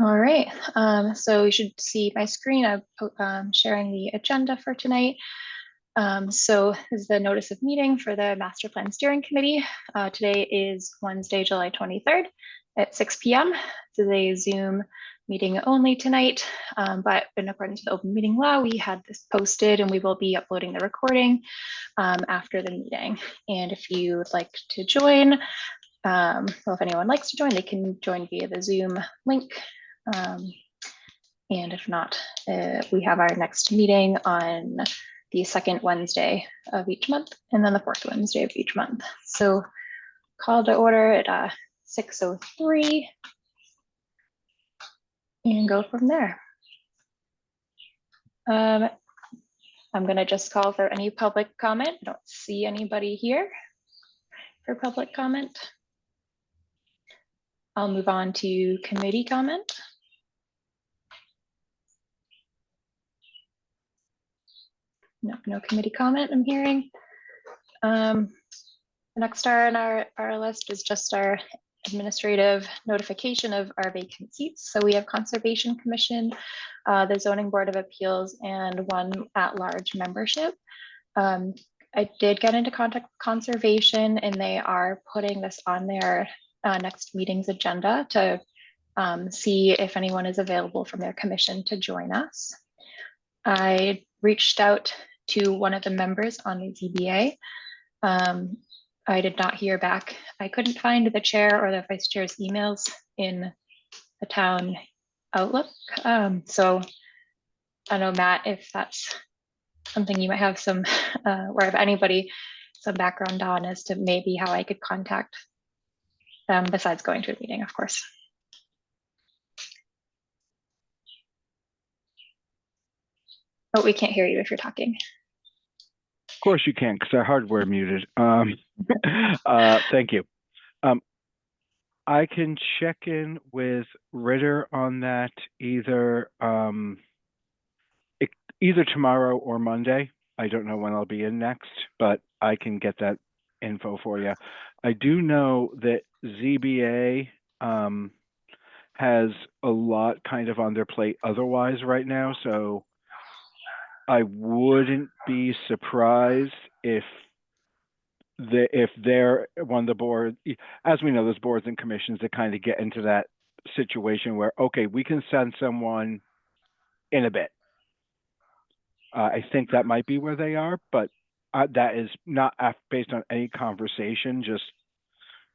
All right, so you should see my screen. I'm sharing the agenda for tonight. So this is the notice of meeting for the Master Plan Steering Committee. Today is Wednesday, July 23rd at 6 p.m. This is a Zoom meeting only tonight, but in accordance with the open meeting law, we had this posted and we will be uploading the recording after the meeting. And if you would like to join, well, if anyone likes to join, they can join via the Zoom link. And if not, we have our next meeting on the second Wednesday of each month and then the fourth Wednesday of each month. So call to order at 6:03 and go from there. I'm going to just call for any public comment. I don't see anybody here for public comment. I'll move on to committee comment. No committee comment I'm hearing. Next on our list is just our administrative notification of our vacant seats. So we have Conservation Commission, the Zoning Board of Appeals, and one at-large membership. I did get into contact with Conservation, and they are putting this on their next meeting's agenda to see if anyone is available from their commission to join us. I reached out to one of the members on the ZBA. I did not hear back. I couldn't find the chair or the vice chair's emails in the town Outlook. So I don't know, Matt, if that's something you might have some, or if anybody, some background on as to maybe how I could contact them besides going to a meeting, of course. Oh, we can't hear you if you're talking. Of course you can, because our hardware muted. Thank you. I can check in with Ritter on that either tomorrow or Monday. I don't know when I'll be in next, but I can get that info for you. I do know that ZBA has a lot kind of on their plate otherwise right now, so I wouldn't be surprised if they're one of the board, as we know, there's boards and commissions that kind of get into that situation where, okay, we can send someone in a bit. I think that might be where they are, but that is not based on any conversation, just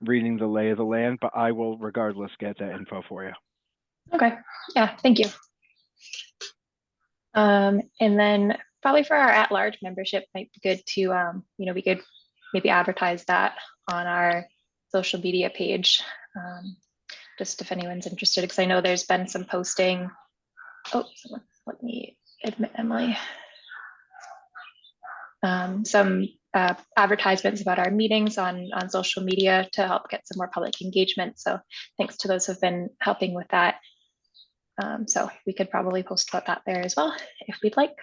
reading the lay of the land, but I will regardless get that info for you. Okay, yeah, thank you. And then probably for our at-large membership might be good to, we could maybe advertise that on our social media page, just if anyone's interested, because I know there's been some posting. Oh, let me admit Emily. Some advertisements about our meetings on social media to help get some more public engagement. So thanks to those who've been helping with that. So we could probably post about that there as well, if we'd like.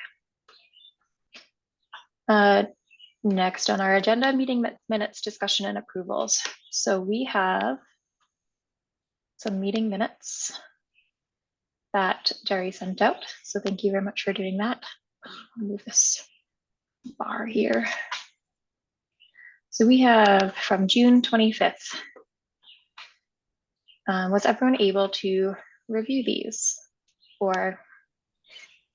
Next on our agenda, meeting minutes, discussion and approvals. So we have some meeting minutes that Jerry sent out. So thank you very much for doing that. I'll move this bar here. So we have from June 25th. Was everyone able to review these? Or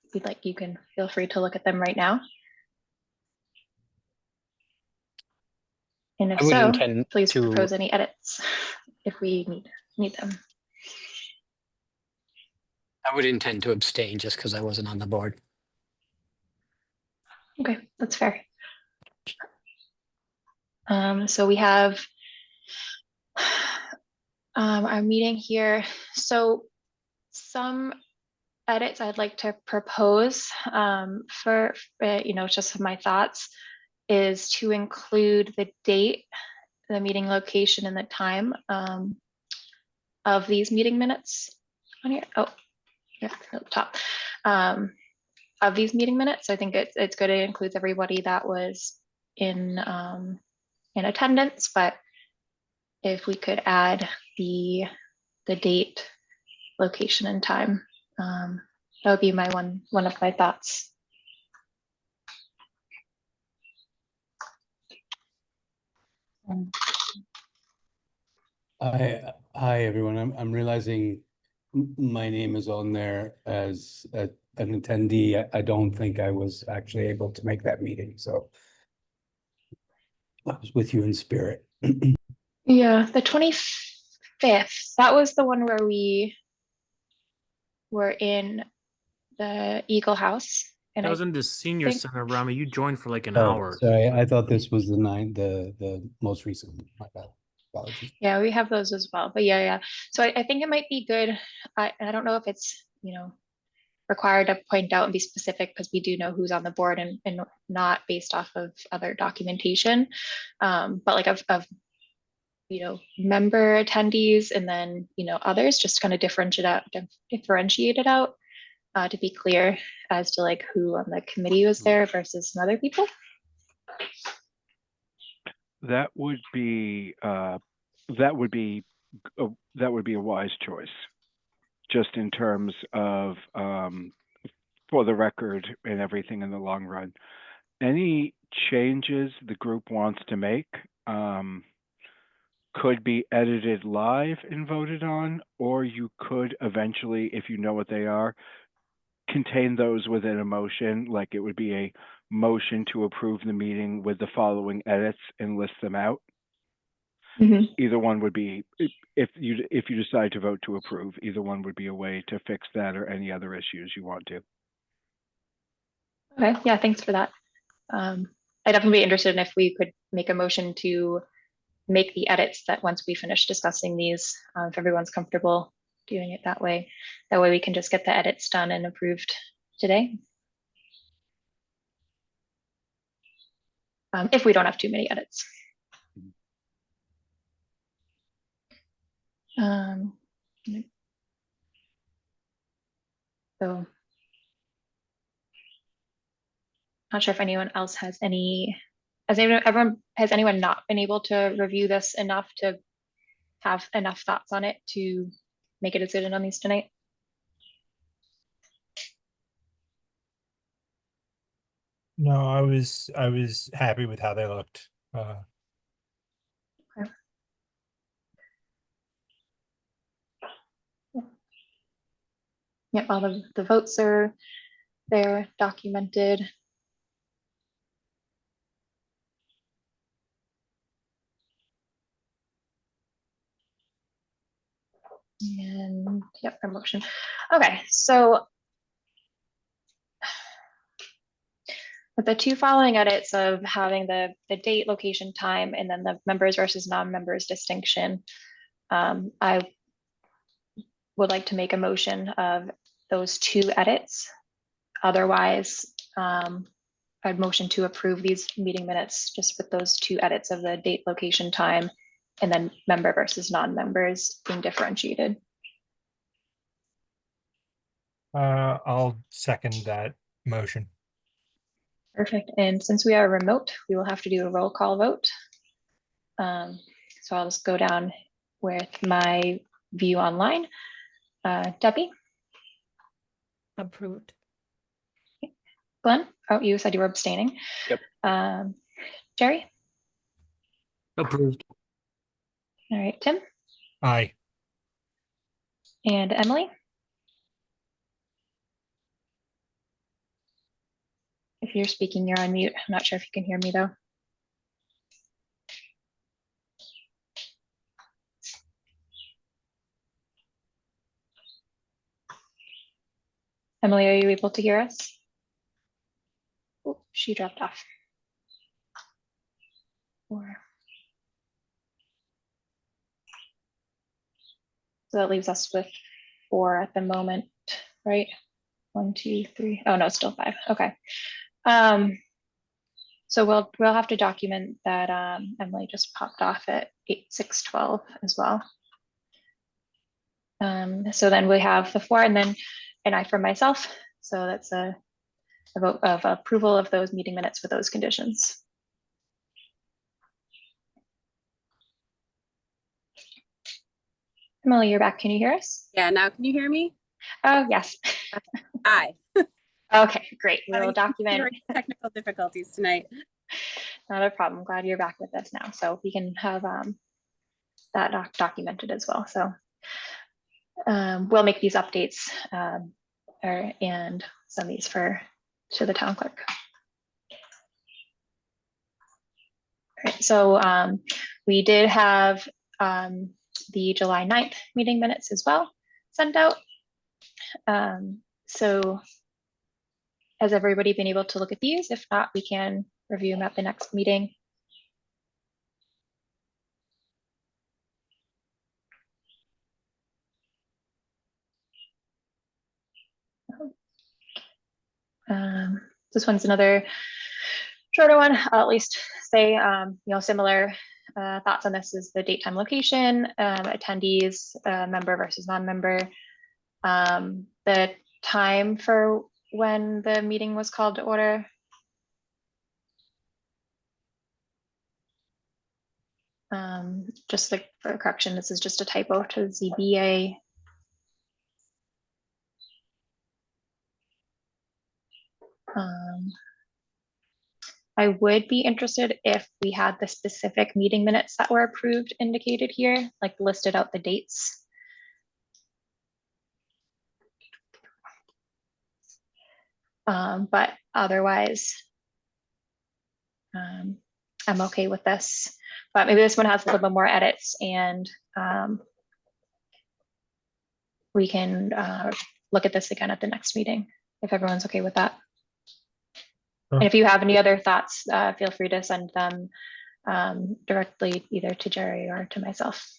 if you'd like, you can feel free to look at them right now. And if so, please propose any edits if we need them. I would intend to abstain just because I wasn't on the board. Okay, that's fair. So we have our meeting here. So some edits I'd like to propose for just my thoughts is to include the date, the meeting location, and the time of these meeting minutes on here. Oh, yeah, at the top of these meeting minutes. I think it's good. It includes everybody that was in attendance, but if we could add the date, location and time. That would be my one of my thoughts. Hi everyone. I'm realizing my name is on there as an attendee. I don't think I was actually able to make that meeting, so I was with you in spirit. Yeah, the 25th, that was the one where we were in the Eagle House. And That I was in the senior think- center, Rami. You joined for like an Oh, hour. sorry, I thought this was the most recent one. My bad. Apologies. Yeah, we have those as well. But yeah. So I think it might be good. I don't know if it's, required to point out and be specific because we do know who's on the board and not based off of other documentation. But like of member attendees and then, others, just kind of differentiate it out to be clear as to like who on the committee was there versus some other people. That would be a wise choice, just in terms of for the record and everything in the long run. Any changes the group wants to make could be edited live and voted on, or you could eventually, if you know what they are, contain those within a motion. Like it would be a motion to approve the meeting with the following edits and list them out. Either one would be, if you decide to vote to approve, either one would be a way to fix that or any other issues you want to. Okay, yeah, thanks for that. I'd definitely be interested in if we could make a motion to make the edits that once we finish discussing these, if everyone's comfortable doing it that way. That way we can just get the edits done and approved today. If we don't have too many edits. So not sure if anyone else has has anyone not been able to review this enough to have enough thoughts on it to make a decision on these tonight? No, I was happy with how they looked. Yep, all the votes are there, documented. And yep, promotion. Okay, so with the two following edits of having the date, location, time, and then the members versus non-members distinction, I would like to make a motion of those two edits. Otherwise, I'd motion to approve these meeting minutes just with those two edits of the date, location, time, and then member versus non-members being differentiated. I'll second that motion. Perfect. And since we are remote, we will have to do a roll call vote. So I'll just go down with my view online. Debbie? Approved. Glenn? Oh, you said you were abstaining. Yep. Jerry? Approved. All right, Tim? Aye. And Emily? If you're speaking, you're on mute. I'm not sure if you can hear me though. Emily, are you able to hear us? Oh, she dropped off. So that leaves us with 4 at the moment, right? 1, 2, 3. Oh no, it's still 5. Okay. So we'll have to document that Emily just popped off at 8:12 as well. So then we have the 4 and then an I for myself. So that's a vote of approval of those meeting minutes with those conditions. Emily, you're back. Can you hear us? Yeah, now can you hear me? Oh, yes. Hi. Okay, great. We will Having document. serious technical difficulties tonight. Not a problem. Glad you're back with us now. So we can have that documented as well. So we'll make these updates and send these to the town clerk. All right, so we did have the July 9th meeting minutes as well sent out. So has everybody been able to look at these? If not, we can review them at the next meeting. This one's another shorter one. I'll at least say, similar thoughts on this is the date, time, location, attendees, member versus non-member, the time for when the meeting was called to order. Just like for correction, this is just a typo to ZBA. I would be interested if we had the specific meeting minutes that were approved indicated here, like listed out the dates. But otherwise, I'm okay with this. But maybe this one has a little bit more edits, and we can look at this again at the next meeting if everyone's okay with that. And if you have any other thoughts, feel free to send them directly either to Jerry or to myself.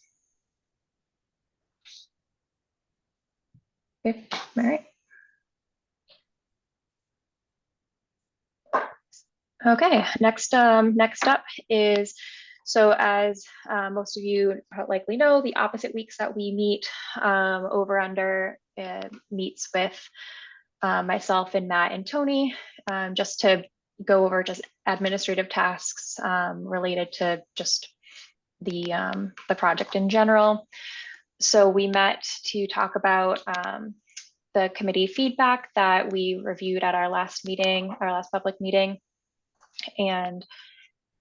Okay, all right. Okay, next up is, so as most of you likely know, the opposite weeks that we meet over under meets with myself and Matt and Tony, just to go over just administrative tasks related to just the project in general. So we met to talk about the committee feedback that we reviewed at our last meeting, our last public meeting. And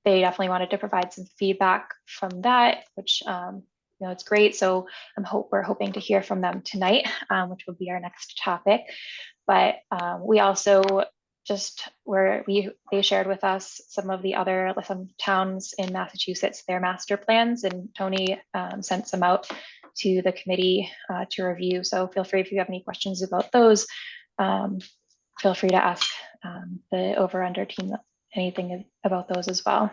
they definitely wanted to provide some feedback from that, which it's great. So we're hoping to hear from them tonight, which will be our next topic. But we also they shared with us some towns in Massachusetts, their master plans, and Tony sent some out to the committee to review. So feel free, if you have any questions about those, feel free to ask the over under team anything about those as well.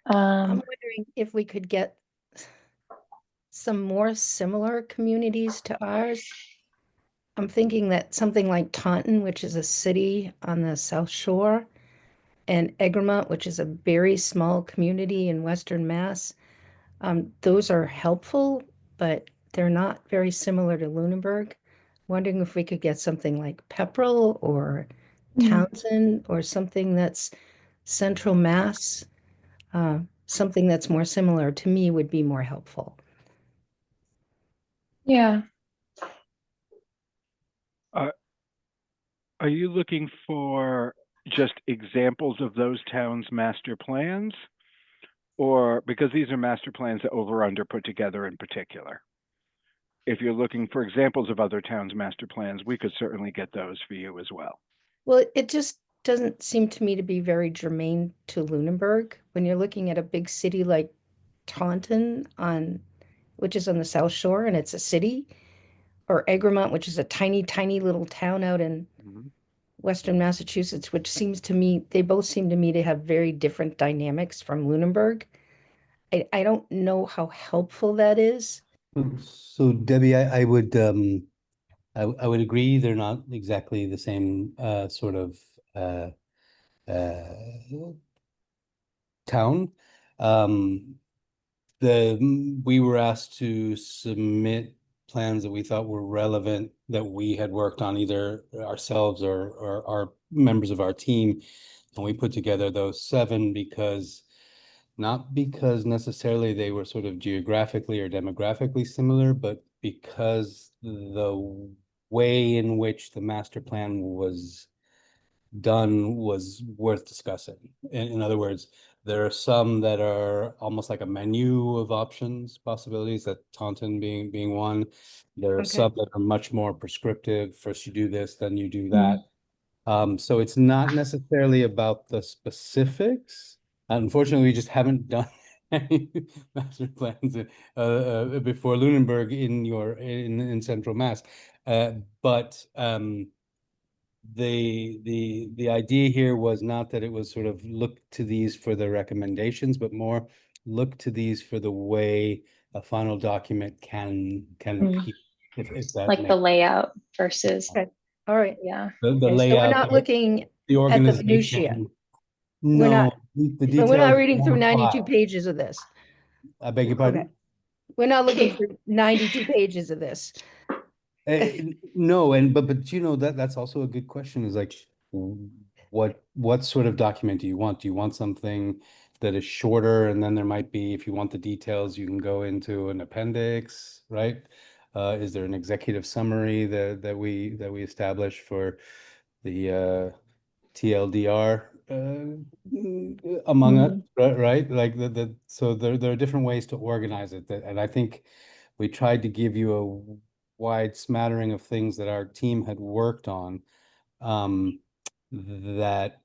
I'm wondering if we could get some more similar communities to ours. I'm thinking that something like Taunton, which is a city on the South Shore, and Egremont, which is a very small community in Western Mass, those are helpful, but they're not very similar to Lunenburg. Wondering if we could get something like Pepperell or Townsend or something that's Central Mass, something that's more similar to me would be more helpful. Yeah. Are you looking for just examples of those towns' master plans? Or because these are master plans that over under put together in particular? If you're looking for examples of other towns' master plans, we could certainly get those for you as well. Well, it just doesn't seem to me to be very germane to Lunenburg. When you're looking at a big city like Taunton, which is on the South Shore and it's a city, or Egremont, which is a tiny, tiny little town out in Western Massachusetts, which seems to me, they both seem to me to have very different dynamics from Lunenburg. I don't know how helpful that is. So Debbie, I would agree they're not exactly the same sort of town. We were asked to submit plans that we thought were relevant that we had worked on, either ourselves or our members of our team. And we put together those 7 because not because necessarily they were sort of geographically or demographically similar, but because the way in which the master plan was done was worth discussing. In other words, there are some that are almost like a menu of options, possibilities, that Taunton being one. There are Okay. some that are much more prescriptive. First you do this, then you do that. So it's not necessarily about the specifics. Unfortunately, we just haven't done any master plans before Lunenburg in Central Mass. But the idea here was not that it was sort of look to these for the recommendations, but more look to these for the way a final document can appear. If that Like the makes layout versus, Okay. All right. yeah. the Okay, so we're layout, not looking the at the minutiae. organization. We're No, not- the So details. we're not reading through are 92 filed. pages of this. I beg your pardon? We're not looking for 92 pages of this. No, but you know, that's also a good question, is like, what sort of document do you want? Do you want something that is shorter, and then there might be, if you want the details, you can go into an appendix, right? Is there an executive summary that we establish for the TLDR among us, right? Like so there are different ways to organize it, and I think we tried to give you a wide smattering of things that our team had worked on, that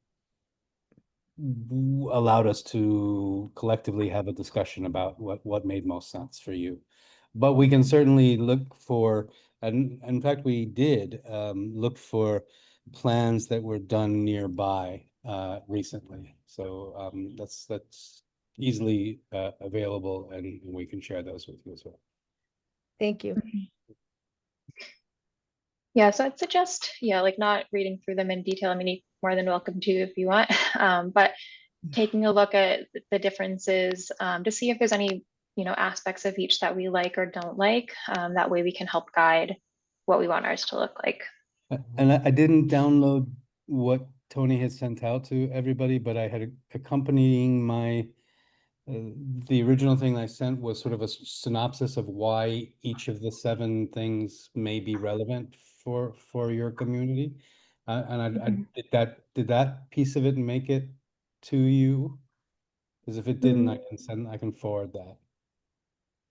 allowed us to collectively have a discussion about what made most sense for you. But we can certainly look for, and in fact, we did look for plans that were done nearby recently. So that's easily available, and we can share those with you as well. Thank you. Yeah, so I'd suggest, yeah, like not reading through them in detail. I mean, you're more than welcome to if you want, but taking a look at the differences to see if there's any, aspects of each that we like or don't like. That way we can help guide what we want ours to look like. And I didn't download what Tony had sent out to everybody, but I had accompanying my the original thing I sent was sort of a synopsis of why each of the 7 things may be relevant for your community. And I did that piece of it make it to you? Because if it didn't, I can forward that.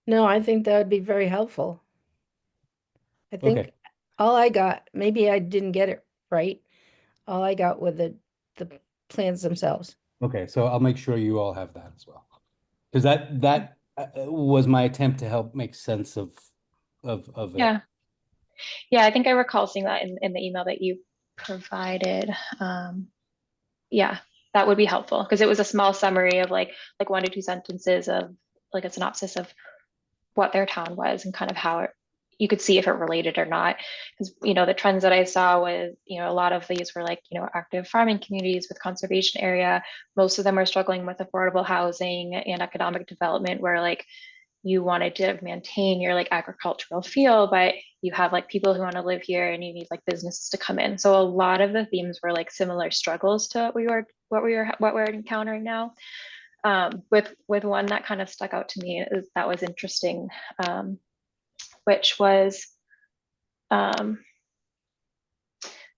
No, I think that would be very helpful. I Okay. think all I got, maybe I didn't get it right. All I got were the plans themselves. Okay, so I'll make sure you all have that as well. Because that was my attempt to help make sense of it. Yeah. Yeah, I think I recall seeing that in the email that you provided. Yeah, that would be helpful because it was a small summary of like 1 to 2 sentences of like a synopsis of what their town was and kind of how you could see if it related or not. Because, the trends that I saw was, a lot of these were like, active farming communities with conservation area. Most of them are struggling with affordable housing and economic development where like you wanted to maintain your like agricultural feel, but you have like people who want to live here and you need like businesses to come in. So a lot of the themes were like similar struggles to what we're encountering now. With one that kind of stuck out to me that was interesting, which was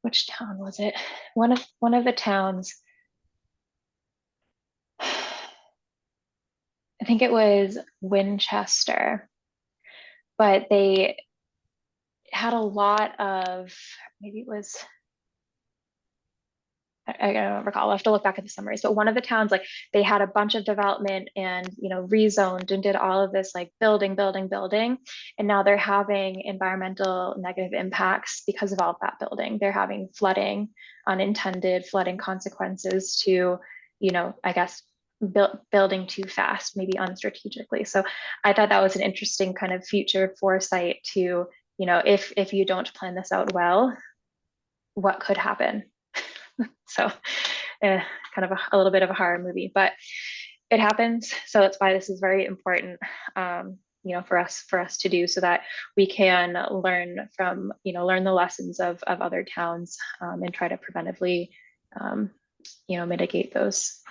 which town was it? One of the towns. I think it was Winchester, but they had a lot of, maybe it was, I don't recall, I'll have to look back at the summaries, but one of the towns, like they had a bunch of development and, rezoned and did all of this like building. And now they're having environmental negative impacts because of all of that building. They're having flooding, unintended flooding consequences to, I guess, building too fast, maybe unstrategically. So I thought that was an interesting kind of future foresight to, if you don't plan this out well, what could happen? So kind of a little bit of a horror movie, but it happens. So that's why this is very important, for us to do so that we can learn from, learn the lessons of other towns and try to preventively, mitigate those.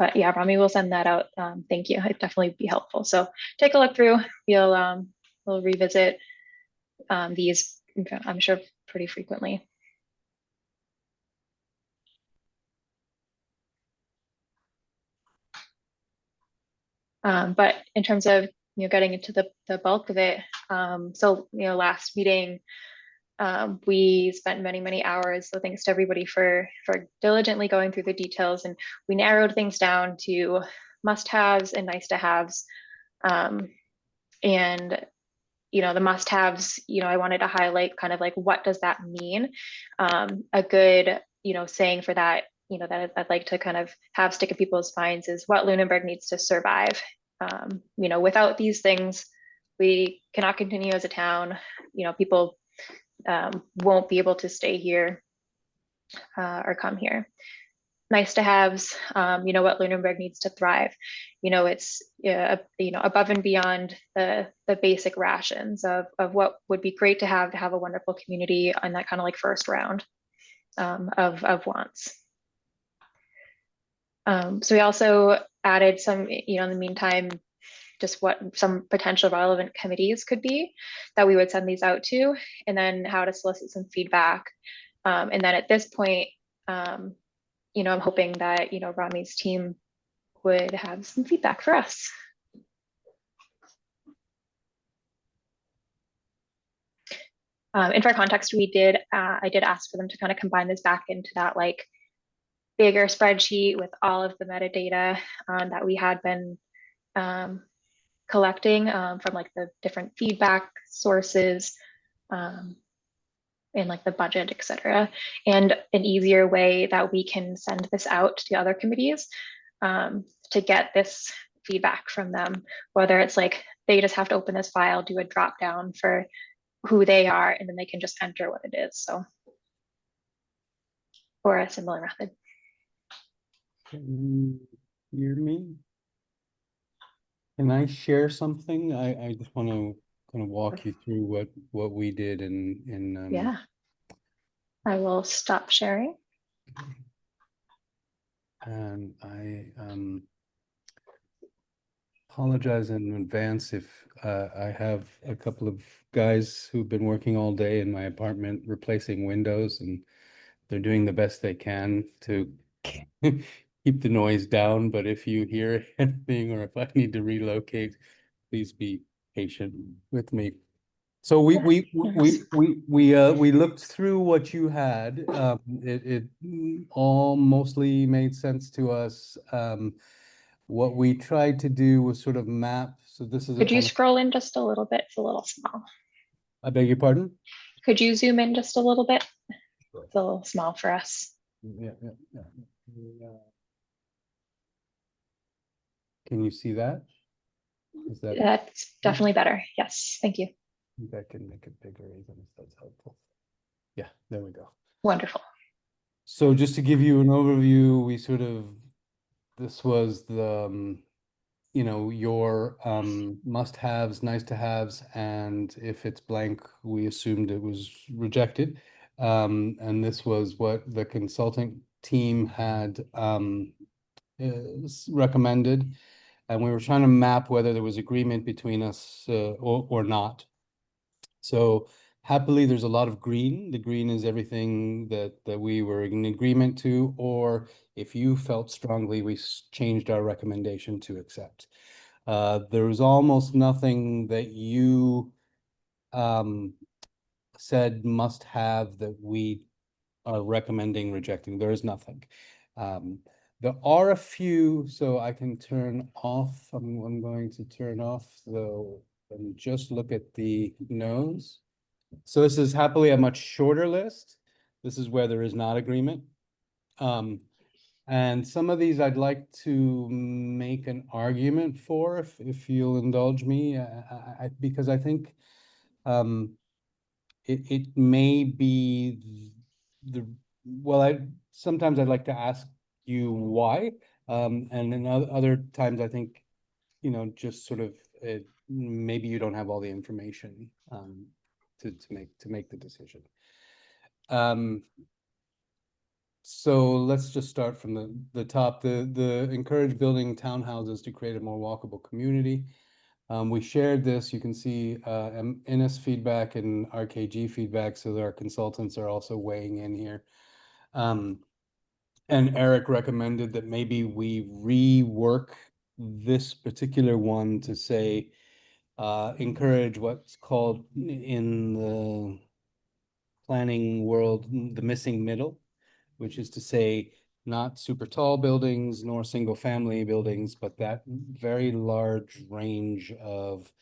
But yeah, Rami will send that out. Thank you. It'd definitely be helpful. So take a look through. We'll revisit these, I'm sure, pretty frequently. But in terms of getting into the bulk of it, so last meeting we spent many hours. So thanks to everybody for diligently going through the details, and we narrowed things down to must-haves and nice-to-haves. And the must-haves, I wanted to highlight kind of like what does that mean. A good saying for that, that I'd like to kind of have stick in people's spines is what Lunenburg needs to survive. Without these things, we cannot continue as a town. People won't be able to stay here or come here. Nice to haves, what Lunenburg needs to thrive. It's above and beyond the basic rations of what would be great to have a wonderful community on that kind of like first round of wants. So we also added some, in the meantime, just what some potential relevant committees could be that we would send these out to, and then how to solicit some feedback. And then at this point, I'm hoping that, Rami's team would have some feedback for us. And for context, I did ask for them to kind of combine this back into that like bigger spreadsheet with all of the metadata that we had been collecting from like the different feedback sources and like the budget, etc. And an easier way that we can send this out to other committees to get this feedback from them, whether it's like they just have to open this file, do a drop down for who they are, and then they can just enter what it is. So, or a similar method. Can you hear me? Can I share something? I just want to kind of walk you through what we did in Yeah. I will stop sharing. And I apologize in advance if I have a couple of guys who've been working all day in my apartment replacing windows, and they're doing the best they can to keep the noise down. But if you hear anything or if I need to relocate, please be patient with me. So we looked through what you had. It all mostly made sense to us. What we tried to do was sort of map. So this is a Could you kind of, scroll in just a little bit? It's a little small. I beg your pardon? Could you zoom in just a little bit? It's a little small for us. Yeah. Can you see that? Is that? That's definitely better. Yes, thank you. I think I can make it bigger even if that's helpful. Yeah, there we go. Wonderful. So just to give you an overview, this was the, your must-haves, nice-to-haves, and if it's blank, we assumed it was rejected. And this was what the consulting team had recommended. And we were trying to map whether there was agreement between us or not. So happily, there's a lot of green. The green is everything that we were in agreement to, or if you felt strongly, we changed our recommendation to accept. There was almost nothing that you said must have that we are recommending rejecting. There is nothing. There are a few, so I can turn off. I'm going to turn off and just look at the no's. So this is happily a much shorter list. This is where there is not agreement. And some of these I'd like to make an argument for, if you'll indulge me, because I think it may be sometimes I'd like to ask you why, and then other times I think, just sort of maybe you don't have all the information to make the decision. So let's just start from the top. The encourage building townhouses to create a more walkable community. We shared this, you can see NS feedback and RKG feedback, so our consultants are also weighing in here. And Eric recommended that maybe we rework this particular one to say, encourage what's called in the planning world, the missing middle, which is to say, not super tall buildings nor single family buildings, but that very large range of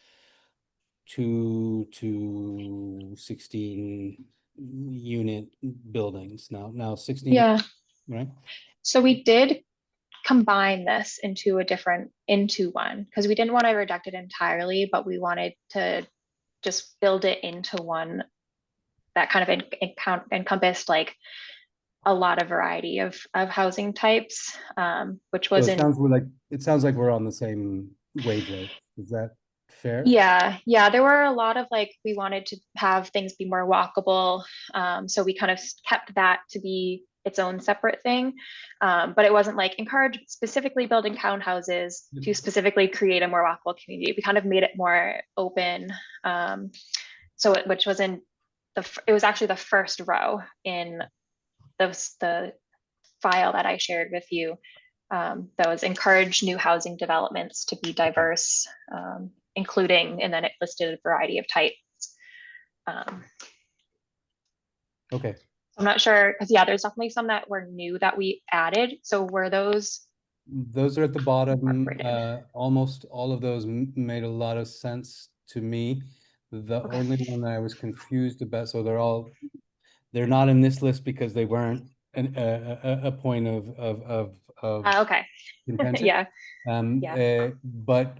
2 to 16 unit buildings. Now 16, Yeah, right? so we did combine this into one, because we didn't want to reject it entirely, but we wanted to just build it into one that kind of encompassed like a lot of variety of housing types, which So it wasn't. sounds like we're on the same wavelength. Is that fair? Yeah, there were a lot of like, we wanted to have things be more walkable. So we kind of kept that to be its own separate thing. But it wasn't like encourage specifically building townhouses to specifically create a more walkable community. We kind of made it more open. Which was in it was actually the first row in the file that I shared with you. That was encourage new housing developments to be diverse, including, and then it listed a variety of types. Okay. I'm not sure, because yeah, there's definitely some that were new that we added. So were those? Those are at the bottom. Incorporated. Almost all of those made a lot of sense to me. The Okay. only one that I was confused about, so they're not in this list because they weren't a point of Okay. contention. Yeah. But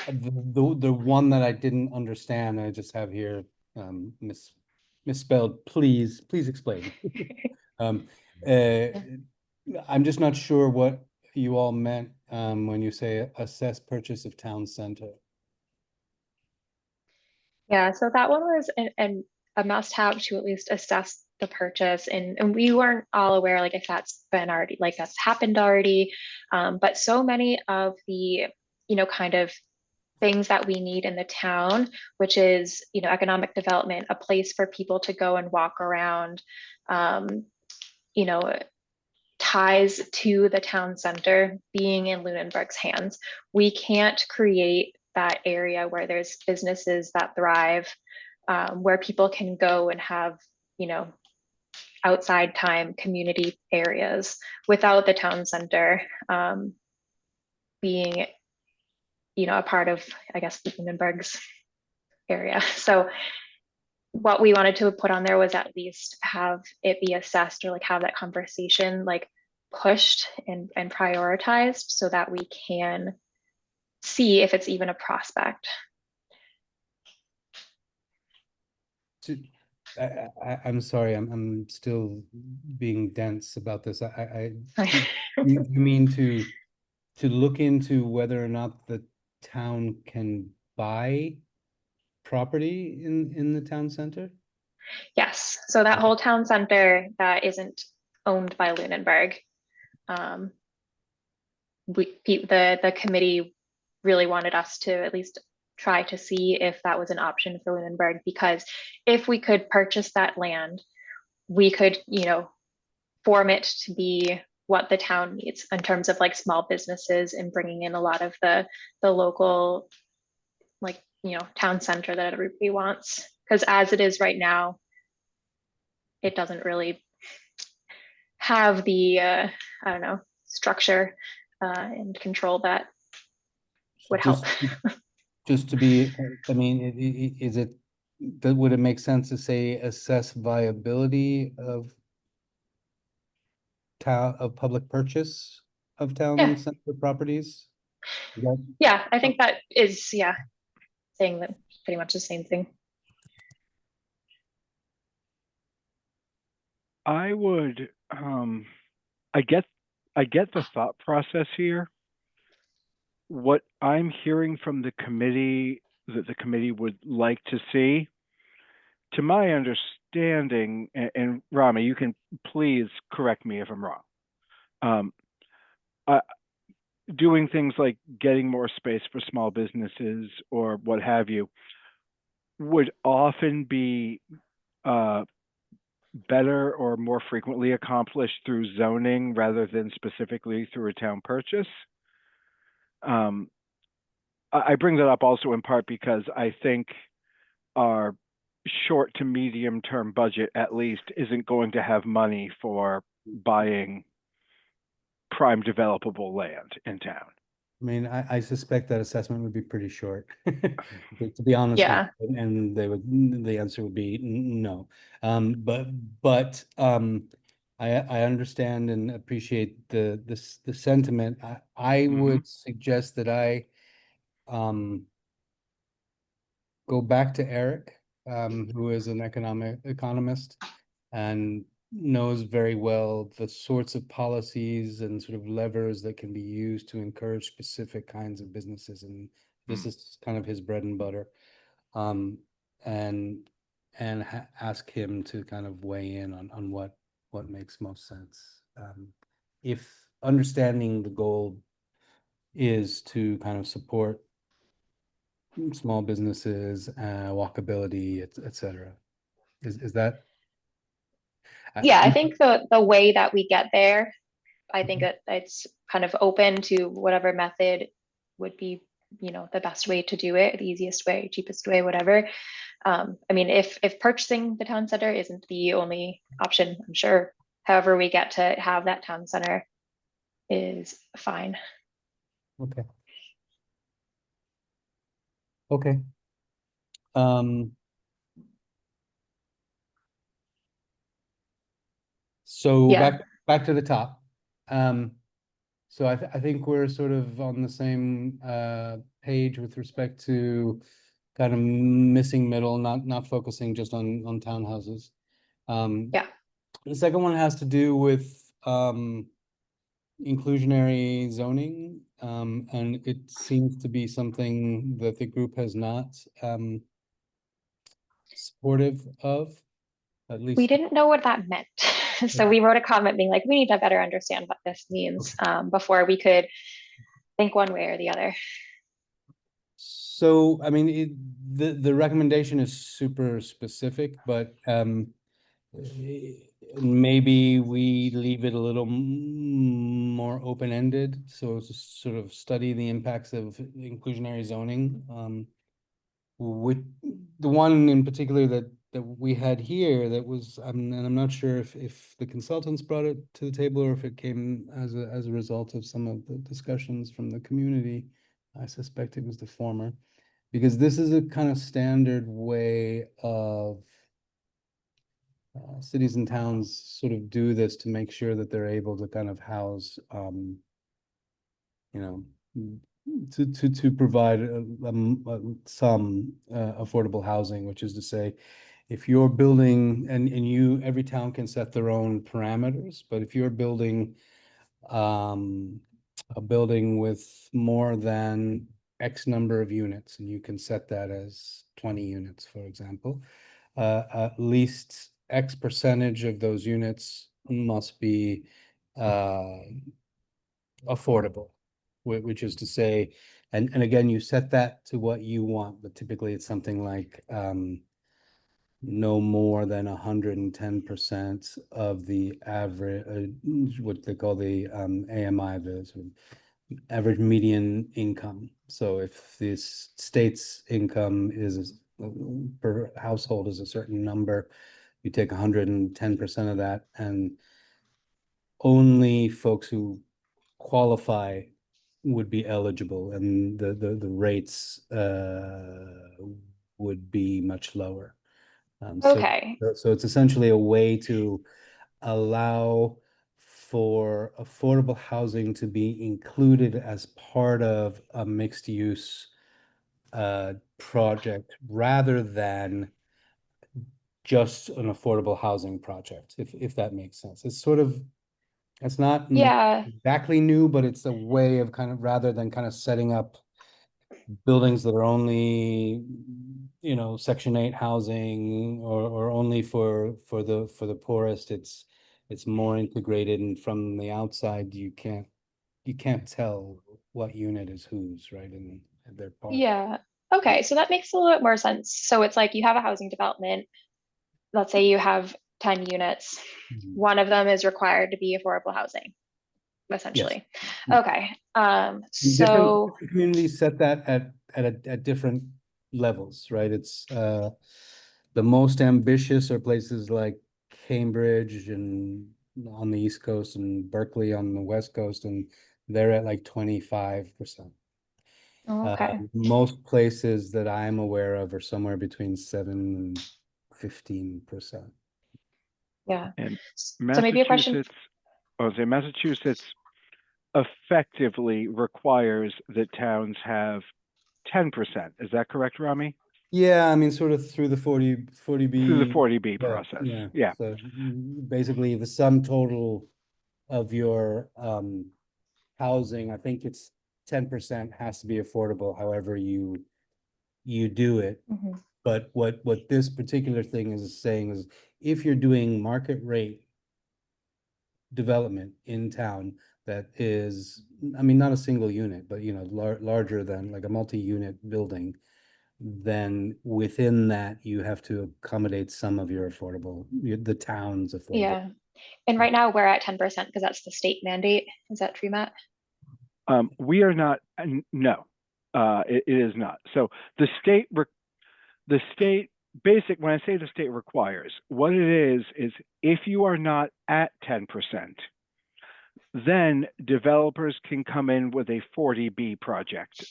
the one that I didn't understand, I just have here misspelled. Please explain. I'm just not sure what you all meant when you say assess purchase of town center. Yeah, so that one was a must-have to at least assess the purchase, and we weren't all aware like if that's been already, like that's happened already. But so many of the kind of things that we need in the town, which is economic development, a place for people to go and walk around, you know ties to the town center being in Lunenburg's hands. We can't create that area where there's businesses that thrive, where people can go and have, outside time community areas without the town center being, a part of, I guess, Lunenburg's area. So what we wanted to put on there was at least have it be assessed, or like have that conversation like pushed and prioritized so that we can see if it's even a prospect. I'm sorry, I'm still being dense about this. You mean to look into whether or not the town can buy property in the town center? Yes, so that whole town center that isn't owned by Lunenburg, the committee really wanted us to at least try to see if that was an option for Lunenburg, because if we could purchase that land, we could, form it to be what the town needs in terms of like small businesses and bringing in a lot of the local, like, town center that everybody wants. Because as it is right now, it doesn't really have the, I don't know, structure and control that would help. Just to be, I mean, would it make sense to say assess viability of public purchase of town center properties? Yeah, I think that is, saying that pretty much the same thing. I would, I get the thought process here. What I'm hearing from the committee that the committee would like to see to my understanding, and Rami, you can please correct me if I'm wrong. Uh, doing things like getting more space for small businesses or what have you would often be better or more frequently accomplished through zoning rather than specifically through a town purchase. I bring that up also in part because I think our short to medium term budget at least isn't going to have money for buying prime developable land in town. I mean, I suspect that assessment would be pretty short, to be honest. Yeah. And the answer would be no. But I understand and appreciate the sentiment. I would suggest that I go back to Eric, who is an economist and knows very well the sorts of policies and sort of levers that can be used to encourage specific kinds of businesses. And this is kind of his bread and butter. And ask him to kind of weigh in on what makes most sense. If understanding the goal is to kind of support small businesses, walkability, et cetera. Is that? Yeah, I think the way that we get there, I think that it's kind of open to whatever method would be, the best way to do it, the easiest way, cheapest way, whatever. I mean, if purchasing the town center isn't the only option, I'm sure however we get to have that town center is fine. Okay. Okay. So Yeah. back to the top. So I think we're sort of on the same page with respect to kind of missing middle, not focusing just on townhouses. Yeah. The second one has to do with inclusionary zoning, and it seems to be something that the group has not supportive of, at least. We didn't know what that meant. So we wrote a comment being like, we need to better understand what this means before we could think one way or the other. So, I mean, the recommendation is super specific, but maybe we leave it a little more open-ended. So to sort of study the impacts of inclusionary zoning. With the one in particular that we had here that was, and I'm not sure if the consultants brought it to the table or if it came as a result of some of the discussions from the community. I suspect it was the former, because this is a kind of standard way of cities and towns sort of do this to make sure that they're able to kind of house, to provide some affordable housing, which is to say, if you're building, and every town can set their own parameters, but if you're building a building with more than X number of units, and you can set that as 20 units, for example, at least X percentage of those units must be affordable, which is to say, and again, you set that to what you want, but typically it's something like no more than 110% of the average, what they call the AMI, the sort of average median income. So if the state's income is per household is a certain number, you take 110% of that, and only folks who qualify would be eligible, and the rates would be much lower. Okay. So it's essentially a way to allow for affordable housing to be included as part of a mixed use project rather than just an affordable housing project, if that makes sense. It's sort of, it's not Yeah. exactly new, but it's a way of kind of, rather than kind of setting up buildings that are only, Section 8 housing or only for the poorest, it's more integrated, and from the outside, you can't tell what unit is whose, right? And they're part. Yeah. Okay, so that makes a little bit more sense. So it's like you have a housing development. Let's say you have 10 units. Mhm. One of them is required to be affordable housing, essentially. Yeah. Okay. Different communities set that at different levels, right? It's the most ambitious are places like Cambridge and on the East Coast and Berkeley on the West Coast, and they're at like 25%. Okay. Most places that I'm aware of are somewhere between 7 and 15%. Yeah. And So maybe a question. Massachusetts effectively requires that towns have 10%. Is that correct, Rami? Yeah, I mean, sort of through the 40B. Through the 40B Yeah, process. yeah. Yeah. So basically the sum total of your housing, I think it's 10% has to be affordable, however you do it. Mhm. But what this particular thing is saying is if you're doing market rate development in town that is, I mean, not a single unit, but larger than like a multi-unit building, then within that you have to accommodate some of your the town's affordable. Yeah. And right now we're at 10% because that's the state mandate. Is that true, Matt? We are not, no, it is not. So the state, when I say the state requires, what it is if you are not at 10%, then developers can come in with a 40B project.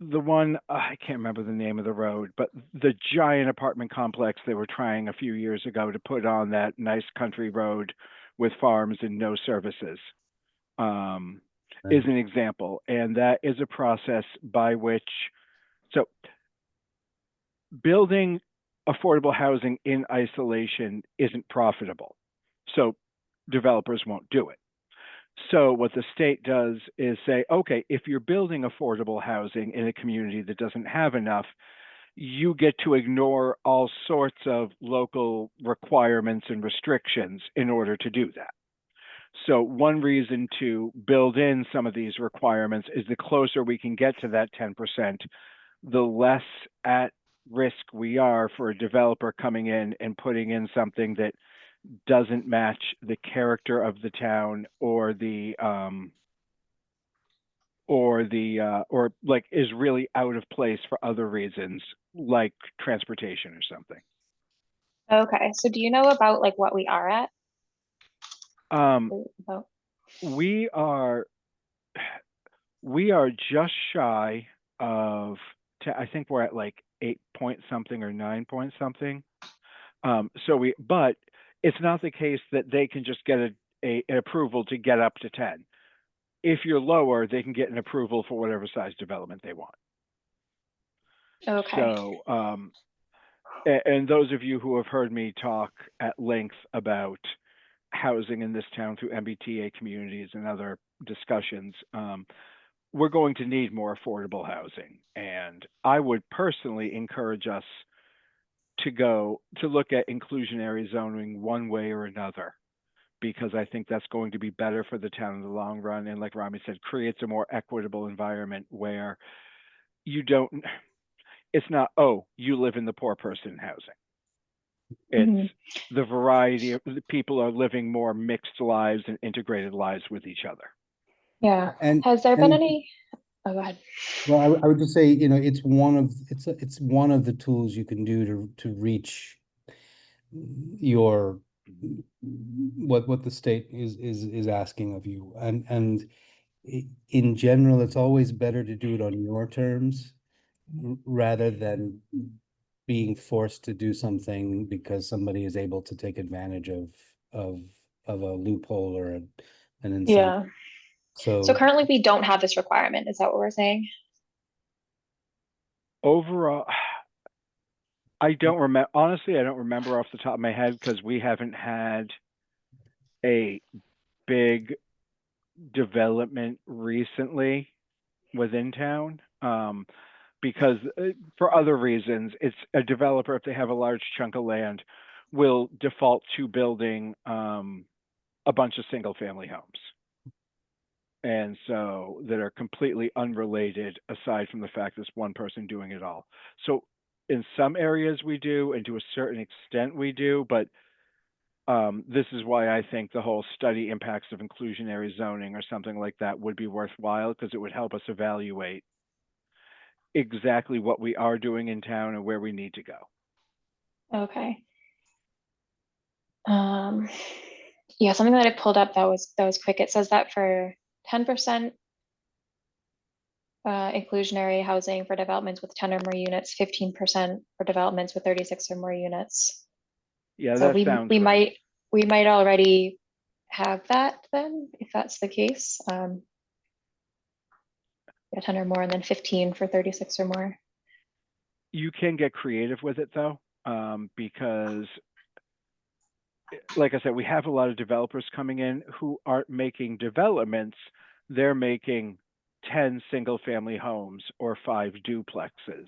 The one, I can't remember the name of the road, but the giant apartment complex they were trying a few years ago to put on that nice country road with farms and no services is an example. And that is a process by which, so building affordable housing in isolation isn't profitable. So developers won't do it. So what the state does is say, okay, if you're building affordable housing in a community that doesn't have enough, you get to ignore all sorts of local requirements and restrictions in order to do that. So one reason to build in some of these requirements is the closer we can get to that 10%, the less at risk we are for a developer coming in and putting in something that doesn't match the character of the town or like is really out of place for other reasons like transportation or something. Okay. So do you know about like what we are at? About We are just shy of, I think we're at like 8 point something or 9 point something. But it's not the case that they can just get an approval to get up to 10. If you're lower, they can get an approval for whatever size development they want. okay. So, and those of you who have heard me talk at length about housing in this town through MBTA communities and other discussions, we're going to need more affordable housing. And I would personally encourage us to look at inclusionary zoning one way or another, because I think that's going to be better for the town in the long run. And like Rami said, creates a more equitable environment where it's not, oh, you live in the poor person housing. It's the variety of the people are living more mixed lives and integrated lives with each other. Yeah. And Has there been any? Oh, go ahead. well, I would just say, it's one of the tools you can do to reach your what the state is asking of you. And in general, it's always better to do it on your terms rather than being forced to do something because somebody is able to take advantage of a loophole or an incentive. Yeah. So currently we don't have this requirement. Is that what we're saying? Overall, I don't remember, honestly, I don't remember off the top of my head because we haven't had a big development recently within town. Because for other reasons, it's a developer, if they have a large chunk of land, will default to building a bunch of single family homes. And so that are completely unrelated aside from the fact there's one person doing it all. So in some areas we do, and to a certain extent we do, but this is why I think the whole study impacts of inclusionary zoning or something like that would be worthwhile, because it would help us evaluate exactly what we are doing in town and where we need to go. Okay. Yeah, something that I pulled up that was quick. It says that for 10% inclusionary housing for developments with 10 or more units, 15% for developments with 36 or more units. Yeah, So that sounds we right. might already have that then, if that's the case. Yeah, 10 or more, and then 15 for 36 or more. You can get creative with it though, because like I said, we have a lot of developers coming in who aren't making developments. They're making 10 single family homes or 5 duplexes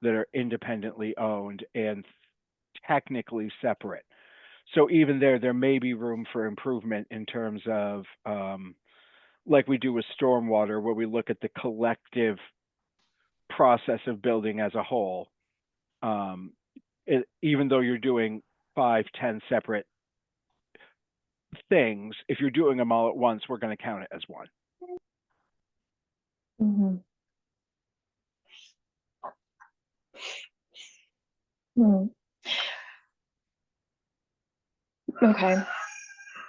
that are independently owned and technically separate. So even there may be room for improvement in terms of, like we do with stormwater, where we look at the collective process of building as a whole. Even though you're doing 5, 10 separate things, if you're doing them all at once, we're going to count it as one. Mhm. Hmm. Okay.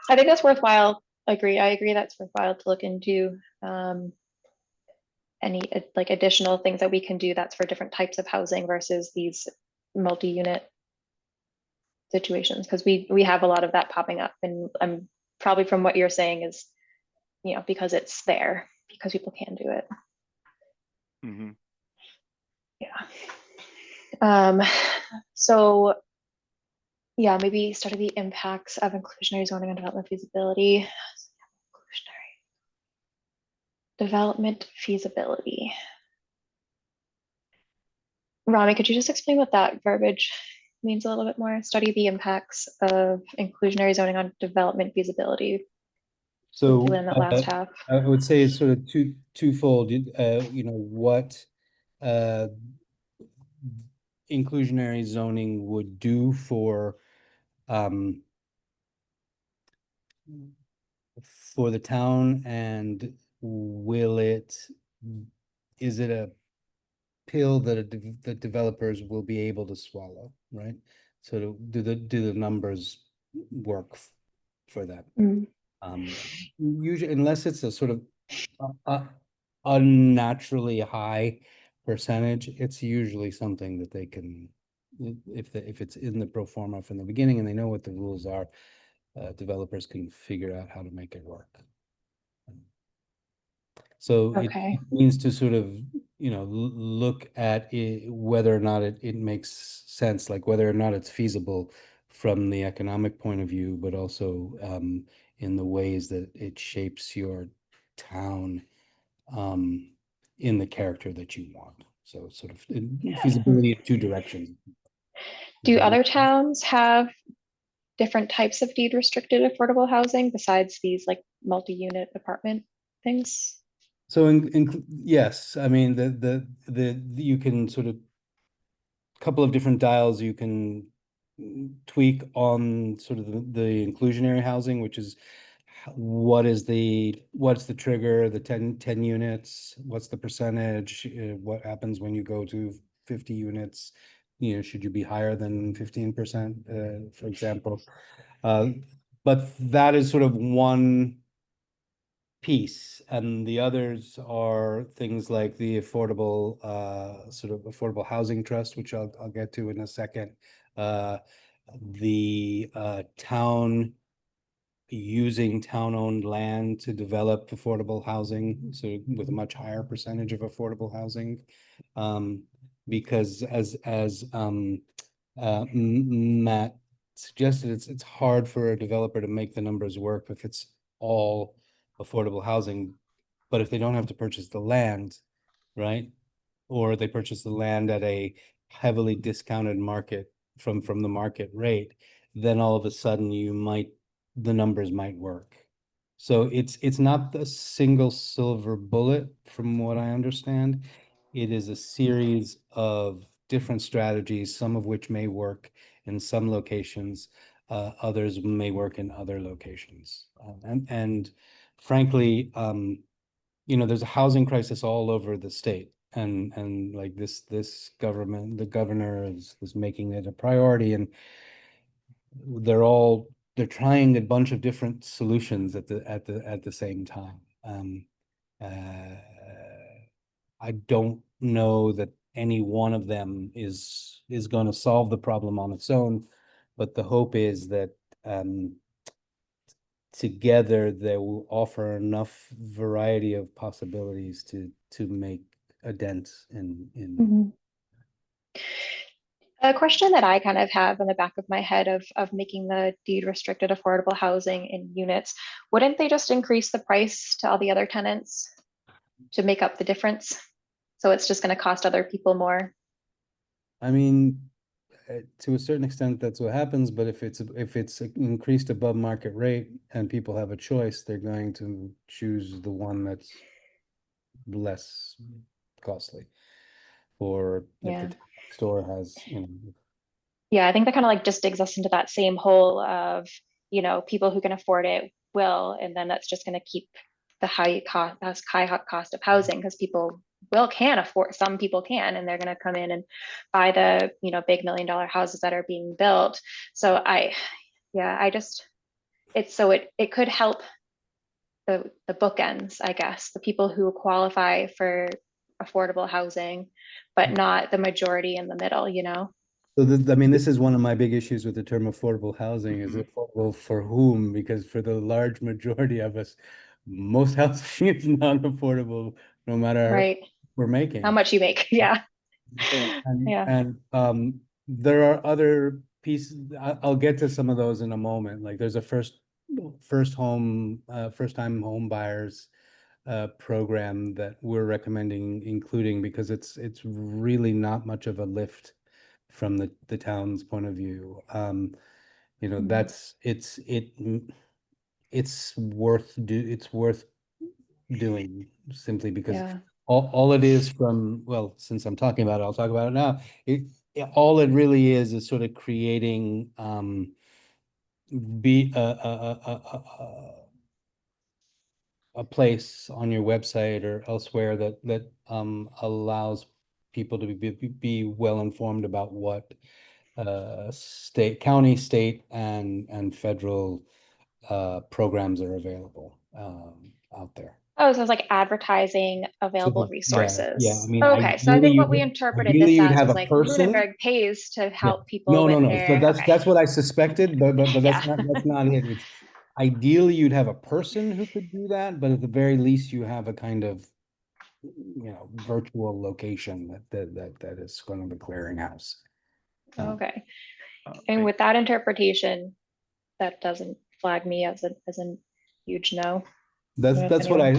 I think that's worthwhile. I agree that's worthwhile to look into any like additional things that we can do that's for different types of housing versus these multi-unit situations, because we have a lot of that popping up, and I'm probably from what you're saying is, you know, because it's there, because people can do it. Mm-hmm. Yeah. So yeah, maybe study the impacts of inclusionary zoning and development feasibility. Development feasibility. Rami, could you just explain what that verbiage means a little bit more? Study the impacts of inclusionary zoning on development feasibility. So In that last half. I would say it's sort of twofold. You know, what inclusionary zoning would do for the town, and is it a pill that that developers will be able to swallow, right? So do the numbers work for that? Mm. Usually, unless it's a sort of unnaturally high percentage, it's usually something that they can, if it's in the pro forma from the beginning and they know what the rules are, developers can figure out how to make it work. So it Okay. means to sort of, you know, look at it, whether or not it makes sense, like whether or not it's feasible from the economic point of view, but also in the ways that it shapes your town in the character that you want. So sort of feasibility in two directions. Do other towns have different types of deed restricted affordable housing besides these like multi-unit apartment things? So yes, I mean the you can sort of couple of different dials you can tweak on sort of the inclusionary housing, which is what's the trigger, the 10 units, what's the percentage, what happens when you go to 50 units, you know, should you be higher than 15%, for example. But that is sort of one piece, and the others are things like the affordable sort of affordable housing trust, which I'll get to in a second. The town using town-owned land to develop affordable housing, so with a much higher percentage of affordable housing. Because as Matt suggested, it's hard for a developer to make the numbers work if it's all affordable housing, but if they don't have to purchase the land, right? or they purchase the land at a heavily discounted market from the market rate, then all of a sudden the numbers might work. So it's not a single silver bullet from what I understand. It is a series of different strategies, some of which may work in some locations, others may work in other locations. And frankly, there's a housing crisis all over the state. And like this government, the governor is making it a priority, and they're trying a bunch of different solutions at the same time. Uh, I don't know that any one of them is going to solve the problem on its own, but the hope is that together they will offer enough variety of possibilities to make a dent in. Mhm. A question that I kind of have in the back of my head of making the deed restricted affordable housing in units, wouldn't they just increase the price to all the other tenants to make up the difference? So it's just going to cost other people more. I mean, to a certain extent, that's what happens, but if it's increased above market rate and people have a choice, they're going to choose the one that's less costly. Or if Yeah. the store has, Yeah, I think that kind of like just digs us into that same hole of, people who can afford it will, and then that's just going to keep the high cost of housing because can afford, some people can, and they're going to come in and buy the, big $1 million houses that are being built. So it could help the bookends, I guess, the people who qualify for affordable housing, but not the majority in the middle, So this is one of my big issues with the term affordable housing. Is affordable for whom? Because for the large majority of us, most housing is not affordable, no matter right? what we're making. How much you make. Yeah. Yeah. And there are other pieces. I'll get to some of those in a moment. Like there's a first time home buyers program that we're recommending including, because it's really not much of a lift from the town's point of view. That's it's worth doing, simply because Yeah. all it is since I'm talking about it, I'll talk about it now. All it really is sort of creating be a place on your website or elsewhere that allows people to be well informed about what county, state, and federal programs are available out there. Oh, so it's like advertising available Yeah. I resources. mean, Okay, so I think what we interpreted ideally this you'd as have was a like person. Lunenburg pays to Yeah. help people No. with So their. Okay. that's what I suspected, but that's Yeah. not it. It's ideally you'd have a person who could do that, but at the very least you have a kind of virtual location that is going to be clearinghouse. Okay. And with that interpretation, that doesn't flag me as a huge no. That's why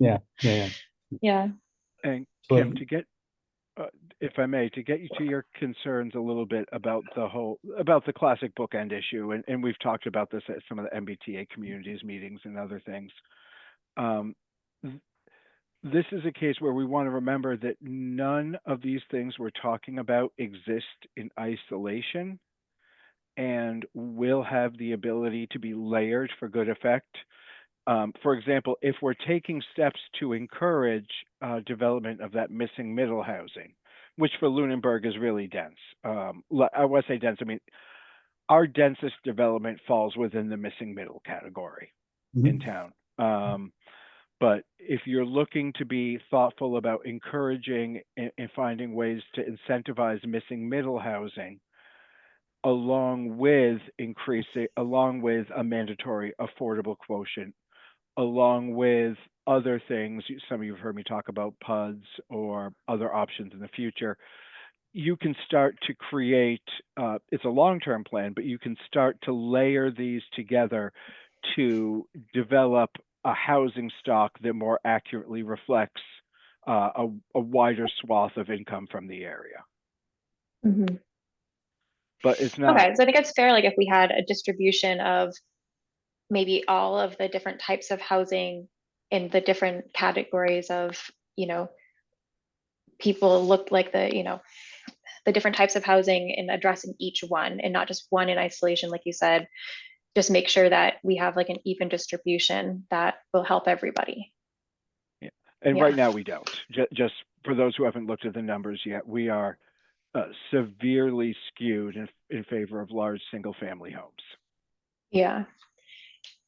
yeah. Yeah. And So Kim, if I may, to get you to your concerns a little bit about the classic bookend issue, and we've talked about this at some of the MBTA communities meetings and other things. This is a case where we want to remember that none of these things we're talking about exist in isolation and will have the ability to be layered for good effect. For example, if we're taking steps to encourage development of that missing middle housing, which for Lunenburg is really dense. I want to say dense, I mean, our densest development falls within the missing middle category in town. But if you're looking to be thoughtful about encouraging and finding ways to incentivize missing middle housing, along with a mandatory affordable quotient, along with other things, some of you have heard me talk about PUDs or other options in the future, you can start to create, it's a long-term plan, but you can start to layer these together to develop a housing stock that more accurately reflects a wider swath of income from the area. Mhm. But it's not, Okay, so I think it's fair, like if we had a distribution of maybe all of the different types of housing in the different categories of, people looked like the different types of housing and addressing each one and not just one in isolation, like you said, just make sure that we have like an even distribution that will help everybody. and Yeah. right now we don't. Just for those who haven't looked at the numbers yet, we are severely skewed in favor of large single-family homes. Yeah.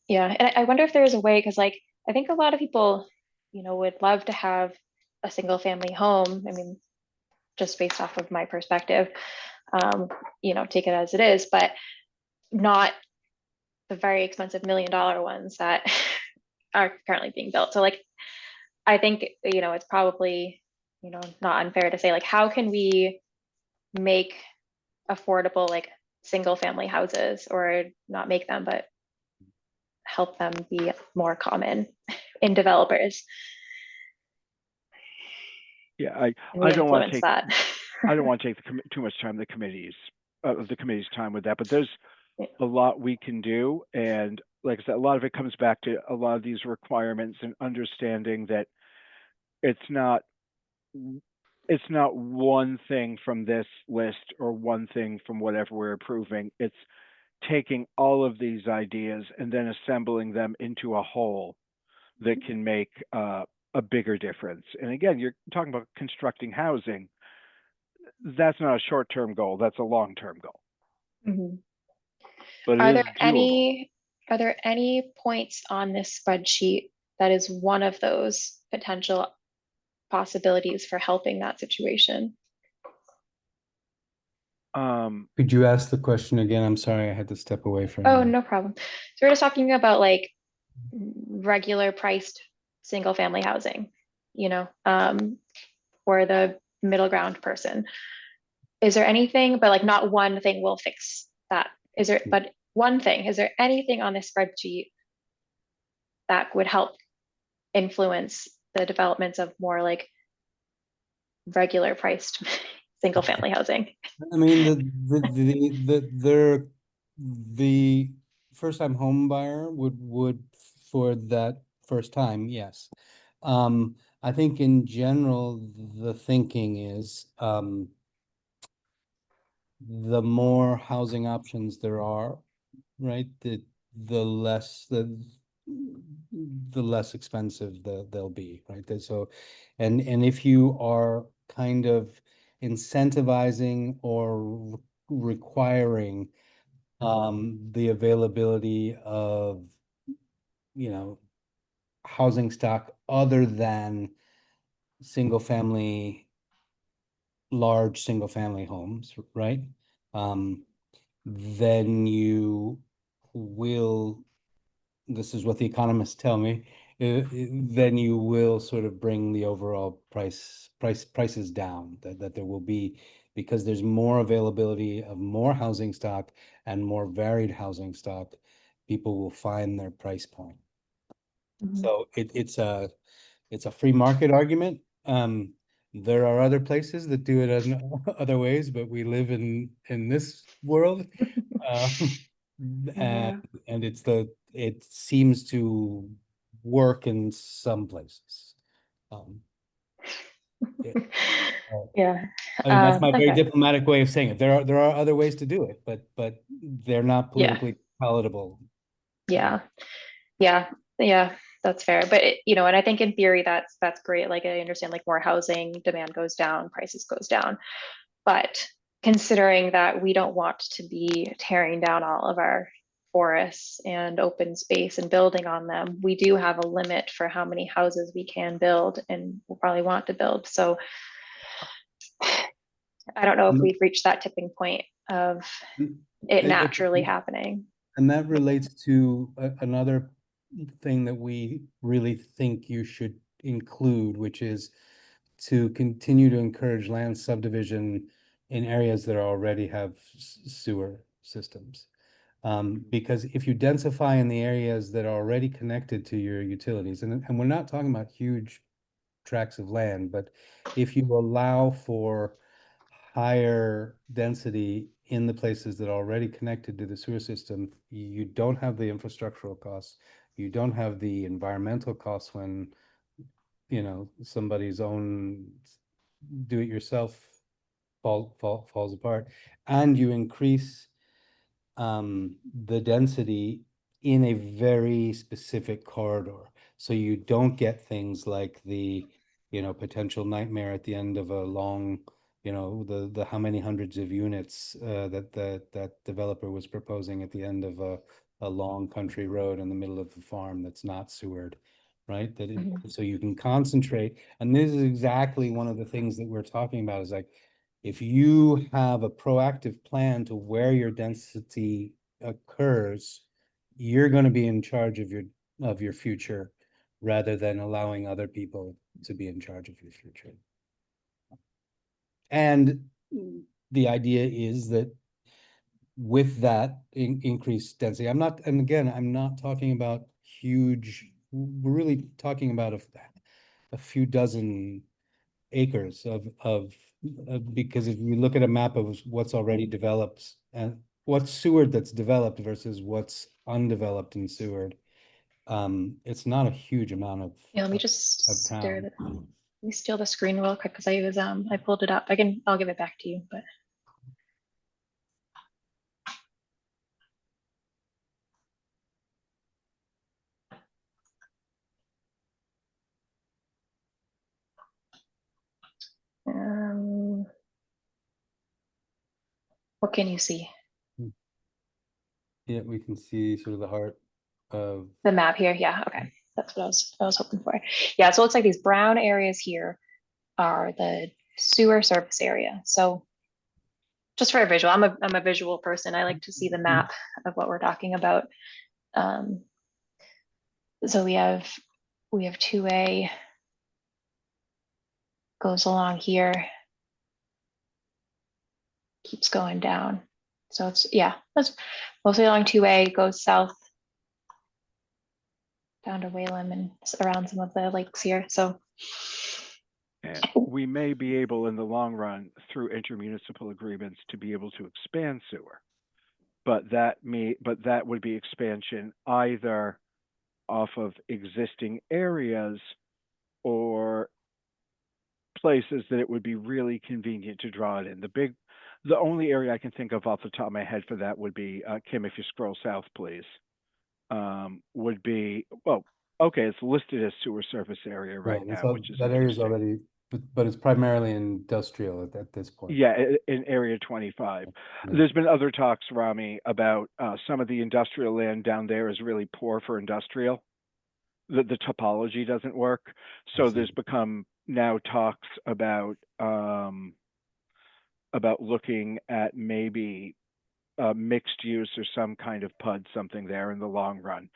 Yeah. And I wonder if there's a way, because like I think a lot of people, would love to have a single family home. I mean, just based off of my perspective, take it as it is, but not the very expensive $1 million ones that are currently being built. So like I think, it's probably, not unfair to say like how can we make affordable like single family houses, or not make them, but help them be more common in developers. Yeah, And I we don't want to influence take that. I don't want to take too much time the committee's time with that, but there's Yeah. a lot we can do, and like I said, a lot of it comes back to a lot of these requirements and understanding that it's not one thing from this list or one thing from whatever we're approving. It's taking all of these ideas and then assembling them into a whole that can make a bigger difference. And again, you're talking about constructing housing. That's not a short-term goal. That's a long-term goal. Mhm. But Are it there is doable. any points on this spreadsheet that is one of those potential possibilities for helping that situation? Could you ask the question again? I'm sorry, I had to step away from. Oh, no problem. So we're just talking about like regular priced single family housing, for the middle ground person. Is there anything, but like not one thing will fix that? Is there, but one thing, is there anything on this spreadsheet that would help influence the developments of more like regular priced single family housing? I mean, the first time home buyer would for that first time, yes. I think in general, the thinking is, the more housing options there are, right, the less the less expensive they'll be, right? So, and if you are kind of incentivizing or requiring the availability of, housing stock other than large single family homes, right? Then you will, this is what the economists tell me, then you will sort of bring the overall prices down, that there will be, because there's more availability of more housing stock and more varied housing stock, people will find their price point. So it's a free market argument. There are other places that do it in other ways, but we live in this world. Yeah. And it seems to work in some places. Yeah. Yeah. I mean, that's my very Okay. diplomatic way of saying it. There are other ways to do it, but they're not Yeah. politically palatable. Yeah. Yeah. Yeah. That's fair. But and I think in theory that's great. Like I understand like more housing demand goes down, prices goes down. But considering that we don't want to be tearing down all of our forests and open space and building on them, we do have a limit for how many houses we can build and we'll probably want to build. So I don't know if we've reached that tipping point of it naturally happening. And that relates to another thing that we really think you should include, which is to continue to encourage land subdivision in areas that already have sewer systems. Because if you densify in the areas that are already connected to your utilities, and we're not talking about huge tracts of land, but if you allow for higher density in the places that are already connected to the sewer system, you don't have the infrastructural costs, you don't have the environmental costs when, you know, somebody's own do-it-yourself falls apart, and you increase the density in a very specific corridor. So you don't get things like the, you know, potential nightmare at the end of a long, you know, the how many hundreds of units that developer was proposing at the end of a long country road in the middle of the farm that's not sewered, right? So you can concentrate, and this is exactly one of the things that we're talking about, is like, if you have a proactive plan to where your density occurs, you're going to be in charge of your future rather than allowing other people to be in charge of your future. And the idea is that with that increased density, I'm not talking about huge, we're really talking about a few dozen acres because if you look at a map of what's already developed and what's sewered that's developed versus what's undeveloped and sewered, it's not a huge amount of Yeah, let me just of stare town. let me steal the screen real quick because I pulled it up. I'll give it back to you, but what can you see? Yeah, we can see sort of the heart of The map here, yeah, okay. That's what I was hoping for. Yeah, so it looks like these brown areas here are the sewer surface area. So just for a visual, I'm a visual person. I like to see the map of what we're talking about. So we have 2A goes along here, keeps going down. So it's, yeah, that's mostly along 2A, goes south down to Whalum and around some of the lakes here. So And we may be able in the long run through intermunicipal agreements to be able to expand sewer. But that would be expansion either off of existing areas or places that it would be really convenient to draw it in. The only area I can think of off the top of my head for that would be, Kim, if you scroll south, please, would be, well, okay, it's listed as sewer surface area right now, which is that area is interesting. already, but it's primarily industrial at this point. Yeah, in Area 25. Yeah. There's been other talks, Rami, about some of the industrial land down there is really poor for industrial. The topology doesn't work. So see. there's become now talks about looking at maybe mixed use or some kind of PUD something there in the long run,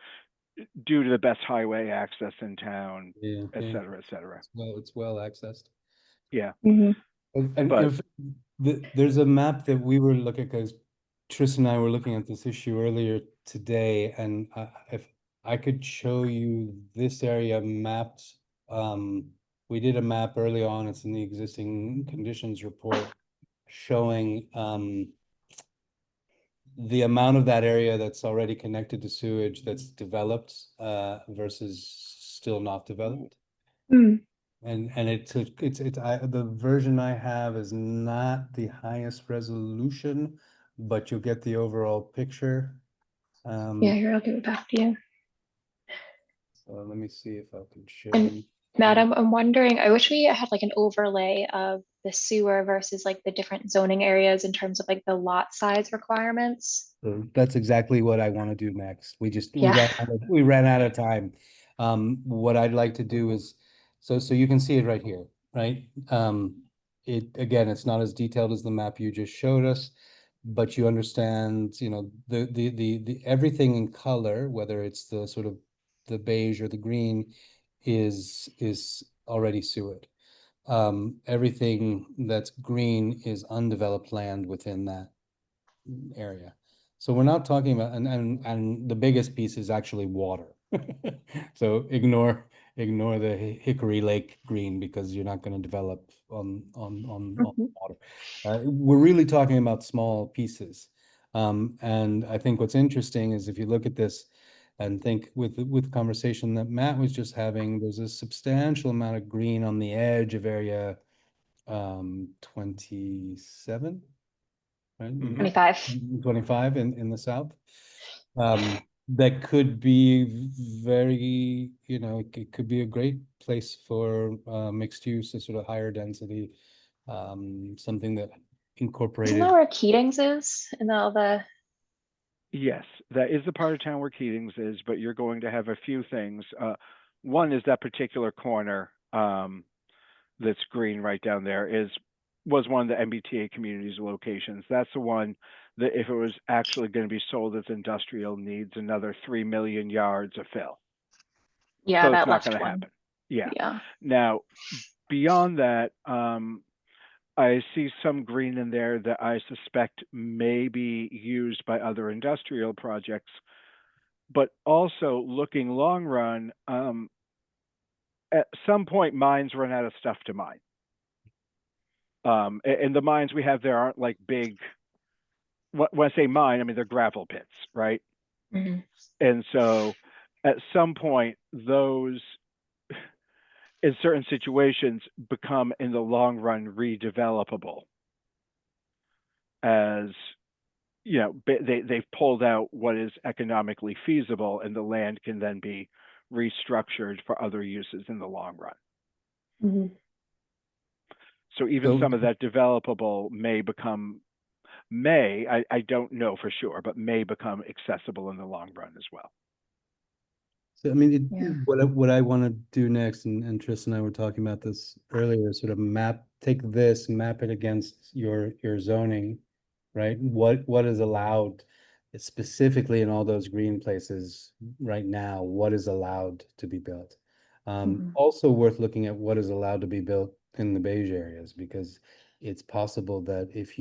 due to the best highway access in town, Yeah, et yeah. cetera, et cetera. It's well accessed. Yeah, And But- there's a map that we were looking at, because Tristan and I were looking at this issue earlier today, and if I could show you this area mapped, we did a map early on, it's in the existing conditions report, showing the amount of that area that's already connected to sewage that's developed versus still not developed. And the version I have is not the highest resolution, but you'll get the overall picture. yeah, here, I'll give it back to you. So let me see if I can show And you. Matt, I'm wondering, I wish we had like an overlay of the sewer versus like the different zoning areas in terms of like the lot size requirements. So that's exactly what I want to do next. We Yeah. ran out of time. What I'd like to do is, so you can see it right here, right? Again, it's not as detailed as the map you just showed us, but you understand, you know, the everything in color, whether it's the sort of the beige or the green, is already sewered. Everything that's green is undeveloped land within that area. So we're not talking about, and the biggest piece is actually water. So ignore ignore the Hickory Lake green because you're not going to develop on Mhm. water. We're really talking about small pieces. And I think what's interesting is if you look at this and think with the conversation that Matt was just having, there's a substantial amount of green on the edge of area 27, right? Mhm. 25. 25 in the south. That could be very, it could be a great place for mixed use, a sort of higher density, something that Isn't incorporated. that where Keating's is and all the, Yes, that is the part of town where Keating's is, but you're going to have a few things. One is that particular corner that's green right down there was one of the MBTA communities locations. That's the one that if it was actually going to be sold as industrial needs another 3 million yards of fill. yeah, So it's that not left going to one. happen. Yeah. Yeah. Now, beyond that, I see some green in there that I suspect may be used by other industrial projects, but also looking long run, at some point mines run out of stuff to mine. And the mines we have there aren't like big, when I say mine, I mean they're gravel pits, right? Mhm. And so at some point, those in certain situations become in the long run redevelopable as they've pulled out what is economically feasible and the land can then be restructured for other uses in the long run. Mhm. So even So- some of that developable I don't know for sure, but may become accessible in the long run as well. So, I mean, Yeah. what I want to do next, and Tristan and I were talking about this earlier, sort of take this, map it against your zoning, right? What is allowed specifically in all those green places right now? What is allowed to be built? Mhm. Also worth looking at what is allowed to be built in the beige areas, because it's possible that if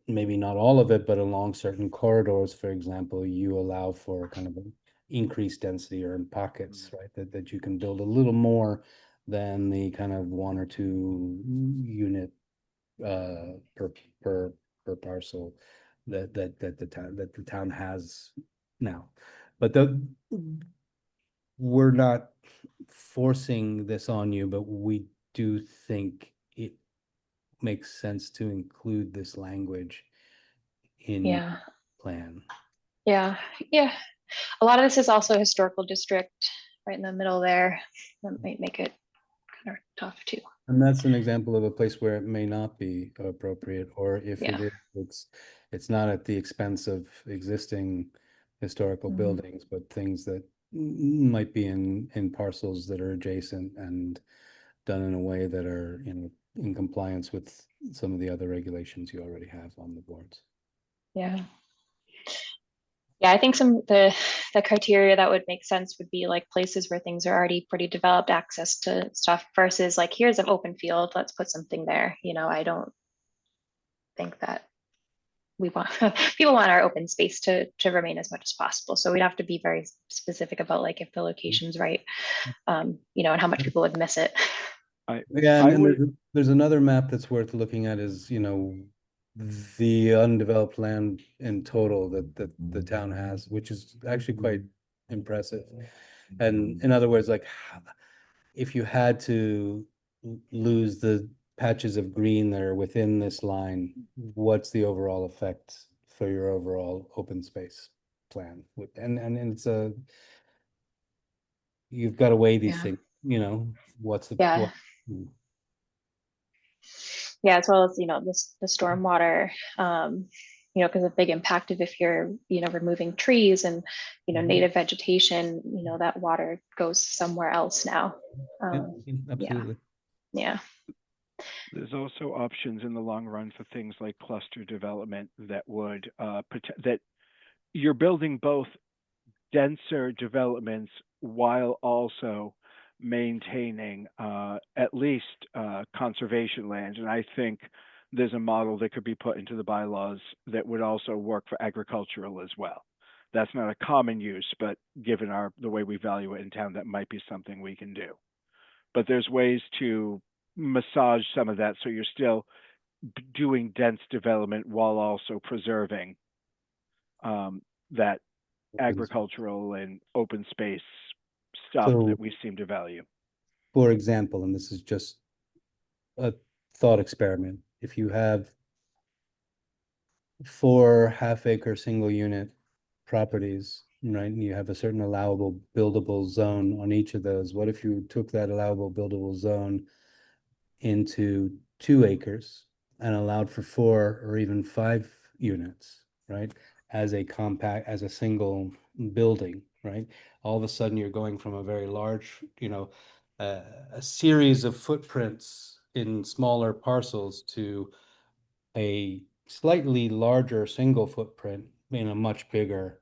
maybe not all of it, but along certain corridors, for example, you allow for kind of an increased density or in pockets, right? That you can build a little more than the kind of 1 or 2 unit per parcel that the town has now. But we're not forcing this on you, but we do think it makes sense to include this language in your Yeah. plan. Yeah. Yeah. A lot of this is also historical district right in the middle there. That might make it kind of tough too. And that's an example of a place where it may not be appropriate, or if Yeah. it is, it's not at the expense of existing historical Mhm. buildings, but things that might be in parcels that are adjacent and done in a way that are, in compliance with some of the other regulations you already have on the boards. Yeah. Yeah, I think the criteria that would make sense would be like places where things are already pretty developed, access to stuff versus like here's an open field, let's put something there. I don't think that we want people want our open space to remain as much as possible. So we'd have to be very specific about like if the location's right, and how much people would miss it. Yeah, I and would, there's another map that's worth looking at is, the undeveloped land in total that the town has, which is actually quite impressive. And in other words, like if you had to lose the patches of green that are within this line, what's the overall effect for your overall open space plan? And it's you've got to weigh these Yeah. things, what's the Yeah. what. Yeah, as well as the stormwater, because a big impact of if you're removing trees and Mhm. native vegetation, that water goes somewhere else now. Yeah, Yeah, absolutely. yeah, there's also options in the long run for things like cluster development that would that you're building both denser developments while also maintaining at least conservation land. And I think there's a model that could be put into the bylaws that would also work for agricultural as well. That's not a common use, but given the way we value it in town, that might be something we can do. But there's ways to massage some of that so you're still doing dense development while also preserving that agricultural and open space stuff So- that we seem to value. For example, and this is just a thought experiment, if you have 4 half-acre single unit properties, right, and you have a certain allowable buildable zone on each of those, what if you took that allowable buildable zone into 2 acres and allowed for 4 or even 5 units, right? As a single building, right? All of a sudden, you're going from a very large, a series of footprints in smaller parcels to a slightly larger single footprint in a much bigger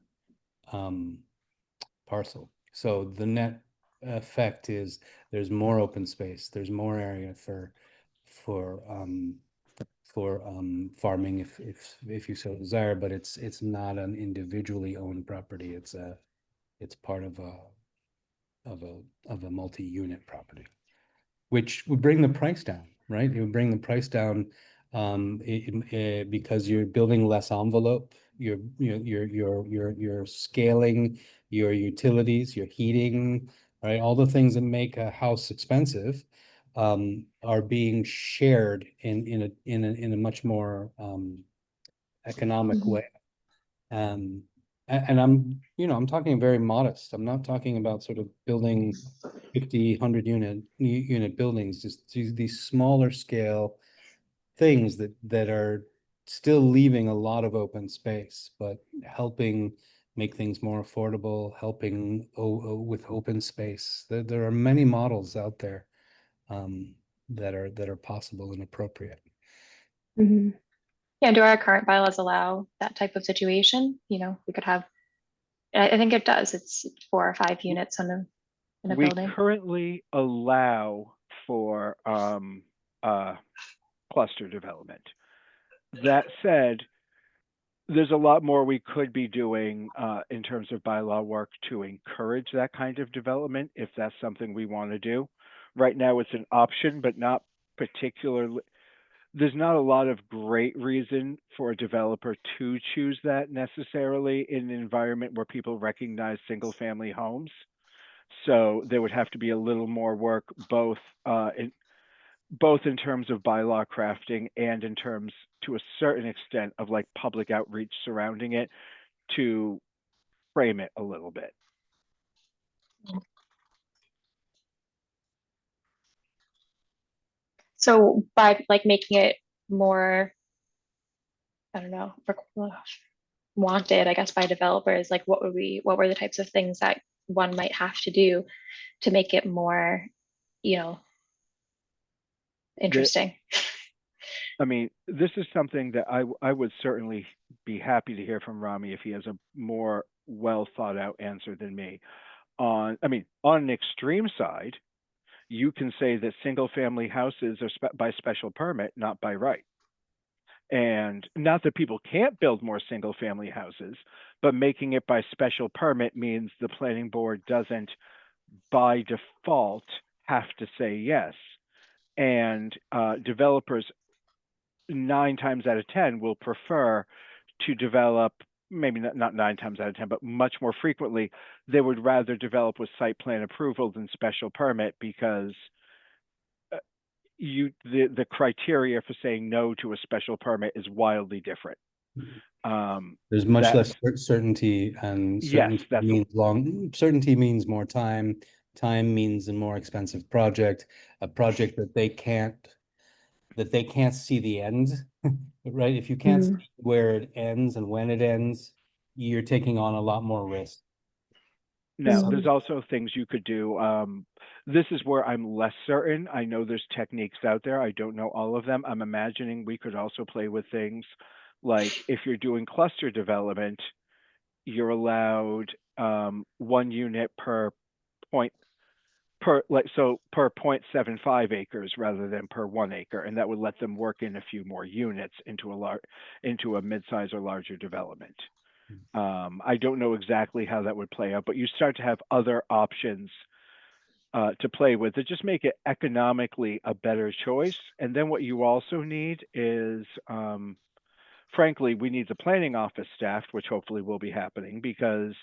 parcel. So the net effect is there's more open space, there's more area for farming if you so desire, but it's not an individually owned property. It's part of a multi-unit property, which would bring the price down, right? It would bring the price down because you're building less envelope. You're scaling your utilities, your heating, right? All the things that make a house expensive are being shared in a much more economic way. And I'm talking very modest. I'm not talking about sort of building 50, 100 unit buildings, just these smaller scale things that are still leaving a lot of open space, but helping make things more affordable, helping with open space. There are many models out there that are possible and appropriate. Mhm. Yeah, do our current bylaws allow that type of situation? You know, we could have, I think it does. It's 4 or 5 units in a We building. currently allow for cluster development. That said, there's a lot more we could be doing in terms of bylaw work to encourage that kind of development if that's something we want to do. Right now, it's an option, but not particularly. There's not a lot of great reason for a developer to choose that necessarily in an environment where people recognize single family homes. So there would have to be a little more work, both in terms of bylaw crafting and in terms, to a certain extent, of like public outreach surrounding it to frame it a little bit. So by like making it more, I don't know, wanted, I guess, by developers, like what were the types of things that one might have to do to make it more, you know, interesting? I mean, this is something that I would certainly be happy to hear from Rami if he has a more well thought out answer than me. On an extreme side, you can say that single family houses are by special permit, not by right. And not that people can't build more single family houses, but making it by special permit means the planning board doesn't by default have to say yes. And developers 9 times out of 10 will prefer to develop, maybe not 9 times out of 10, but much more frequently, they would rather develop with site plan approval than special permit because the criteria for saying no to a special permit is wildly different. There's much that's- less certainty, and Yes, certainty means more time. Time means a more expensive project, a project that they can't see the end, right? If you can't see where it ends and when it ends, you're taking on a lot more risk. Now, Mhm. there's also things you could do. This is where I'm less certain. I know there's techniques out there. I don't know all of them. I'm imagining we could also play with things like if you're doing cluster development, you're allowed 1 unit per 0.75 acres rather than per 1 acre, and that would let them work in a few more units into a mid-size or larger development. I don't know exactly how that would play out, but you start to have other options to play with that just make it economically a better choice. And then what you also need is, frankly, we need the planning office staffed, which hopefully will be happening, because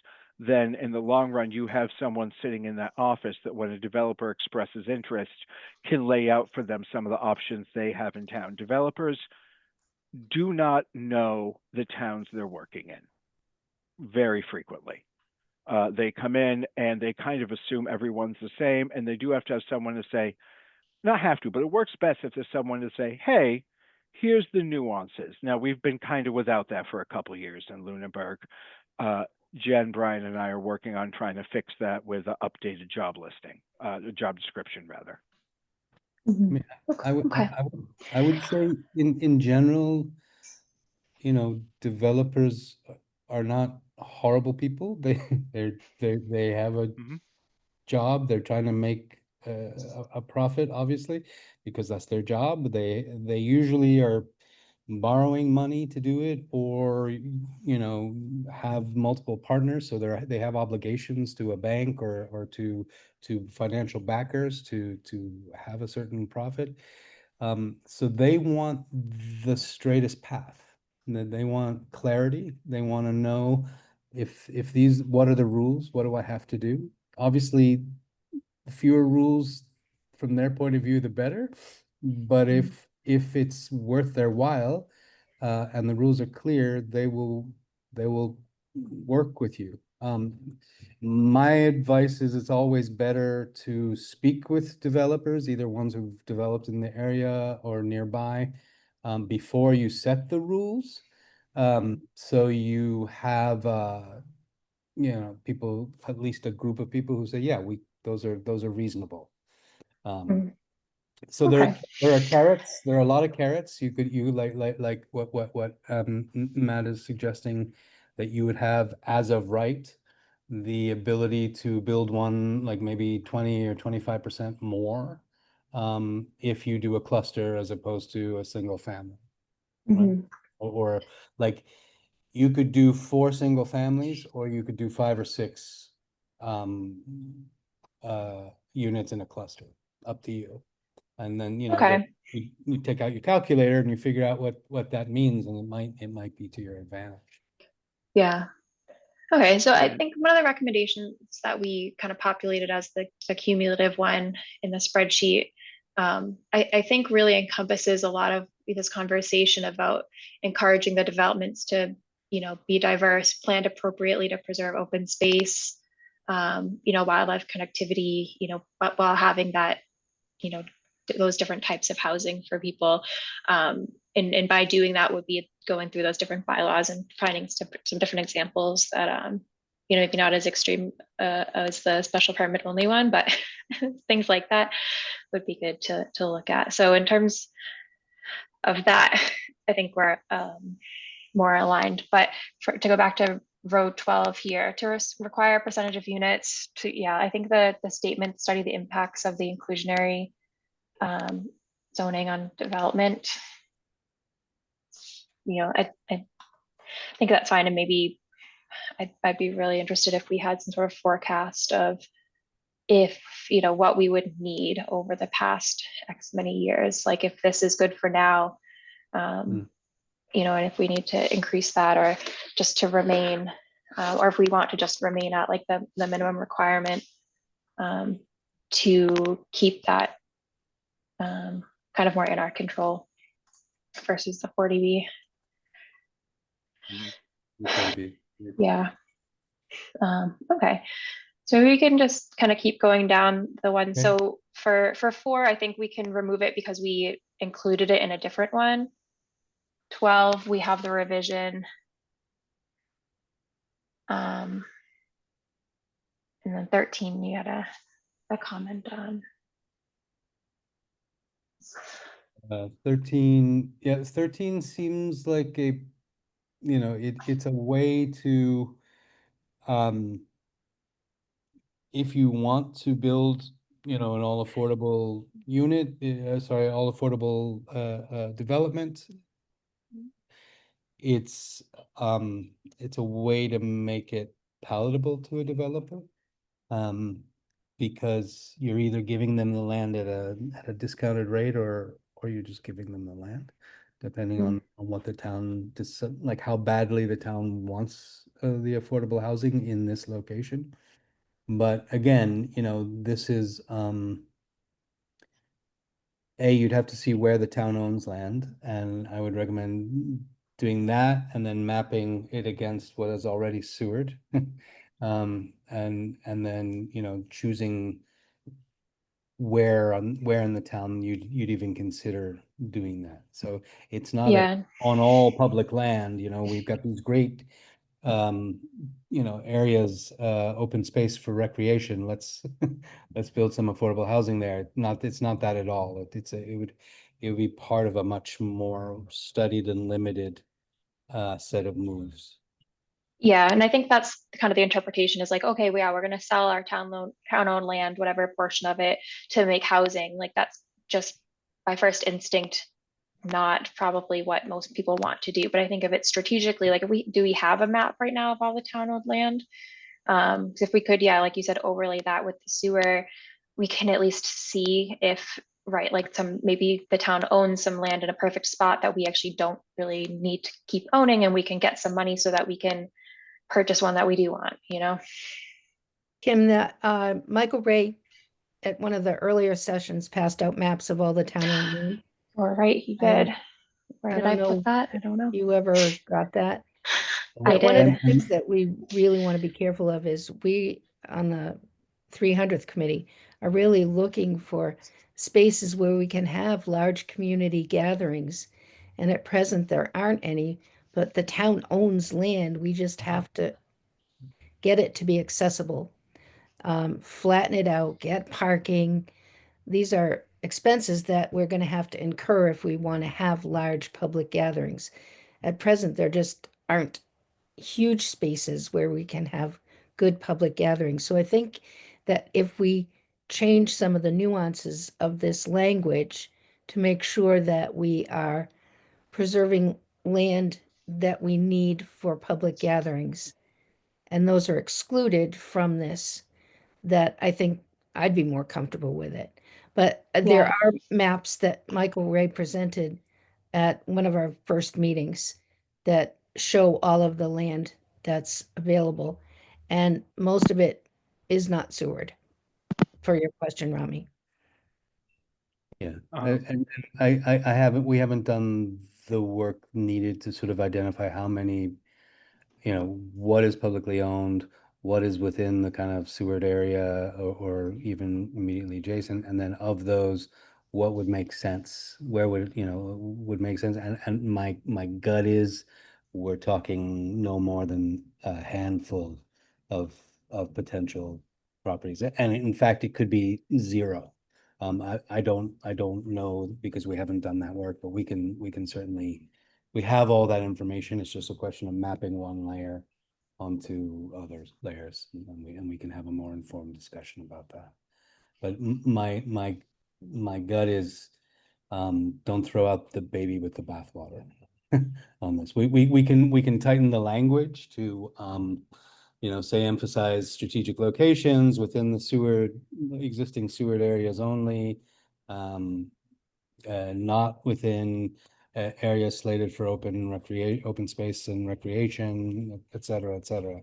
then in the long run, you have someone sitting in that office that when a developer expresses interest can lay out for them some of the options they have in town. Developers do not know the towns they're working in very frequently. They come in and they kind of assume everyone's the same, and they do have to have someone to say, not have to, but it works best if there's someone to say, hey, here's the nuances. Now, we've been kind of without that for a couple of years in Lunenburg. Jen, Brian, and I are working on trying to fix that with an updated job listing, job description, rather. mean, Okay. I would say in general, you know, developers are not horrible people. They have a Mhm. job. They're trying to make a profit, obviously, because that's their job. They usually are borrowing money to do it, or you know, have multiple partners, so they have obligations to a bank or to financial backers to have a certain profit. So they want the straightest path. They want clarity. They want to know if these, what are the rules? What do I have to do? Obviously, the fewer rules from their point of view, the better. But if it's worth their while, and the rules are clear, they will work with you. My advice is it's always better to speak with developers, either ones who've developed in the area or nearby, before you set the rules. So you have, you know, people, at least a group of people who say, yeah, those are reasonable. Mm. So Okay. there are carrots. There are a lot of carrots. You like what Matt is suggesting, that you would have as of right the ability to build one like maybe 20 or 25% more, if you do a cluster as opposed to a single family, right? Mhm. Or like you could do 4 single families, or you could do 5 or 6 units in a cluster, up to you. And then, you know, Okay. you take out your calculator and you figure out what that means, and it might be to your advantage. Yeah. Okay, so I think one of the recommendations that we kind of populated as the cumulative one in the spreadsheet, I think really encompasses a lot of this conversation about encouraging the developments to, you know, be diverse, planned appropriately to preserve open space, you know, wildlife connectivity, you know, but while having that, you know, those different types of housing for people. And by doing that would be going through those different bylaws and finding some different examples that, you know, maybe not as extreme as the special permit only one, but things like that would be good to look at. So in terms of that, I think we're more aligned. But to go back to row 12 here, to require a percentage of units to, yeah, I think the statement study the impacts of the inclusionary zoning on development. You know, I think that's fine. And maybe I'd be really interested if we had some sort of forecast of if, you know, what we would need over the past X many years. Like if this is good for now, you know, and if we need to increase that or just to remain, or if we want to just remain at like the minimum requirement to keep that kind of more in our control versus the 40B. Yeah. Okay. So we can just kind of keep going down the one. Okay. So for 4, I think we can remove it because we included it in a different one. 12, we have the revision. And then 13, you had a comment on. 13, yeah, 13 seems like a, you know, it's a way to, if you want to build, you know, an all affordable unit, sorry, all affordable development, it's a way to make it palatable to a developer. Because you're either giving them the land at a discounted rate, or you're just giving them the land, depending on what the town like how badly the town wants the affordable housing in this location. But again, you know, this is you'd have to see where the town owns land, and I would recommend doing that and then mapping it against what is already sewered. And then, you know, choosing where in the town you'd even consider doing that. So it's not Yeah, on all public land, you know, we've got these great you know, areas, open space for recreation. Let's let's build some affordable housing there. It's not that at all. It would be part of a much more studied and limited set of moves. yeah, and I think that's kind of the interpretation is like, okay, yeah, we're gonna sell our town owned land, whatever portion of it, to make housing. Like that's just by first instinct not probably what most people want to do. But I think of it strategically, like if we have a map right now of all the town owned land? 'Cause if we could, yeah, like you said, overlay that with the sewer, we can at least see if, right, like maybe the town owns some land in a perfect spot that we actually don't really need to keep owning, and we can get some money so that we can purchase one that we do want, you know? Kim, that Michael Ray at one of the earlier sessions passed out maps of all the town owned land. Or right, he I did. don't- Where I did don't I know put that? I don't know. You ever got that? I But one of did. the things that we really want to be careful of is we on the 300th committee are really looking for spaces where we can have large community gatherings. And at present, there aren't any, but the town owns land. We just have to get it to be accessible, flatten it out, get parking. These are expenses that we're going to have to incur if we want to have large public gatherings. At present, there just aren't huge spaces where we can have good public gatherings. So I think that if we change some of the nuances of this language to make sure that we are preserving land that we need for public gatherings, and those are excluded from this, that I think I'd be more comfortable with it. But there Yeah. are maps that Michael Ray presented at one of our first meetings that show all of the land that's available. And most of it is not sewered, for your question, Rami. Yeah, Um, and we haven't done the work needed to sort of identify how many, you know, what is publicly owned, what is within the kind of Seward area, or even immediately adjacent, and then of those, what would make sense? Where would, you know, would make sense? And my gut is we're talking no more than a handful of potential properties. And in fact, it could be zero. I don't know because we haven't done that work, but we can certainly, we have all that information. It's just a question of mapping one layer onto other layers, and we can have a more informed discussion about that. But my gut is, don't throw out the baby with the bathwater on this. We can tighten the language to, you know, say emphasize strategic locations within the existing Seward areas only, not within areas slated for open space and recreation, et cetera, et cetera.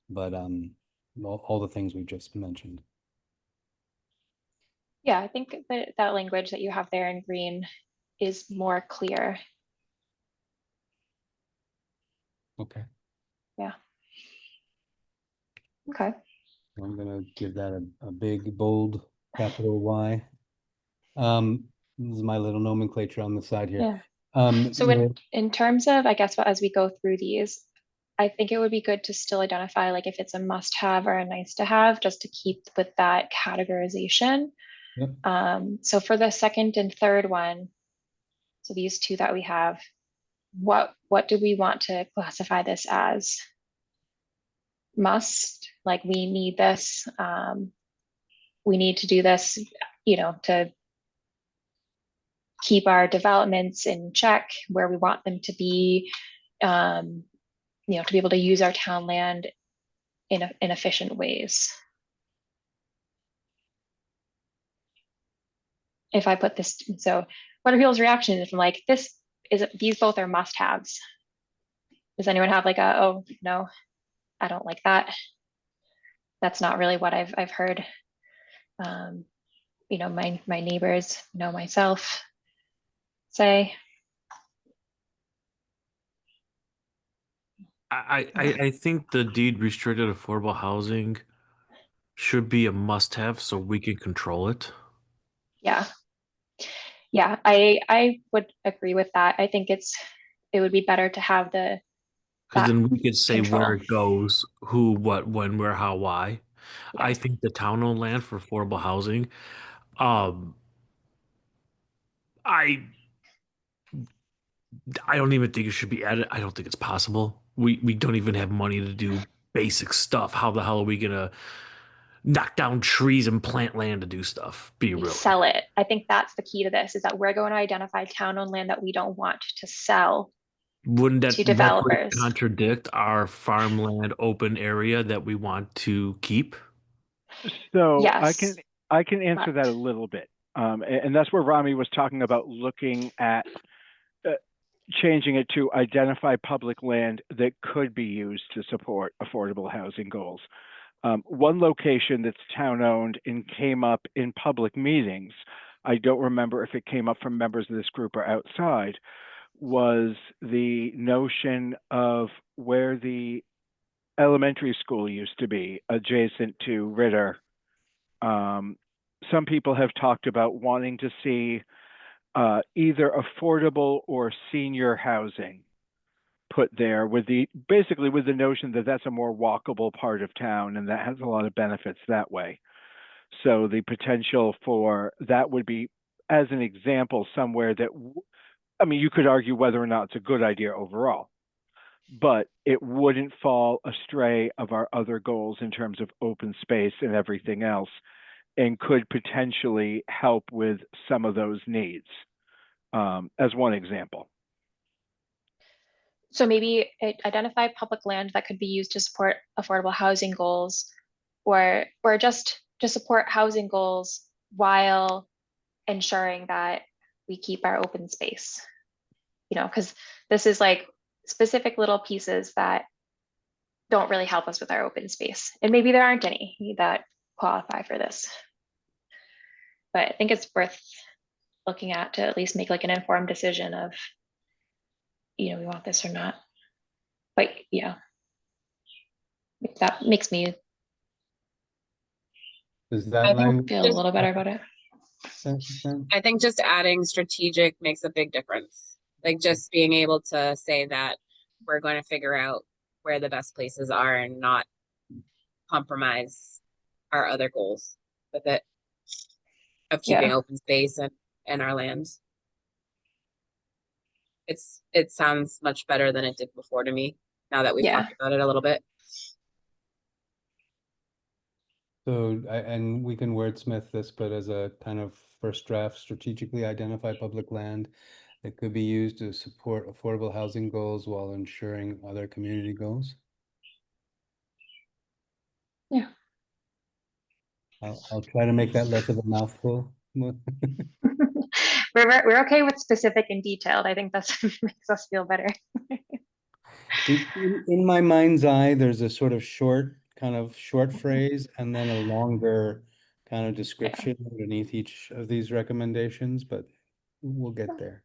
But all the things we've just mentioned. Yeah, I think that language that you have there in green is more clear. Okay, Okay. I'm gonna give that a big, bold, capital Y. This is my little nomenclature on the side here. Yeah. So in terms of, I guess, as we go through these, I think it would be good to still identify like if it's a must have or a nice to have, just to keep with that categorization. Yep. So for the second and third one, so these two that we have, what do we want to classify this as? Must, like we need this, we need to do this, you know, to keep our developments in check where we want them to be. to be able to use our town land in efficient ways. If I put this, so what are people's reactions from like, these both are must-haves? Does anyone have like oh, no, I don't like that? That's not really what I've heard. My neighbors, myself say. I think the deed restricted affordable housing should be a must-have so we can control it. Yeah. Yeah, I would agree with that. I think it would be better to have Because that then we could say control. where it goes, who, what, when, where, how, why. Yeah. I think the town-owned land for affordable housing, um, I don't even think it should be added. I don't think it's possible. We don't even have money to do basic stuff. How the hell are we gonna knock down trees and plant land to do stuff? Be We real. sell it. I think that's the key to this, is that we're going to identify town-owned land that we don't want to sell Wouldn't that to roughly developers. contradict our farmland open area that we want to keep? So Yes. I can answer that a But little bit. And that's where Rami was talking about looking at changing it to identify public land that could be used to support affordable housing goals. One location that's town owned and came up in public meetings, I don't remember if it came up from members of this group or outside, was the notion of where the elementary school used to be adjacent to Ritter. Some people have talked about wanting to see either affordable or senior housing put there basically with the notion that that's a more walkable part of town and that has a lot of benefits that way. So the potential for that would be, as an example, somewhere that, you could argue whether or not it's a good idea overall, but it wouldn't fall astray of our other goals in terms of open space and everything else, and could potentially help with some of those needs, as one example. so maybe identify public land that could be used to support affordable housing goals, or just to support housing goals while ensuring that we keep our open space. Because this is like specific little pieces that don't really help us with our open space. And maybe there aren't any that qualify for this. But I think it's worth looking at to at least make like an informed decision of, we want this or not. But yeah, that makes me Does I that think line? feel a little better about it. I think just adding strategic makes a big difference. Like just being able to say that we're going to figure out where the best places are and not compromise our other goals with it of keeping Yeah. open space and our lands. It sounds much better than it did before to me, now that we've Yeah. talked about it a little bit. So, and we can wordsmith this, but as a kind of first draft, strategically identify public land that could be used to support affordable housing goals while ensuring other community goals. Yeah. I'll try to make that less of a mouthful. We're okay with specific and detailed. I think that's makes us feel better. In my mind's eye, there's a sort of short phrase and then a longer kind of description underneath each of these recommendations, but we'll get there.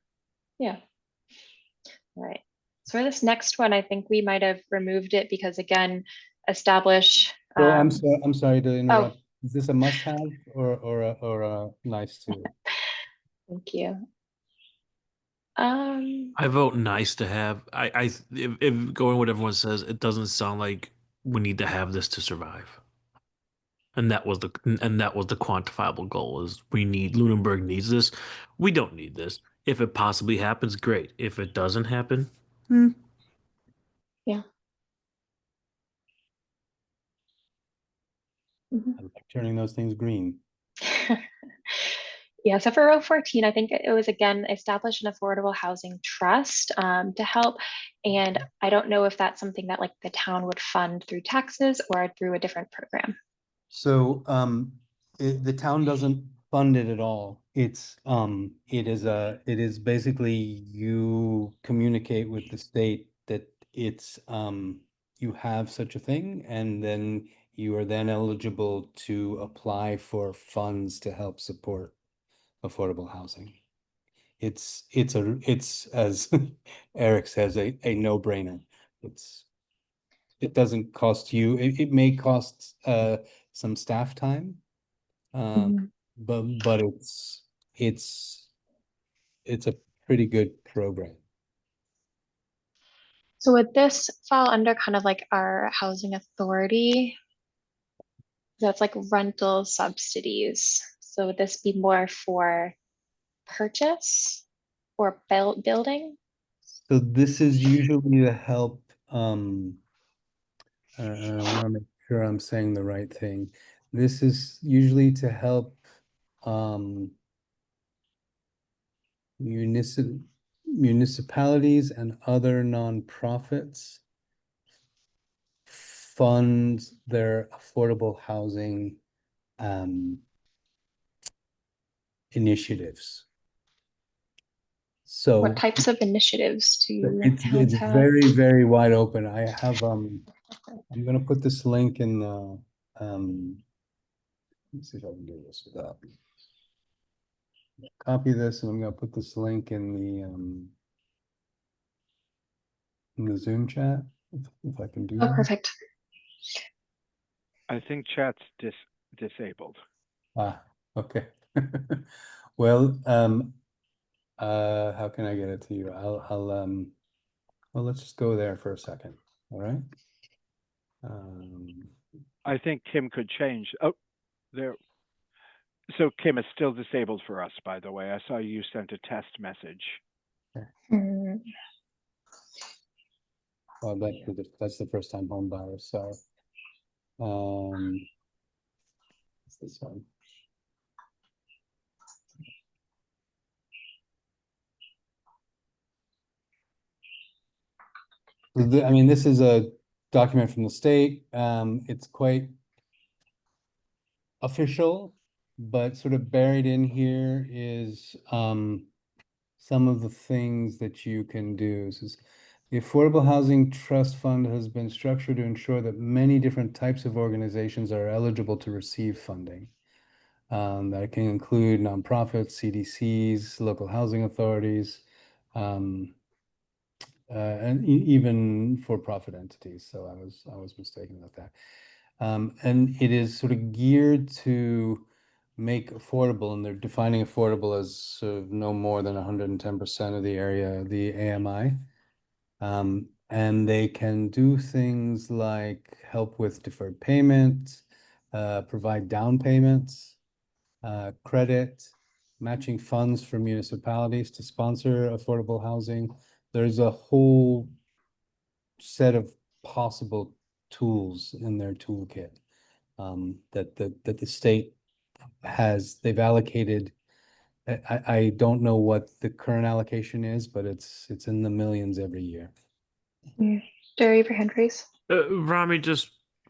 Yeah. All right. So for this next one, I think we might have removed it because again, establish. So I'm sorry to interrupt. Oh, Is this a must-have or a nice to? thank you. I vote nice to have. If going what everyone says, it doesn't sound like we need to have this to survive. And that was the quantifiable goal is Lunenburg needs this. We don't need this. If it possibly happens, great. If it doesn't happen, Yeah. I like turning those things green. Yeah, so for row 14, I think it was again, establish an affordable housing trust to help. And I don't know if that's something that like the town would fund through taxes or through a different program. So, the town doesn't fund it at all. It is basically you communicate with the state that you have such a thing, and then you are then eligible to apply for funds to help support affordable housing. It's as Eric says, a no-brainer. It doesn't cost you, it may cost some staff time. Mhm. But it's a pretty good program. So would this fall under kind of like our housing authority? That's like rental subsidies. So would this be more for purchase or building? So this is usually to help, I want to make sure I'm saying the right thing. This is usually to help municipalities and other nonprofits fund their affordable housing initiatives. So What types of initiatives do it's towns have? very, very wide open. I have I'm gonna put this link in the let's see if I can do this without copy this, and I'm gonna put this link in the Zoom chat if I can do Oh, that. perfect. I think chat's disabled. Ah, okay. Well, how can I get it to you? Well, let's just go there for a second. All right. I think Kim could change. Oh, there. So Kim is still disabled for us, by the way. I saw you sent a test message. Mm. Well, that's the first time home buyer, so it's this one. I mean, this is a document from the state. It's quite official, but sort of buried in here is some of the things that you can do. This is, the Affordable Housing Trust Fund has been structured to ensure that many different types of organizations are eligible to receive funding. That can include nonprofits, CDCs, local housing authorities, and even for-profit entities. So I was mistaken about that. And it is sort of geared to make affordable, and they're defining affordable as sort of no more than 110% of the area, the AMI. And they can do things like help with deferred payments, provide down payments, credit, matching funds for municipalities to sponsor affordable housing. There's a whole set of possible tools in their toolkit that the state has. They've allocated. I don't know what the current allocation is, but it's in the millions every year. Jerry, for hand raise. Rami, just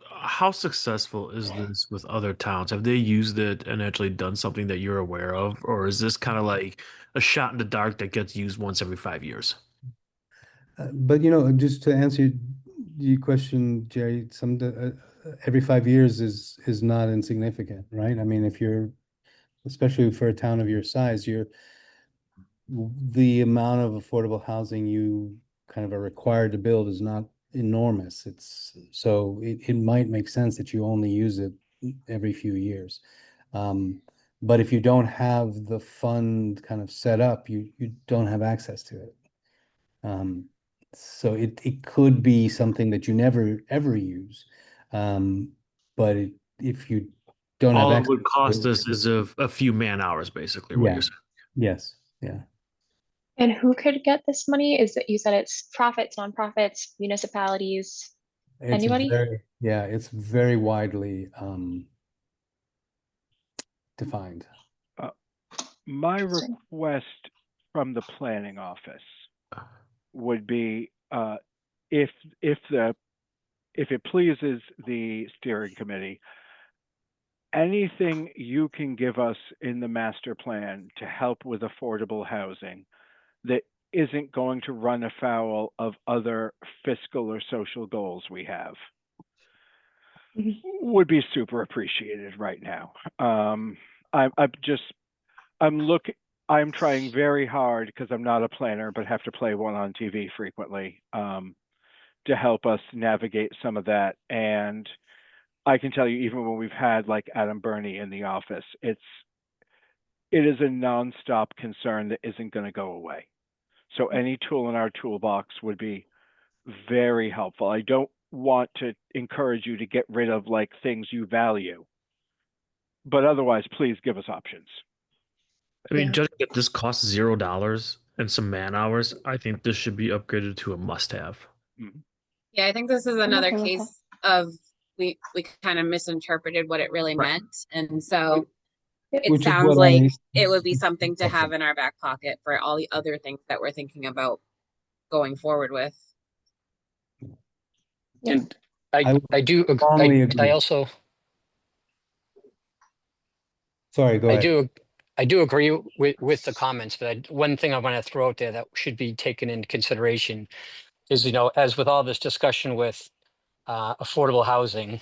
how successful is this with other towns? Have they used it and actually done something that you're aware of, or is this kind of like a shot in the dark that gets used once every 5 years? But just to answer your question, Jerry, every 5 years is not insignificant, right? I mean, if you're, especially for a town of your size, the amount of affordable housing you kind of are required to build is not enormous. So it might make sense that you only use it every few years. But if you don't have the fund kind of set up, you don't have access to it. So it could be something that you never ever use. But if you don't have All it access would cost to us is a few man hours, basically, what yeah, you're saying. yes, yeah. And who could get this money? Is it, you said it's profits, nonprofits, municipalities, anybody? It's very widely defined. My Interesting. request from the planning office would be, if it pleases the steering committee, anything you can give us in the master plan to help with affordable housing that isn't going to run afoul of other fiscal or social goals we have Mhm. would be super appreciated right now. I'm trying very hard because I'm not a planner, but have to play one on TV frequently, to help us navigate some of that. And I can tell you, even when we've had like Adam Burney in the office, it is a nonstop concern that isn't going to go away. So any tool in our toolbox would be very helpful. I don't want to encourage you to get rid of like things you value, but otherwise, please give us options. I mean, Yeah. judging that this costs $0 and some man hours, I think this should be upgraded to a must-have. Yeah, I think this is I'm another okay with that. case of we kind of misinterpreted what it really Right. meant. And so it Which is sounds what like I- it would be something to Okay. have in our back pocket for all the other things that we're thinking about going forward with. Yeah. And I would I do, strongly I agree. also, Sorry, go ahead. I do agree with the comments, but one thing I want to throw out there that should be taken into consideration is, as with all this discussion with affordable housing,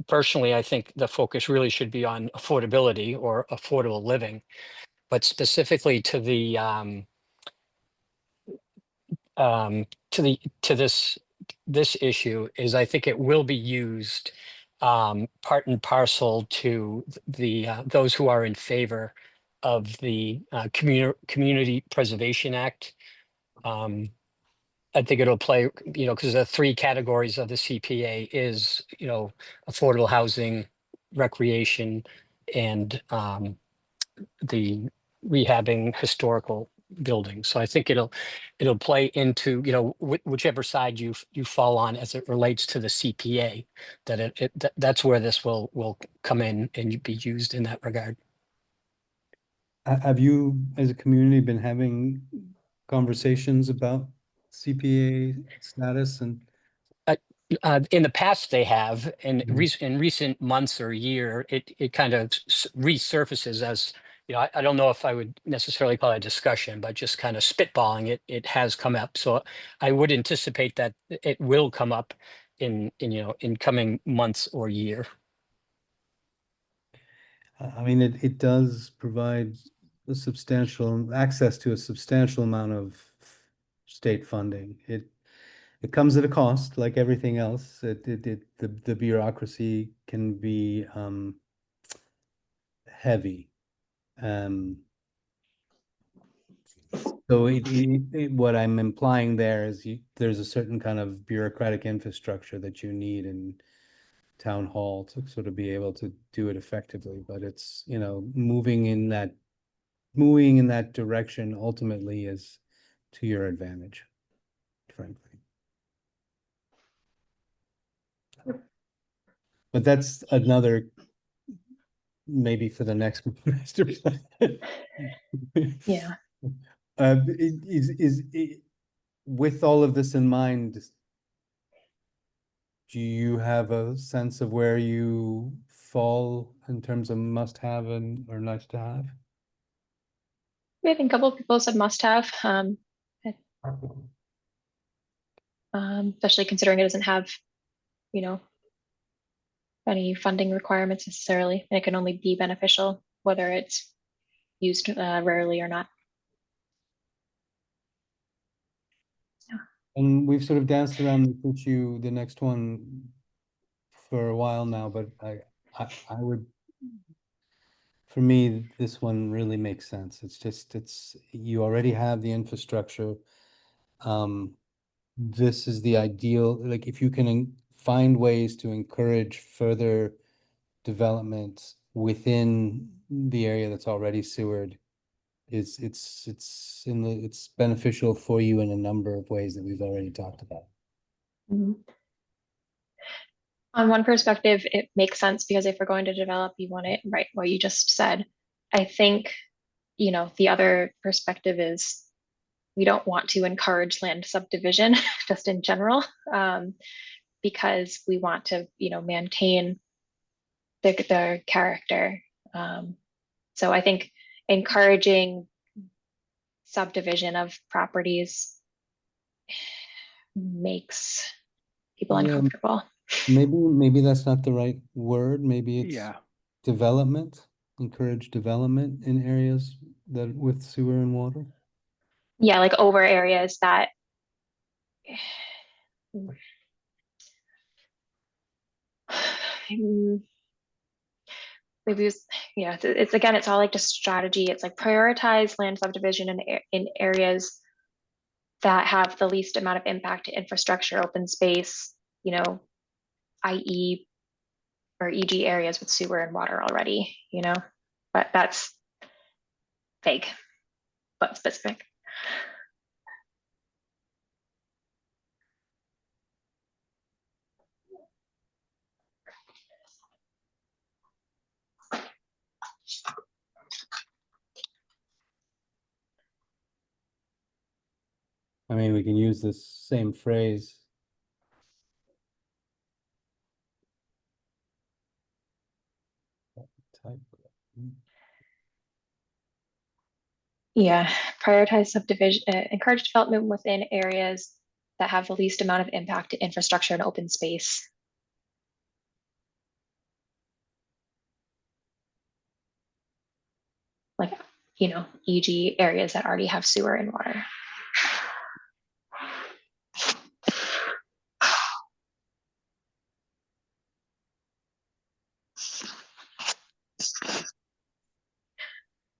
personally, I think the focus really should be on affordability or affordable living, but specifically to the to this issue is I think it will be used part and parcel to the those who are in favor of the Community Preservation Act. I think it'll play, because the three categories of the CPA is, affordable housing, recreation, and the rehabbing historical buildings. So I think it'll play into, whichever side you fall on as it relates to the CPA, that's where this will come in and be used in that regard. Have you, as a community, been having conversations about CPA status and? In the past, they have, and Mhm. in recent months or year, it kind of resurfaces as, I don't know if I would necessarily call it a discussion, but just kind of spitballing it. It has come up, so I would anticipate that it will come up in coming months or year. I mean, it does provide a substantial access to a substantial amount of state funding. It comes at a cost, like everything else. The bureaucracy can be heavy. So what I'm implying there is there's a certain kind of bureaucratic infrastructure that you need in town hall to sort of be able to do it effectively. But it's, moving in that direction ultimately is to your advantage, frankly. But that's another, maybe for the next master plan. Yeah. With all of this in mind, do you have a sense of where you fall in terms of must have or nice to have? I think a couple of people said must have, especially considering it doesn't have, any funding requirements necessarily, and it can only be beneficial whether it's used rarely or not. And we've sort of danced around this issue, the next one, for a while now, but I would, for me, this one really makes sense. You already have the infrastructure. This is the ideal, like, if you can find ways to encourage further development within the area that's already sewered, it's beneficial for you in a number of ways that we've already talked about. Mhm. On one perspective, it makes sense because if we're going to develop, you want it right what you just said. I think the other perspective is we don't want to encourage land subdivision just in general, because we want to, maintain the character. So I think encouraging subdivision of properties makes people Yeah. uncomfortable. Maybe that's not the right word. Maybe it's Yeah. development, encourage development in areas that with sewer and water. Yeah, like over areas that maybe it's again, it's all like just strategy. It's like prioritize land subdivision in areas that have the least amount of impact to infrastructure, open space, i.e. or e.g. areas with sewer and water already, but that's vague but specific. I mean, we can use this same phrase. Type. Yeah, prioritize subdivision, encourage development within areas that have the least amount of impact to infrastructure and open space. Like, e.g. areas that already have sewer and water.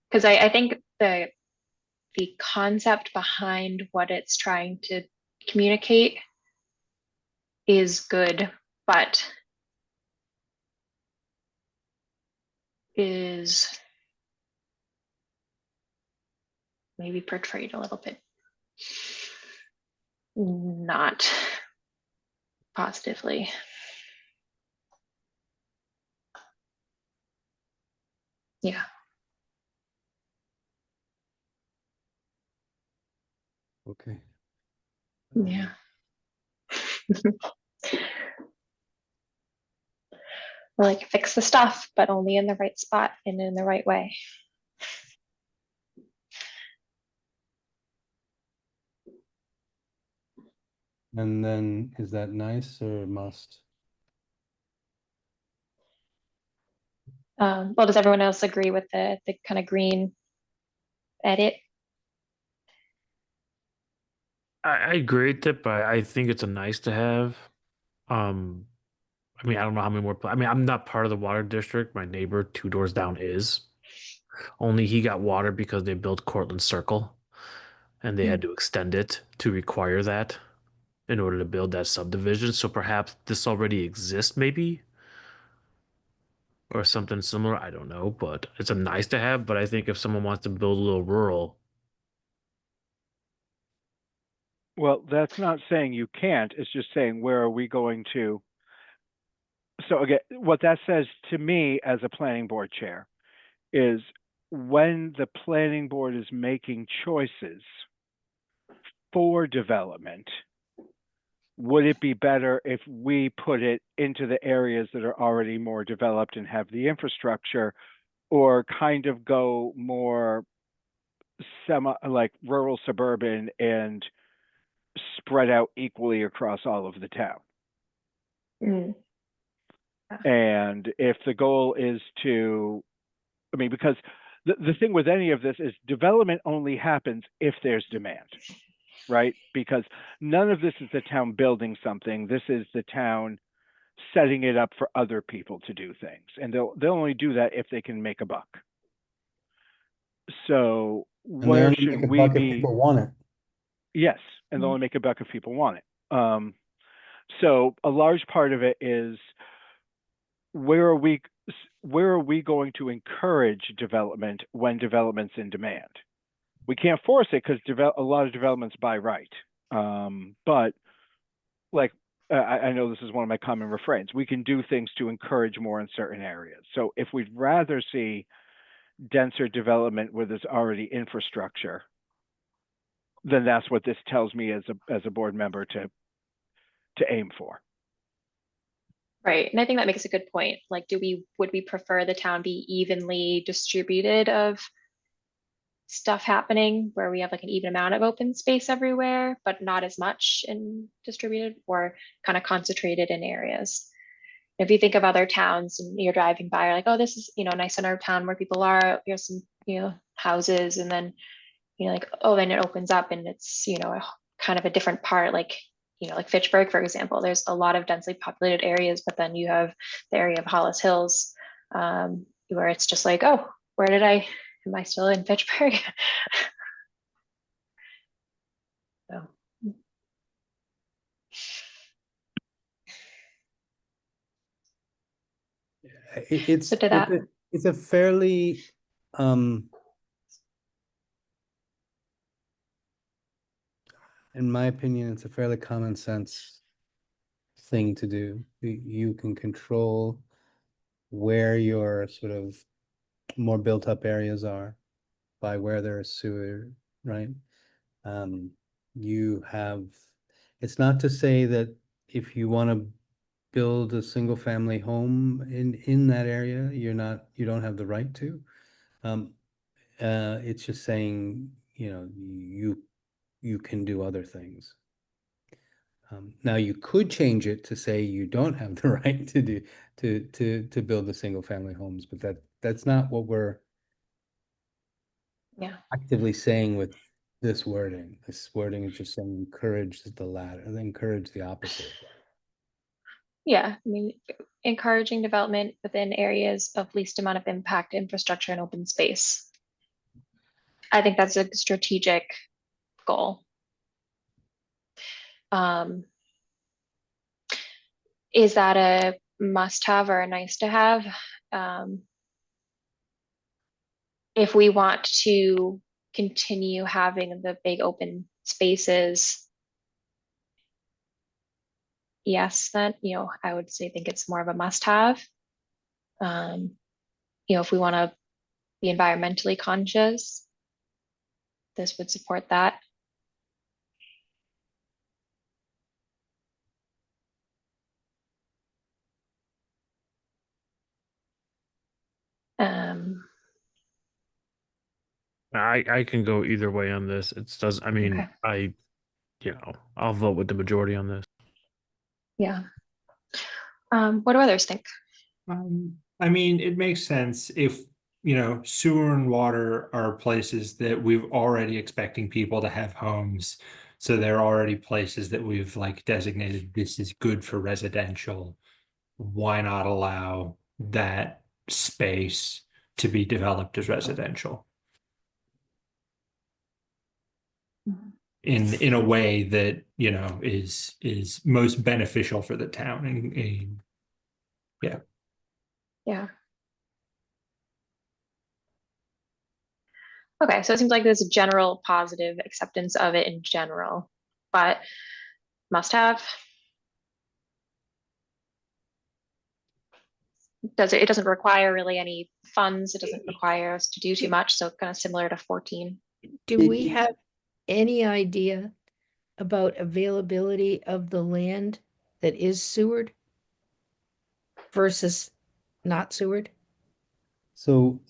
Because I think the concept behind what it's trying to communicate is good, but is maybe portrayed a little bit not positively. Yeah. Okay. Yeah. Like fix the stuff, but only in the right spot and in the right way. And then is that nice or must? Well, does everyone else agree with the kind of green edit? I agree with it, but I think it's a nice to have. Um, I mean, I don't know how many more. I mean, I'm not part of the water district. My neighbor 2 doors down is. Only he got water because they built Cortland Circle, and they had to extend it to require that in order to build that subdivision. So perhaps this already exists, maybe, or something similar. I don't know, but it's a nice to have. But I think if someone wants to build a little rural, Well, that's not saying you can't. It's just saying where are we going to? So again, what that says to me as a planning board chair is when the planning board is making choices for development, would it be better if we put it into the areas that are already more developed and have the infrastructure, or kind of go more like rural, suburban, and spread out equally across all of the town? Mm. And if the goal is to, I mean, because the thing with any of this is development only happens if there's demand, right? Because none of this is the town building something. This is the town setting it up for other people to do things. And they'll only do that if they can make a buck. So And they where only should make a we buck if be? people want it. Yes, and they'll only make a buck if people want it. So a large part of it is where are we going to encourage development when development's in demand? We can't force it because a lot of developments by right. But like I know this is one of my common refrains. We can do things to encourage more in certain areas. So if we'd rather see denser development where there's already infrastructure, then that's what this tells me as a board member to aim for. Right, and I think that makes a good point. Like, would we prefer the town be evenly distributed of stuff happening where we have like an even amount of open space everywhere, but not as much in distributed, or kind of concentrated in areas? If you think of other towns and you're driving by, you're like, oh, this is, a nice center of town where people are, here's some, houses, and then, like, oh, then it opens up and it's, kind of a different part, like, like Fitchburg, for example, there's a lot of densely populated areas, but then you have the area of Hollis Hills, where it's just like, oh, am I still in Fitchburg? So. It's So to that, it's a fairly in my opinion, it's a fairly common sense thing to do. You can control where your sort of more built up areas are by where there is sewer, right? You have, it's not to say that if you want to build a single family home in that area, you don't have the right to. It's just saying, you can do other things. Now you could change it to say you don't have the right to do to build the single family homes, but that's not what we're actively saying with this wording. This wording is just saying encourage the latter and encourage the opposite. yeah, I mean, encouraging development within areas of least amount of impact infrastructure and open space. I think that's a strategic goal. Is that a must-have or a nice-to-have? If we want to continue having the big open spaces, yes, then, I would think it's more of a must-have. If we want to be environmentally conscious, this would support that. I can go either way on this. I mean, Okay. I'll vote with the majority on this. Yeah. What do others think? I mean, it makes sense if, sewer and water are places that we've already expecting people to have homes. So they're already places that we've like designated, this is good for residential. Why not allow that space to be developed as residential? In a way that, is most beneficial for the town. And yeah. Yeah. Okay, so it seems like there's a general positive acceptance of it in general, but must have. It doesn't require really any funds. It doesn't require us to do too much. So kind of similar to 14. Do we have any idea about availability of the land that is sewered versus not sewered? So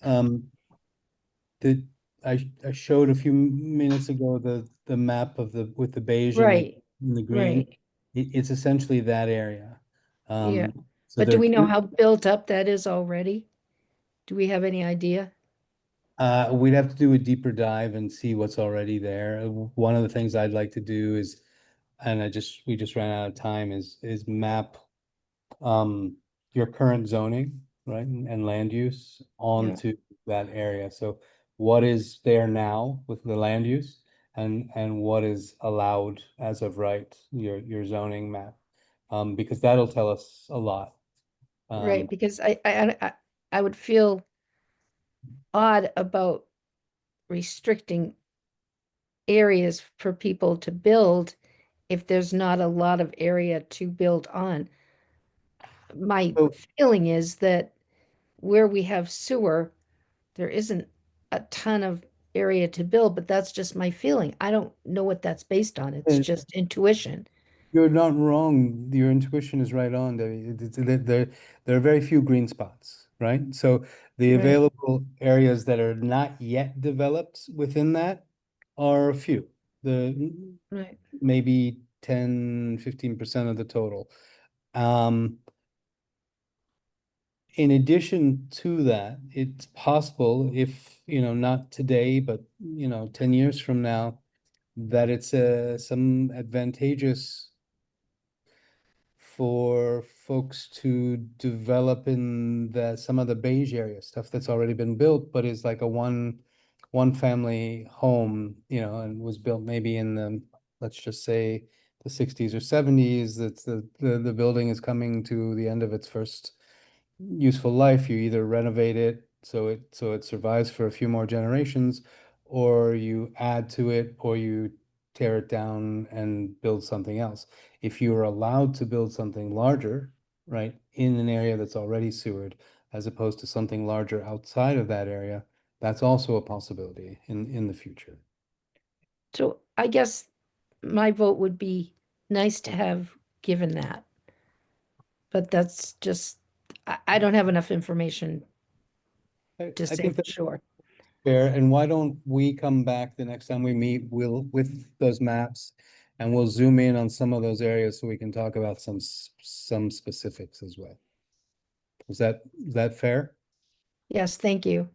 I showed a few minutes ago the map of with the beige Right, and the green. right. It's essentially that area. Yeah. So But there do we know could- how built up that is already? Do we have any idea? We'd have to do a deeper dive and see what's already there. One of the things I'd like to do is, and we just ran out of time, is map your current zoning, right, and land use onto that area. So what is there now with the land use and what is allowed as of right, your zoning map, because that'll tell us a lot. Right, because I would feel odd about restricting areas for people to build if there's not a lot of area to build on. My So- feeling is that where we have sewer, there isn't a ton of area to build, but that's just my feeling. I don't know what that's based on. It's And- just intuition. You're not wrong. Your intuition is right on. There are very few green spots, right? So the Right. available areas that are not yet developed within that are a few. Right. Maybe 10, 15% of the total. In addition to that, it's possible if, not today, but, 10 years from now, that it's some advantageous for folks to develop in some of the beige area stuff that's already been built, but is like a one family home, and was built maybe in the, let's just say, the 60s or 70s. That's the building is coming to the end of its first useful life. You either renovate it so it survives for a few more generations, or you add to it, or you tear it down and build something else. If you are allowed to build something larger, right, in an area that's already sewered, as opposed to something larger outside of that area, that's also a possibility in the future. So I guess my vote would be nice to have given that. But that's just, I don't have enough information I to say think for that's sure. fair. And why don't we come back the next time we meet, with those maps, and we'll zoom in on some of those areas so we can talk about some specifics as well. Is that fair? Yes, thank you.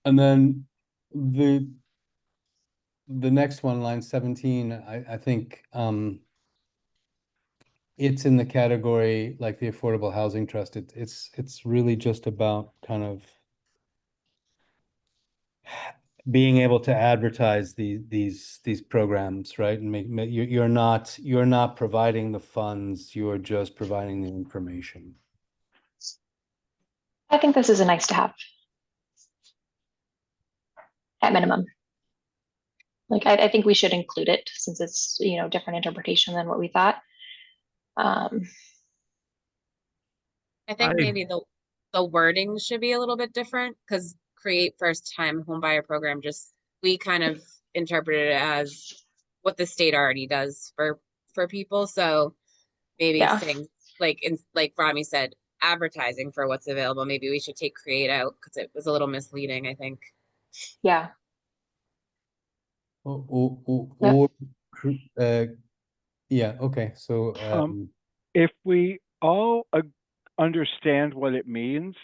And then the next one, line 17, I think it's in the category like the Affordable Housing Trust. It's really just about kind of being able to advertise these programs, right? And you're not providing the funds, you're just providing the information. I think this is a nice to have at minimum. Like, I think we should include it since it's, different interpretation than what we thought. I think I- maybe the wording should be a little bit different because create first time home buyer program, just we kind of interpreted it as what the state already does for people. So maybe Yeah. saying like Rami said, advertising for what's available. Maybe we should take create out because it was a little misleading, I think. Yeah. Or yeah, okay. So If we all understand what it means,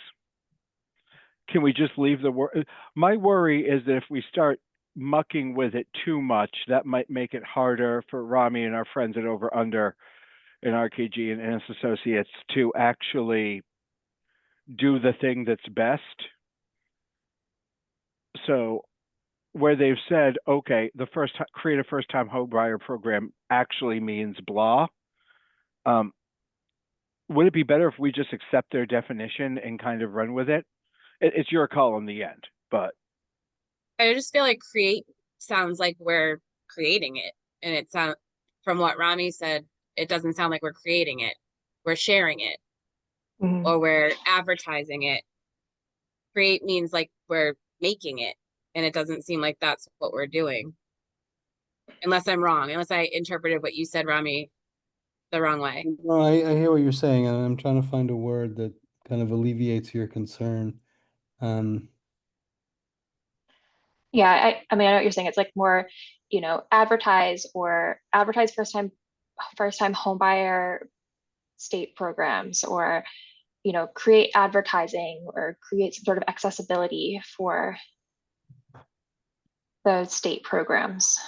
can we just leave the word? My worry is that if we start mucking with it too much, that might make it harder for Rami and our friends at Over Under and RKG and its associates to actually do the thing that's best. So where they've said, okay, create a first time home buyer program actually means blah. Would it be better if we just accept their definition and kind of run with it? It's your call in the end, but I just feel like create sounds like we're creating it. And it sounds, from what Rami said, it doesn't sound like we're creating it. We're sharing it Mhm. or we're advertising it. Create means like we're making it. And it doesn't seem like that's what we're doing. Unless I'm wrong, unless I interpreted what you said, Rami, the wrong way. no, I hear what you're saying, and I'm trying to find a word that kind of alleviates your concern. Yeah, I mean, I know what you're saying. It's like more, advertise first time home buyer state programs, or, create advertising or create some sort of accessibility for those state programs.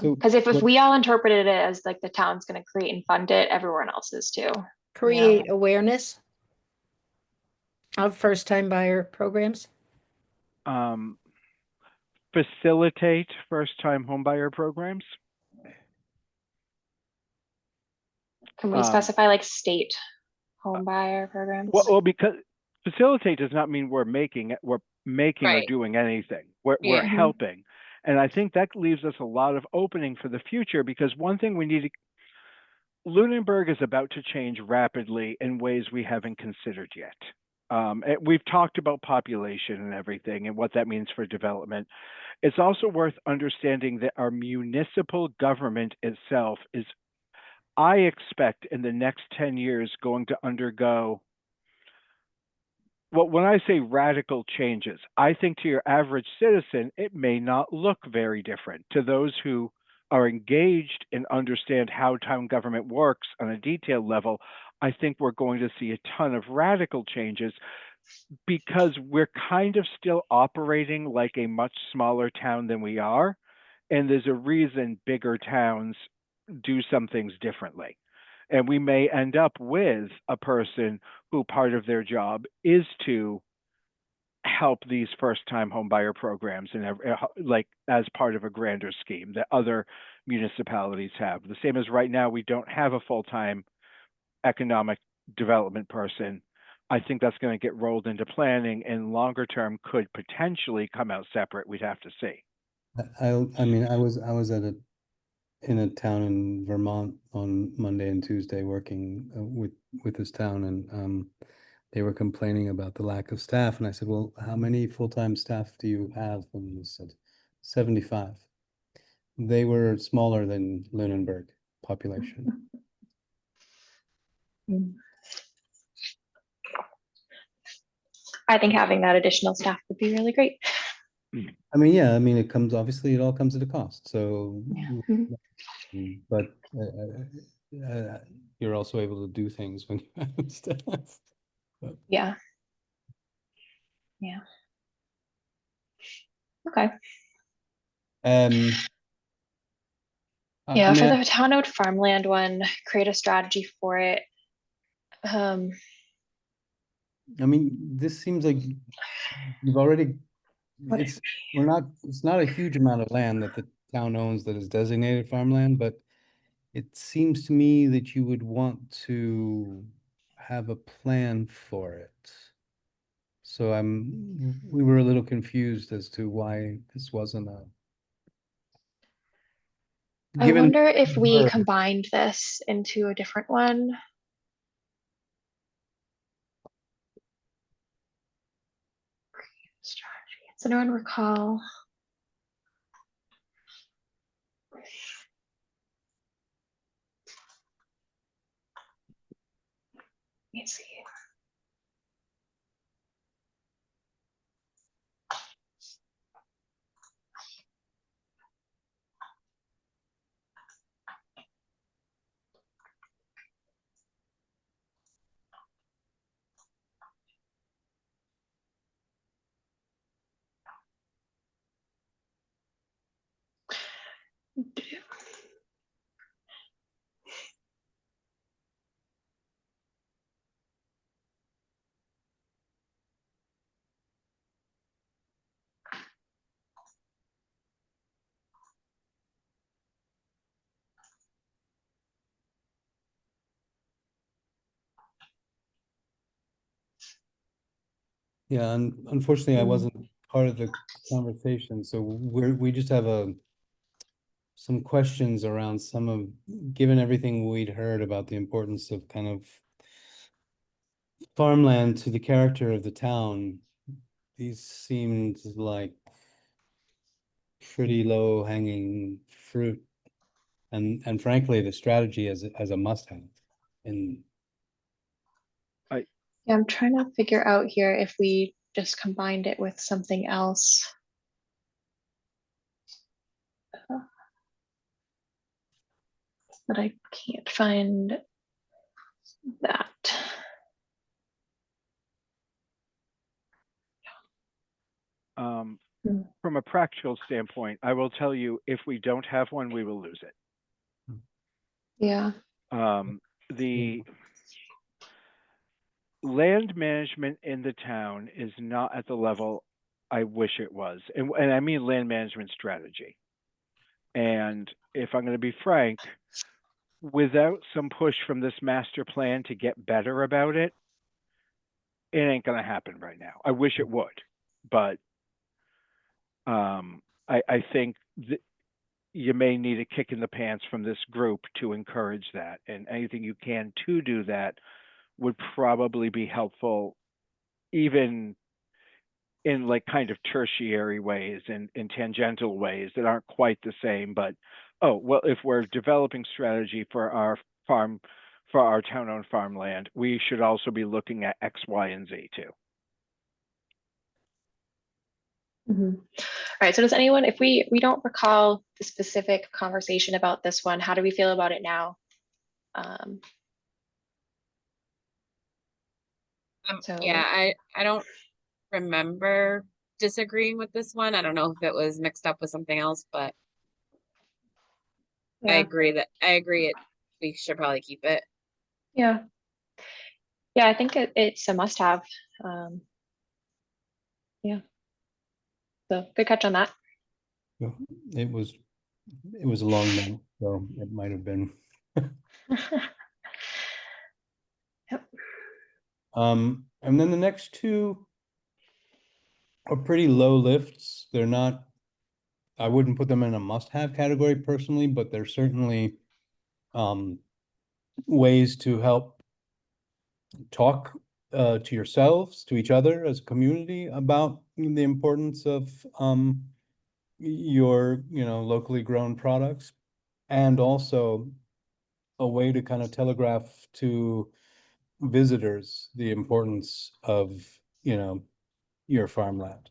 So Because if what- we all interpreted it as like the town's going to create and fund it, everyone else is too. Create awareness of first time buyer programs. facilitate first time homebuyer programs. Can we Um, specify like state home buyer programs? Well, because facilitate does not mean we're making it, we're making or Right. doing anything. We're Yeah. Mhm. helping. And I think that leaves us a lot of opening for the future, because one thing we need to, Lunenburg is about to change rapidly in ways we haven't considered yet. We've talked about population and everything and what that means for development. It's also worth understanding that our municipal government itself is, I expect, in the next 10 years going to undergo, well, when I say radical changes, I think to your average citizen, it may not look very different. To those who are engaged and understand how town government works on a detailed level, I think we're going to see a ton of radical changes, because we're kind of still operating like a much smaller town than we are. And there's a reason bigger towns do some things differently. And we may end up with a person who part of their job is to help these first time home buyer programs and like as part of a grander scheme that other municipalities have. The same as right now, we don't have a full-time economic development person. I think that's going to get rolled into planning, and longer term could potentially come out separate. We'd have to see. I mean, I was in a town in Vermont on Monday and Tuesday working with this town, and they were complaining about the lack of staff, and I said, well, how many full-time staff do you have? And they said 75. They were smaller than Lunenburg population. I think having that additional staff would be really great. I mean, yeah, I mean, it all comes at a cost, so. Mhm. But you're also able to do things when you have staff. Yeah. Yeah. Okay. I Yeah, for mean, the town-owned farmland one, create a strategy for it. I mean, this seems like you've already, What- it's not a huge amount of land that the town owns that is designated farmland, but it seems to me that you would want to have a plan for it. So we were a little confused as to why this wasn't a. I Given wonder if we her- combined this into a different one. Strategy. Does anyone recall? Let me see. Yeah, unfortunately, I Mm. wasn't part of the conversation, so we just have some questions around given everything we'd heard about the importance of kind of farmland to the character of the town. These seemed like pretty low hanging fruit, and frankly, the strategy as a must have. And Yeah, I'm trying to figure out here if we just combined it with something else. But I can't find that. Hmm. From a practical standpoint, I will tell you, if we don't have one, we will lose it. Yeah. The land management in the town is not at the level I wish it was. And I mean land management strategy. And if I'm going to be frank, without some push from this master plan to get better about it, it ain't gonna happen right now. I wish it would, but I think that you may need a kick in the pants from this group to encourage that, and anything you can to do that would probably be helpful, even in like kind of tertiary ways and in tangential ways that aren't quite the same. But oh well, if we're developing strategy for our farm, for our town-owned farmland, we should also be looking at X, Y, and Z too. Mhm. All right, so does anyone, if we don't recall the specific conversation about this one, how do we feel about it now? So Yeah, I don't remember disagreeing with this one. I don't know if it was mixed up with something else, but I yeah, agree we should probably keep it. yeah, yeah, I think it's a must-have. Yeah, so good catch on that. So it was a long night, so it might have been. Yep. And then the next two are pretty low lifts. They're not, I wouldn't put them in a must-have category personally, but they're certainly ways to help talk to yourselves, to each other as a community about the importance of your, locally grown products, and also a way to kind of telegraph to visitors the importance of, your farmland.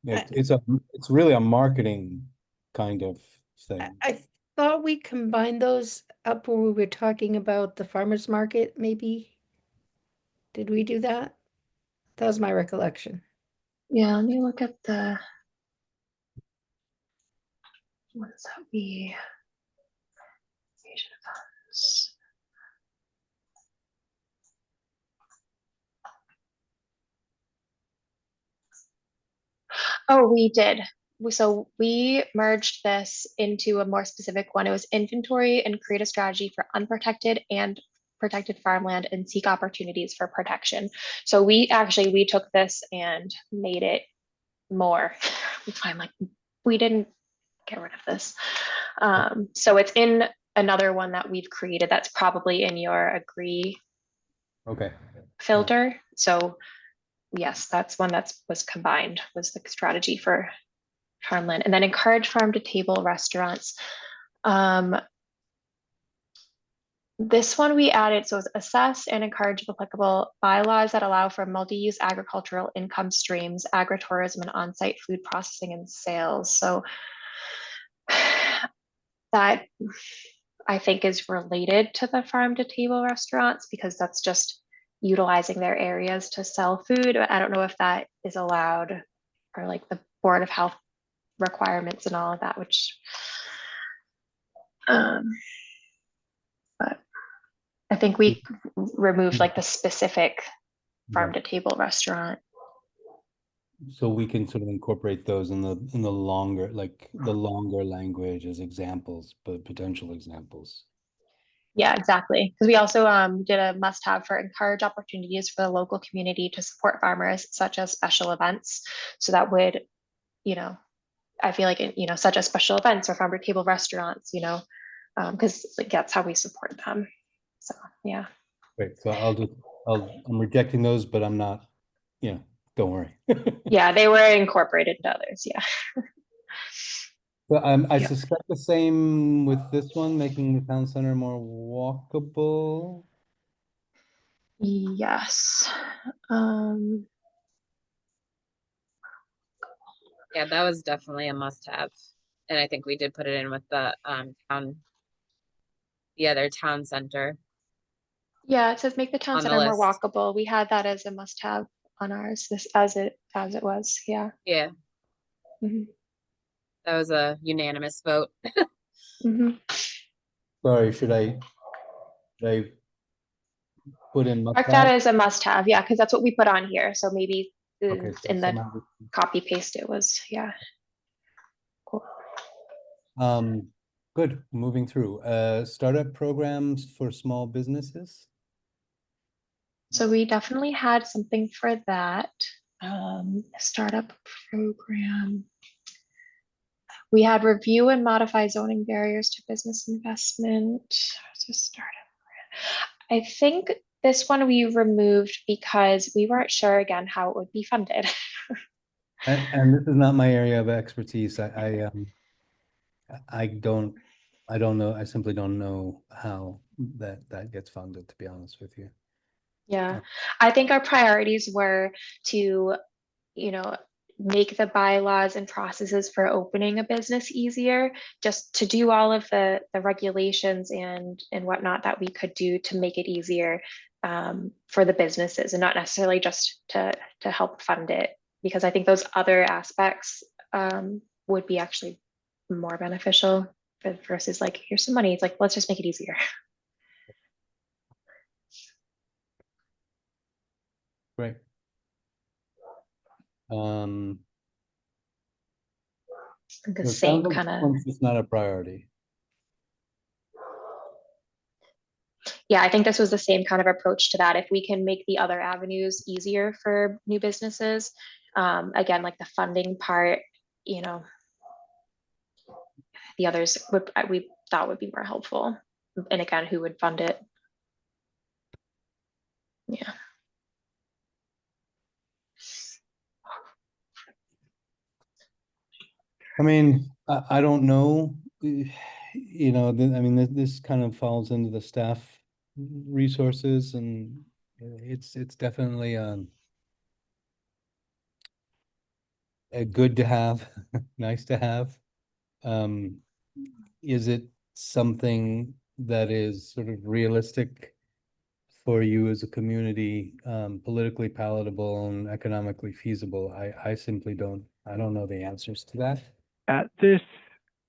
It's really a marketing kind of thing. I thought we combined those up when we were talking about the farmer's market, maybe. Did we do that? That was my recollection. Yeah, let me look at the ones that we Asian funds. Oh, we did. So we merged this into a more specific one. It was inventory and create a strategy for unprotected and protected farmland and seek opportunities for protection. So we took this and made it more. We find like we didn't get rid of this. So it's in another one that we've created that's probably in your agree Okay. filter. So yes, that's one that was combined, was the strategy for farmland. And then encourage farm to table restaurants. This one we added, so it's assess and encourage applicable bylaws that allow for multi-use agricultural income streams, agritourism, and on-site food processing and sales. So that I think is related to the farm to table restaurants, because that's just utilizing their areas to sell food. I don't know if that is allowed, or like the Board of Health requirements and all of that, which but I think we removed like the specific farm to table restaurant. So we can sort of incorporate those in the longer, like the longer language as examples, but potential examples. Yeah, exactly. Because we also did a must-have for encourage opportunities for the local community to support farmers, such as special events. So that would, I feel like, such as special events or farm to table restaurants, because like that's how we support them. So yeah. Great. So I'm rejecting those, but I'm not, don't worry. Yeah, they were incorporated into others. Yeah. But I suspect the same with this one, making the town center more walkable. Yes. Yeah, that was definitely a must-have. And I think we did put it in with the other town center. Yeah, it says make the town On the center more list. walkable. We had that as a must-have on ours, this as it was. Yeah. Yeah, Mhm. that was a unanimous vote. Mhm. Sorry, should I put in must Mark that as a must-have. Yeah, because that's what we put on here. So maybe Okay, so in the somehow copy paste it was, yeah. Cool. Good, moving through. Startup programs for small businesses? So we definitely had something for that. Startup program. We had review and modify zoning barriers to business investment. So startup. I think this one we removed because we weren't sure again how it would be funded. And this is not my area of expertise. I don't know. I simply don't know how that gets funded, to be honest with you. Yeah, I think our priorities were to, you know, make the bylaws and processes for opening a business easier, just to do all of the regulations and whatnot that we could do to make it easier for the businesses, and not necessarily just to help fund it, because I think those other aspects would be actually more beneficial versus like, here's some money. It's like, let's just make it easier. Great. The So it same sounds like kind of. this one's just not a priority. Yeah, I think this was the same kind of approach to that. If we can make the other avenues easier for new businesses, again, like the funding part, you know, the others would, we thought would be more helpful. And again, who would fund it? Yeah. I mean, I don't know, you know, I mean, this kind of falls into the staff resources, and it's definitely a good to have, nice to have. Is it something that is sort of realistic for you as a community, politically palatable and economically feasible? I simply I don't know the answers to that. At this,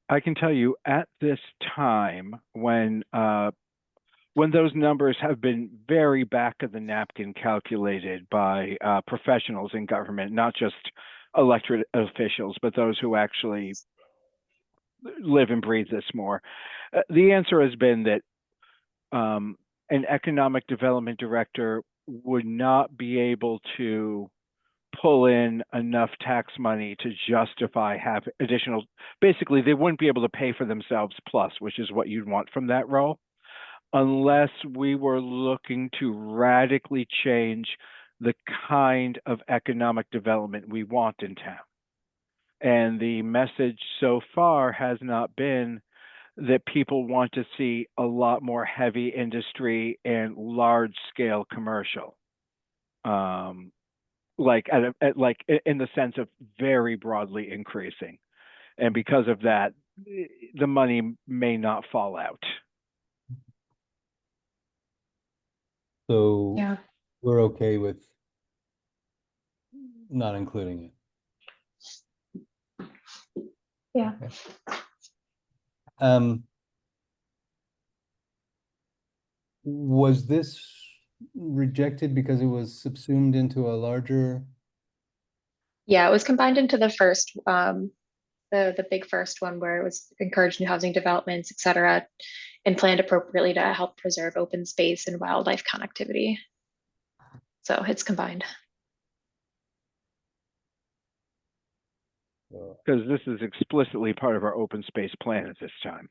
I can tell you at this time, when those numbers have been very back of the napkin calculated by professionals in government, not just elected officials, but those who actually live and breathe this more. The answer has been that an economic development director would not be able to pull in enough tax money to justify have additional, basically they wouldn't be able to pay for themselves plus, which is what you'd want from that role, unless we were looking to radically change the kind of economic development we want in town. And the message so far has not been that people want to see a lot more heavy industry and large scale commercial. Like like in the sense of very broadly increasing. And because of that, the money may not fall out. So Yeah. we're okay with not including it. Yeah. Okay. Was this rejected because it was subsumed into a larger? Yeah, it was combined into the first, the big first one where it was encourage new housing developments, et cetera, and planned appropriately to help preserve open space and wildlife connectivity. So it's combined. Because this is explicitly part of our open space plan at this time.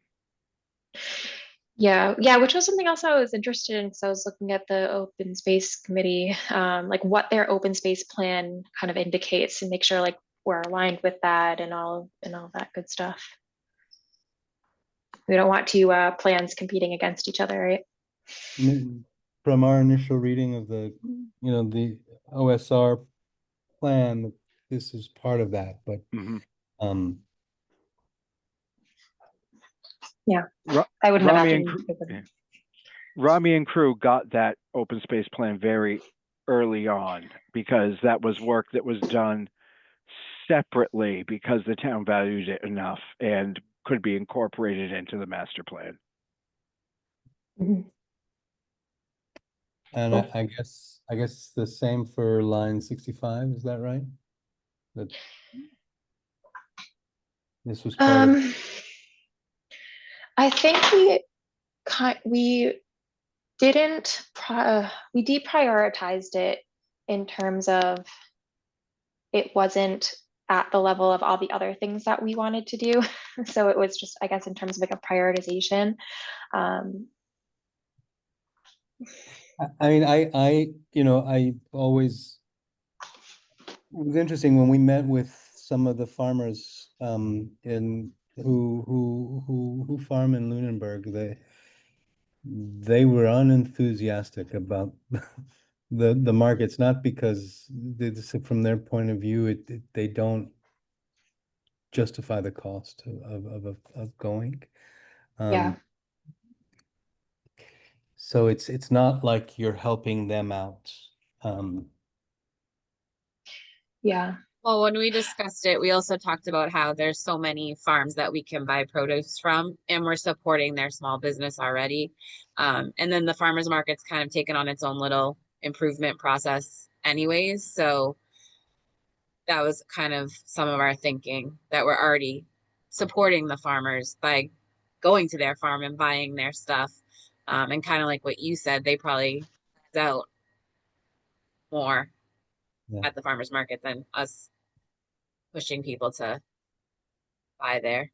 Yeah, which was something else I was interested in, because I was looking at the open space committee, like what their open space plan kind of indicates, and make sure like we're aligned with that and all that good stuff. We don't want two plans competing against each other, right? From our initial reading of the, you know, the OSR plan, this is part of that, but yeah, I wouldn't imagine. Rami and crew got that open space plan very early on, because that was work that was done separately because the town valued it enough and could be incorporated into the master plan. Mm-hmm. And I guess the same for line 65, is that right? That this was part of. I think we didn't, we deprioritized it in terms of it wasn't at the level of all the other things that we wanted to do. So it was just, I guess, in terms of like a prioritization. I mean, I always, it was interesting when we met with some of the farmers, in who farm in Lunenburg, they were unenthusiastic about the markets, not because from their point of view, they don't justify the cost of going. Yeah. So it's not like you're helping them out. Yeah. Well, when we discussed it, we also talked about how there's so many farms that we can buy produce from, and we're supporting their small business already. And then the farmers market's kind of taken on its own little improvement process anyways. So that was kind of some of our thinking, that we're already supporting the farmers by going to their farm and buying their stuff. And kind of like what you said, they probably out more Yeah. at the farmers market than us pushing people to buy there.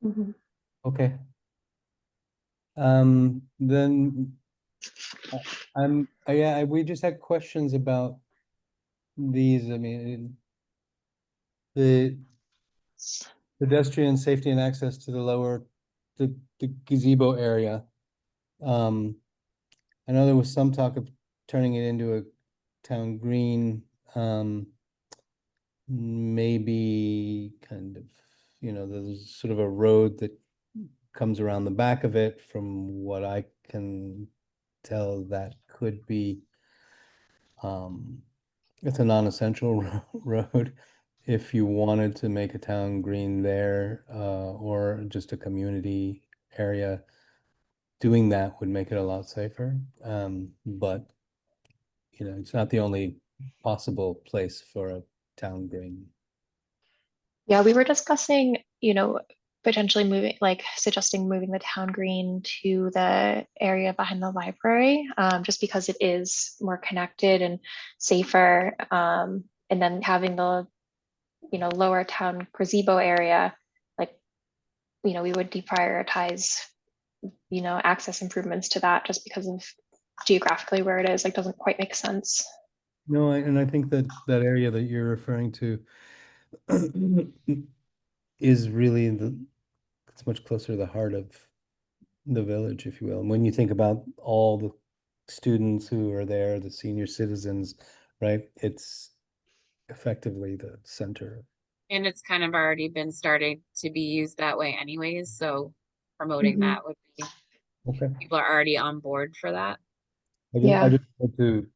Mhm. Okay. Then yeah, we just had questions about these. I mean, the pedestrian safety and access to the gazebo area. I know there was some talk of turning it into a town green, maybe kind of, there's sort of a road that comes around the back of it. From what I can tell, that could be, it's a non-essential road. If you wanted to make a town green there, or just a community area, doing that would make it a lot safer. But it's not the only possible place for a town green. Yeah, we were discussing, potentially moving, like suggesting moving the town green to the area behind the library, just because it is more connected and safer. And then having the, lower town gazebo area, like, we would deprioritize, access improvements to that just because of geographically where it is, like, doesn't quite make sense. No, and I think that area that you're referring to is really it's much closer to the heart of the village, if you will. And when you think about all the students who are there, the senior citizens, right? It's effectively the center. And it's kind of already been starting to be used that way anyways, so promoting Mhm. that would be, Okay. people are already on board for that. Yeah. I just want to,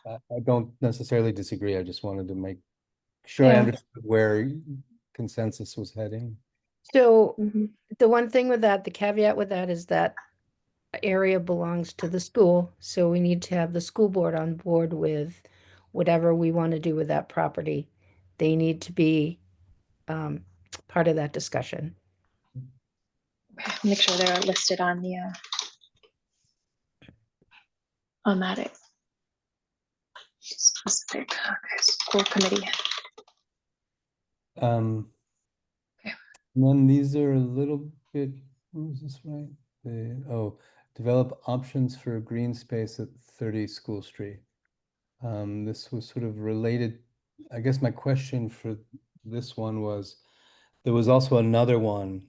I don't necessarily disagree. I just wanted to make sure I Yeah. understood where consensus was heading. So Mhm. the one thing with that, the caveat with that is that area belongs to the school, so we need to have the school board on board with whatever we want to do with that property. They need to be part of that discussion. Make sure they're listed on the on that specific school committee. Okay. And then these are a little bit, was this right? Develop options for green space at 30 School Street. This was sort of related. I guess my question for this one was, there was also another one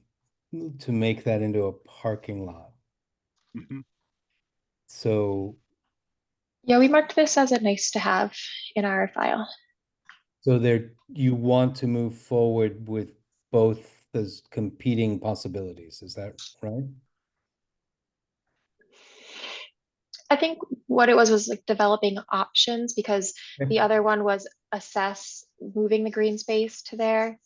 to make that into a parking lot. Mhm. So, Yeah, we marked this as a nice to have in our file. you want to move forward with both those competing possibilities, is that right? I think what it was like developing options, because Okay. the other one was assess moving the green space to there.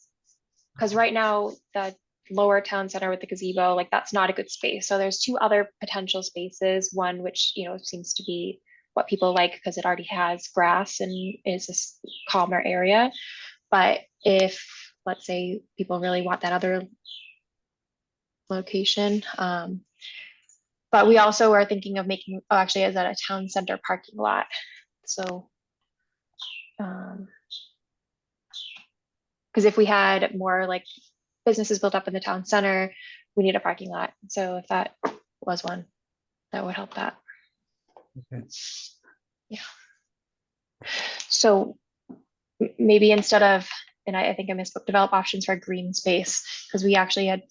Because right now, the lower town center with the gazebo, like, that's not a good space. So there's two other potential spaces, one which, seems to be what people like because it already has grass and is a calmer area. But if, let's say, people really want that other location. But we also are thinking of making, oh, actually, is that a town center parking lot? So, because if we had more like businesses built up in the town center, we need a parking lot. So if that was one, that would help that. Okay. Yeah. So maybe instead of, and I think I misspoke, develop options for green space, because we actually had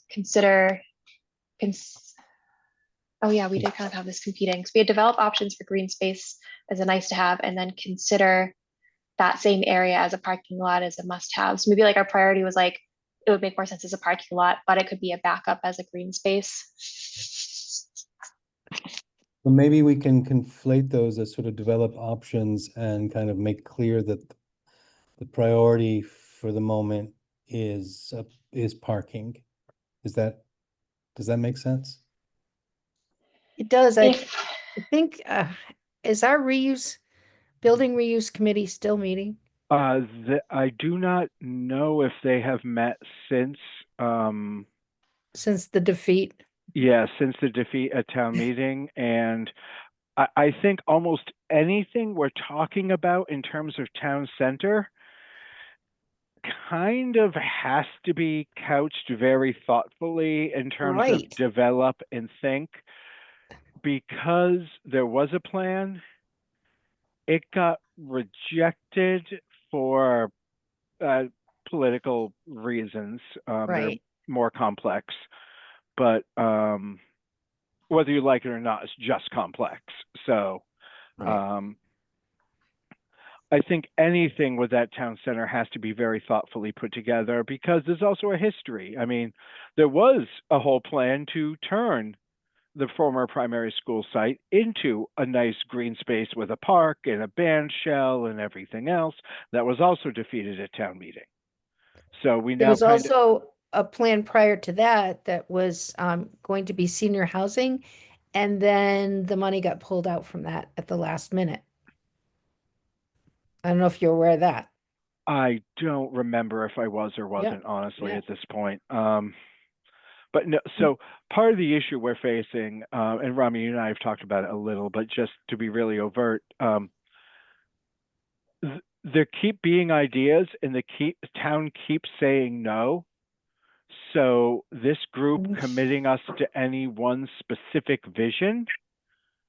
oh yeah, we did kind of have this competing. So we had develop options for green space as a nice to have, and then consider that same area as a parking lot as a must have. So maybe like our priority was like, it would make more sense as a parking lot, but it could be a backup as a green space. So maybe we can conflate those as sort of develop options and kind of make clear that the priority for the moment is parking. Does that make sense? It does. I If, think, is our building reuse committee still meeting? I do not know if they have met since, Since the defeat? yeah, since the defeat at town meeting. And I think almost anything we're talking about in terms of town center kind of has to be couched very thoughtfully in terms of Right. develop and think, because there was a plan. It got rejected for political reasons. They're Right. more complex, but whether you like it or not, it's just complex. So Right. I think anything with that town center has to be very thoughtfully put together, because there's also a history. I mean, there was a whole plan to turn the former primary school site into a nice green space with a park and a band shell and everything else that was also defeated at town meeting. So we There now was kind of, also a plan prior to that that was going to be senior housing, and then the money got pulled out from that at the last minute. I don't know if you're aware of that. I don't remember if I was or wasn't, honestly, yeah. at this point. But no, so part of the issue we're facing, and Rami, you and I have talked about it a little, but just to be really overt, there keep being ideas and the town keeps saying no. So this group committing us to any one specific vision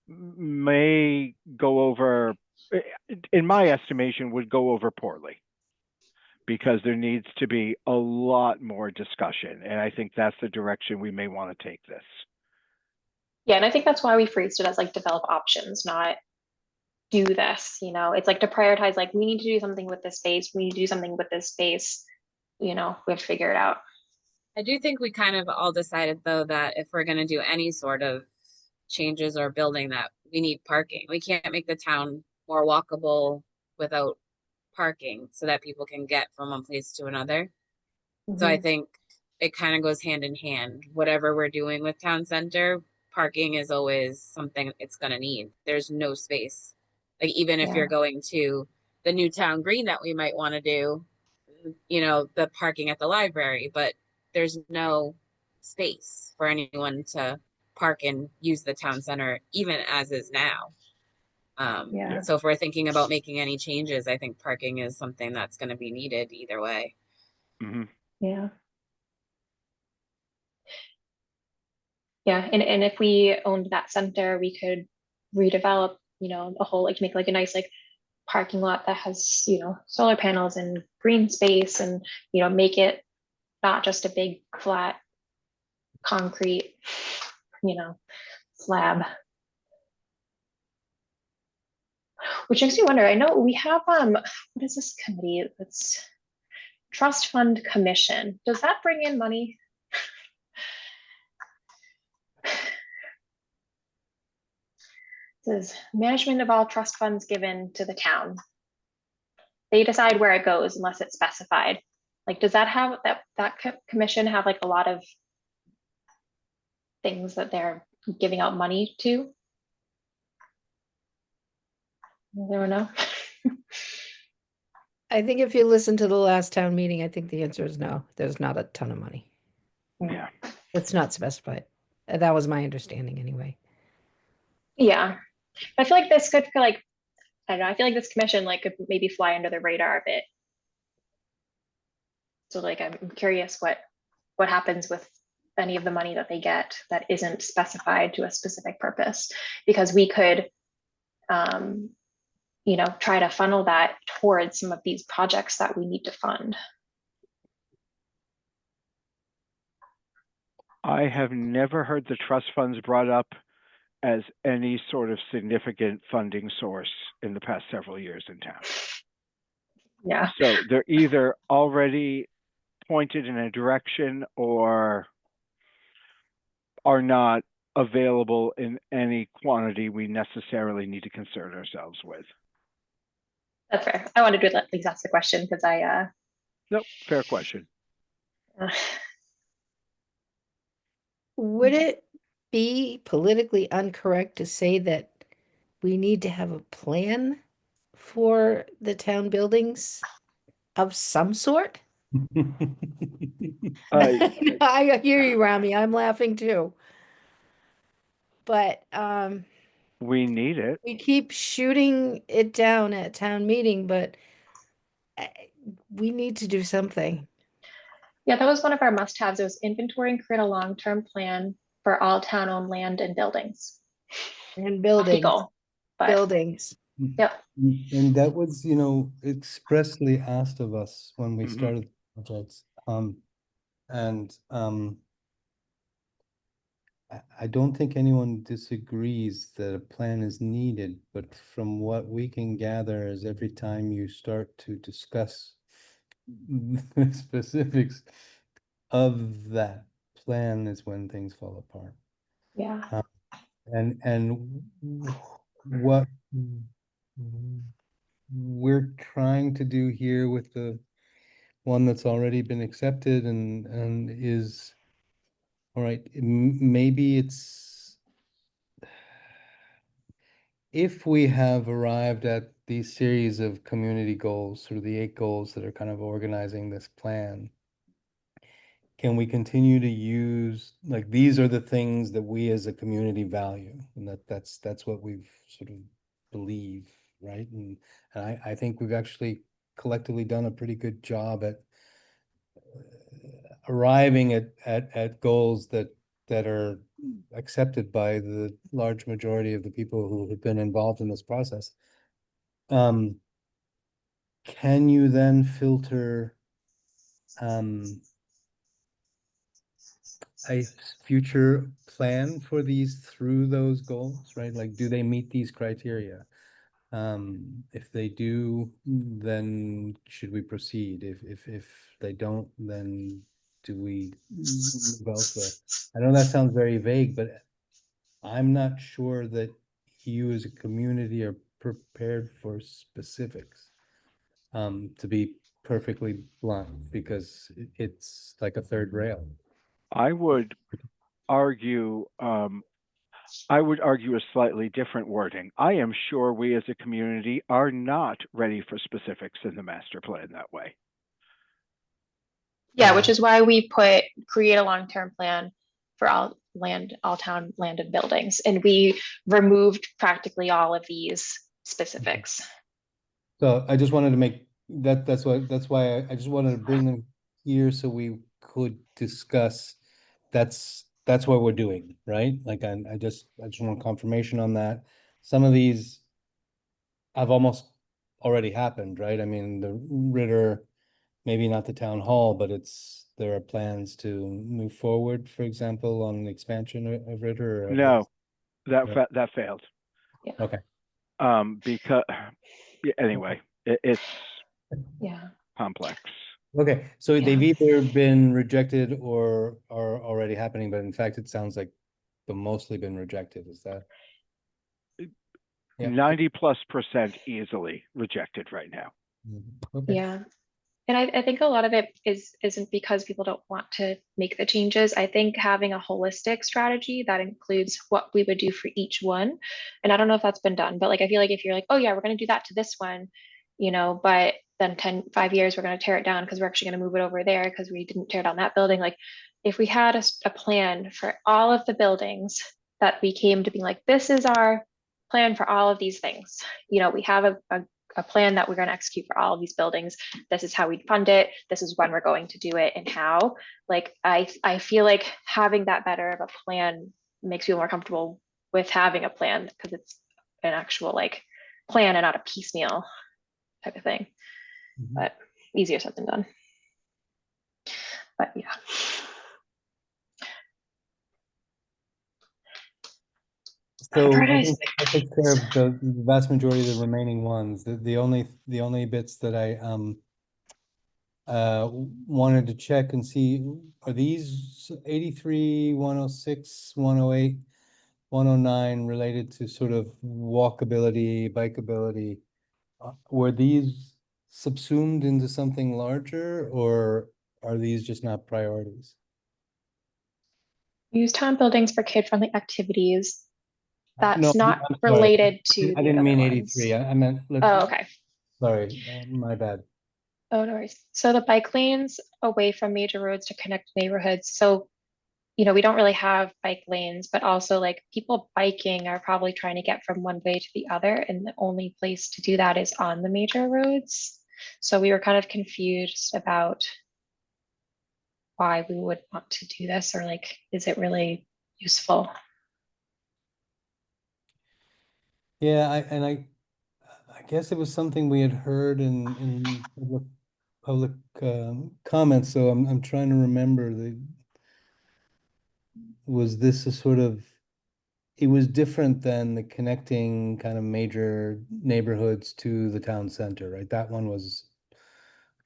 may go over, in my estimation, would go over poorly, because there needs to be a lot more discussion. And I think that's the direction we may want to take this. yeah, and I think that's why we phrased it as like develop options, not do this, it's like to prioritize, like we need to do something with this space, we need to do something with this space, we have to figure it out. I do think we kind of all decided though that if we're going to do any sort of changes or building, that we need parking. We can't make the town more walkable without parking so that people can get from one place to another. So I think it kind of goes hand in hand. Whatever we're doing with town center, parking is always something it's going to need. There's no space. Like even if you're going to the new town green that we might want to do, the parking at the library, but there's no space for anyone to park and use the town center, even as is now. So if we're thinking about making any changes, I think parking is something that's going to be needed either way. Mm-hmm. Yeah. Yeah, and if we owned that center, we could redevelop, a whole, like make like a nice like parking lot that has, solar panels and green space, and, make it not just a big flat concrete, slab. Which makes me wonder, I know we have, what is this committee? It's Trust Fund Commission. Does that bring in money? Says management of all trust funds given to the town. They decide where it goes unless it's specified. Like, does that have that commission have like a lot of things that they're giving out money to? I don't know. I think if you listen to the last town meeting, I think the answer is no. There's not a ton of money. Yeah. It's not specified. That was my understanding anyway. Yeah. I feel like this could feel like, I don't know, I feel like this commission like could maybe fly under the radar a bit. So like, I'm curious what happens with any of the money that they get that isn't specified to a specific purpose, because we could, you know, try to funnel that towards some of these projects that we need to fund. I have never heard the trust funds brought up as any sort of significant funding source in the past several years in town. Yeah. So they're either already pointed in a direction or are not available in any quantity we necessarily need to concern ourselves with. That's fair. I wanted to at least ask the question because Nope, fair question. Would it be politically incorrect to say that we need to have a plan for the town buildings of some sort? I hear you, Rami. I'm laughing too. But we need it. we keep shooting it down at town meeting, but we need to do something. Yeah, that was one of our must-haves. It was inventory and create a long-term plan for all town-owned land and buildings. And buildings. Goal, but buildings. Yep. And that was, you know, expressly asked of us when we Mhm. started the projects. I don't think anyone disagrees that a plan is needed, but from what we can gather is every time you start to discuss the specifics of that plan is when things fall apart. Yeah. And what we're trying to do here with the one that's already been accepted and is, all right, maybe it's, if we have arrived at these series of community goals, sort of the 8 goals that are kind of organizing this plan, can we continue to use, like, these are the things that we as a community value, and that's what we've sort of believe, right? And I think we've actually collectively done a pretty good job at arriving at goals that are accepted by the large majority of the people who have been involved in this process. Can you then filter a future plan for these through those goals, right? Like, do they meet these criteria? If they do, then should we proceed? If they don't, then do we move elsewhere? I know that sounds very vague, but I'm not sure that you as a community are prepared for specifics. To be perfectly blunt, because it's like a third rail. I would argue a slightly different wording. I am sure we as a community are not ready for specifics in the master plan that way. Yeah, which is why we create a long-term plan for all town land and buildings. And we removed practically all of these specifics. So I just wanted to make that's why I just wanted to bring them here so we could discuss. That's what we're doing, right? Like I just want confirmation on that. Some of these have almost already happened, right? I mean, the Ritter, maybe not the town hall, but there are plans to move forward, for example, on the expansion of Ritter. No, Yeah. that failed. Yeah. Okay. Because anyway, it's Yeah. complex. Okay, so Yeah. they've either been rejected or are already happening, but in fact, it sounds like they've mostly been rejected. Is that? Yeah. 90+% easily rejected right now. Okay. Yeah. And I think a lot of it isn't because people don't want to make the changes. I think having a holistic strategy that includes what we would do for each one. And I don't know if that's been done, but like I feel like if you're like, oh yeah, we're going to do that to this one, you know, but then 5 years we're going to tear it down because we're actually going to move it over there because we didn't tear down that building. Like if we had a plan for all of the buildings that we came to be like, this is our plan for all of these things. You know, we have a plan that we're going to execute for all of these buildings. This is how we fund it. This is when we're going to do it and how. Like, I feel like having that better of a plan makes me more comfortable with having a plan because it's an actual like plan and not a piecemeal type of thing. Mhm. But easier said than done. But yeah. So I Prioritize think that takes care of the vast majority of the remaining ones. The only bits that I wanted to check and see, are these 83, 106, 108, 109 related to sort of walkability, bikeability? Were these subsumed into something larger, or are these just not priorities? use town buildings for kid-friendly activities. That's No, not I'm sorry. related to I the didn't other mean ones. 83. I meant, Oh, okay. sorry, my bad. Oh, no worries. So the bike lanes away from major roads to connect neighborhoods. So, you know, we don't really have bike lanes, but also like people biking are probably trying to get from one way to the other. And the only place to do that is on the major roads. So we were kind of confused about why we would want to do this, or like, is it really useful? Yeah, I guess it was something we had heard in public comments. So I'm trying to remember was this a sort of, it was different than the connecting kind of major neighborhoods to the town center, right? That one was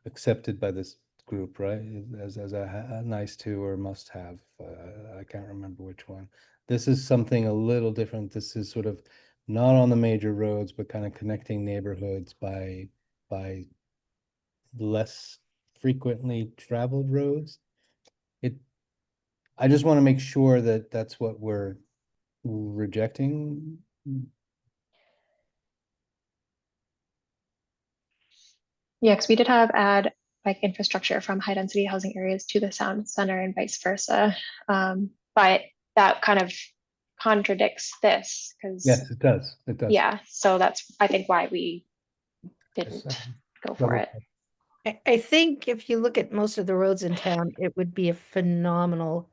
accepted by this group, right? As a nice to or must have. I can't remember which one. This is something a little different. This is sort of not on the major roads, but kind of connecting neighborhoods by less frequently traveled roads. I just want to make sure that that's what we're rejecting. Yeah, because we did have add bike infrastructure from high density housing areas to the town center and vice versa. But that kind of contradicts this because, Yes, it does. It does. yeah, so that's, I think, why we Yes, didn't go for double it. check. I think if you look at most of the roads in town, it would be a phenomenal,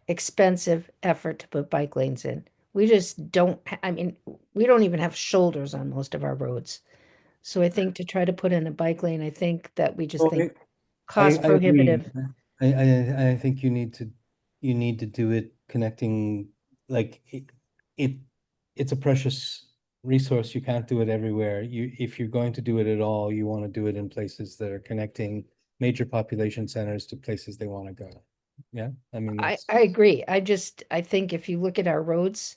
expensive effort to put bike lanes in. We just don't, I mean, we don't even have shoulders on most of our roads. So I think to try to put in a bike lane, I think that we just Well, think I cost agree. prohibitive. I think you need to do it connecting, like it's a precious resource. You can't do it everywhere. If you're going to do it at all, you want to do it in places that are connecting major population centers to places they want to go. Yeah, I mean, I agree. I think if you look at our roads,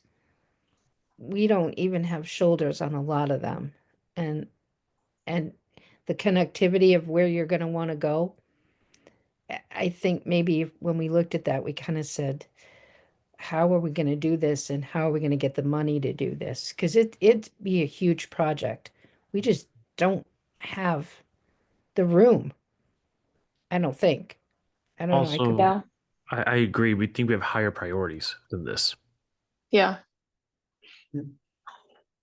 we don't even have shoulders on a lot of them. And the connectivity of where you're going to want to go, I think maybe when we looked at that, we kind of said, how are we going to do this and how are we going to get the money to do this? Because it'd be a huge project. We just don't have the room. I don't think. I don't know. I could. Also, Yeah, I agree. We think we have higher priorities than this. yeah, Yeah.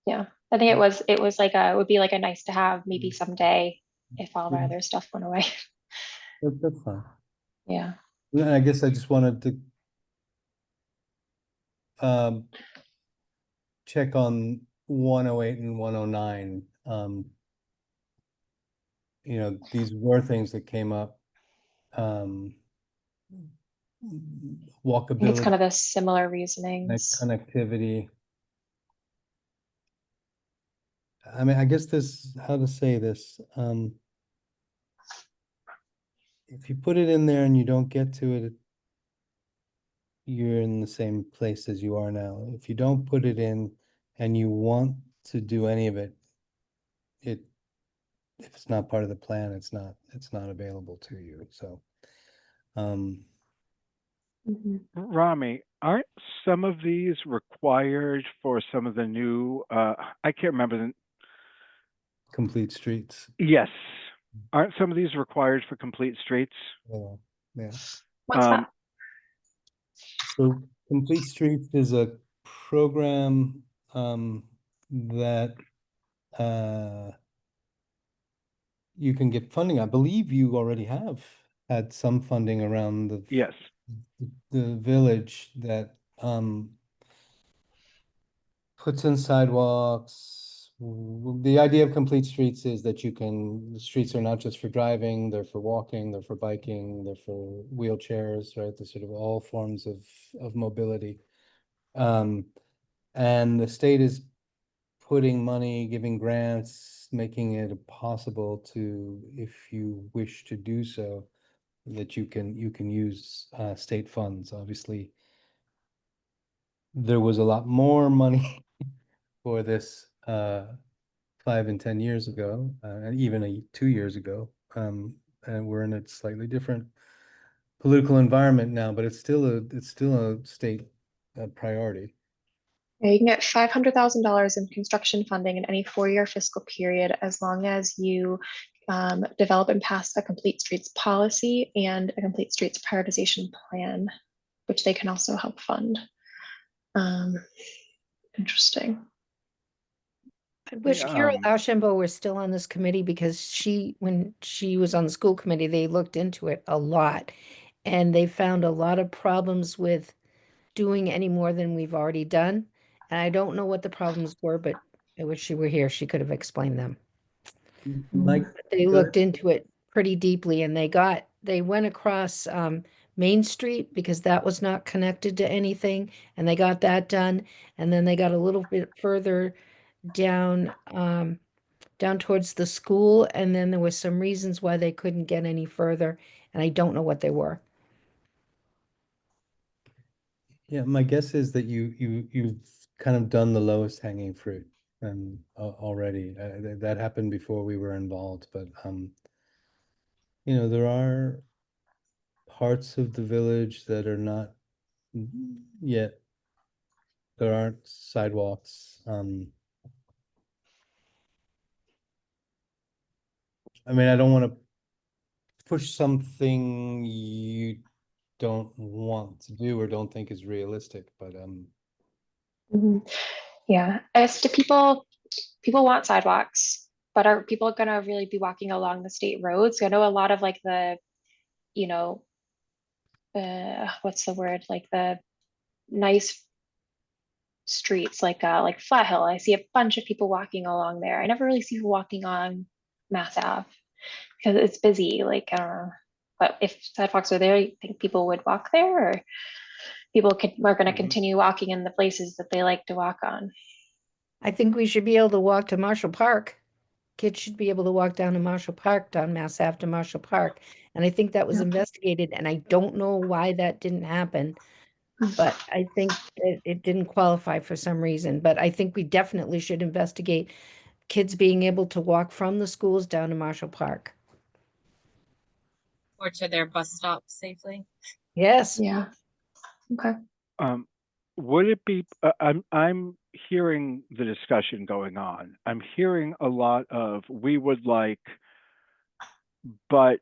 yeah. I think it was like it would be like a nice to have maybe someday if all the Yeah. other stuff went away. That's fine. Yeah. And I guess I just wanted to check on 108 and 109. You know, these were things that came up. I think it's Walkability, kind of the similar reasonings. connectivity. I mean, I guess this, how to say this, if you put it in there and you don't get to it, you're in the same place as you are now. If you don't put it in and you want to do any of it, if it's not part of the plan, it's not available to you. So, Mhm. Rami, aren't some of these required for some of the new, I can't remember the, complete streets. yes. Aren't some of these required for complete streets? Yeah, yeah. What's that? So Complete Streets is a program that you can get funding. I believe you already have had some funding around Yes. the village that puts in sidewalks. The idea of Complete Streets is that the streets are not just for driving, they're for walking, they're for biking, they're for wheelchairs, right? They're sort of all forms of mobility. And the state is putting money, giving grants, making it possible to, if you wish to do so, that you can use state funds. Obviously, there was a lot more money for this 5 and 10 years ago, and even 2 years ago. And we're in a slightly different political environment now, but it's still a state priority. Yeah, you can get $500,000 in construction funding in any 4-year fiscal period as long as you develop and pass a complete streets policy and a complete streets prioritization plan, which they can also help fund. Interesting. I wish Carol Ashenbo were still on this committee because when she was on the school committee, they looked into it a lot. And they found a lot of problems with doing any more than we've already done. And I don't know what the problems were, but I wish she were here. She could have explained them. Mike, They looked into it pretty deeply and they went across Main Street because that was not connected to anything. And they got that done. And then they got a little bit further down towards the school, and then there was some reasons why they couldn't get any further, and I don't know what they were. Yeah, my guess is that you've kind of done the lowest hanging fruit and already. That happened before we were involved, but there are parts of the village that are not yet. There aren't sidewalks. I mean, I don't want to push something you don't want to do or don't think is realistic, but Yeah, as to people want sidewalks, but are people going to really be walking along the state roads? I know a lot of like the, what's the word, like the nice streets like Flat Hill. I see a bunch of people walking along there. I never really see people walking on Mass Ave because it's busy. Like, but if sidewalks are there, you think people would walk there, or people are going to continue walking in the places that they like to walk on? I think we should be able to walk to Marshall Park. Kids should be able to walk down to Marshall Park, down Mass Ave to Marshall Park. And I think that was investigated, and I don't know why that didn't happen. But I think it didn't qualify for some reason. But I think we definitely should investigate kids being able to walk from the schools down to Marshall Park. Or to their bus stop safely. Yes. Yeah. Okay. Would it be, I'm hearing the discussion going on. I'm hearing a lot of, we would like, but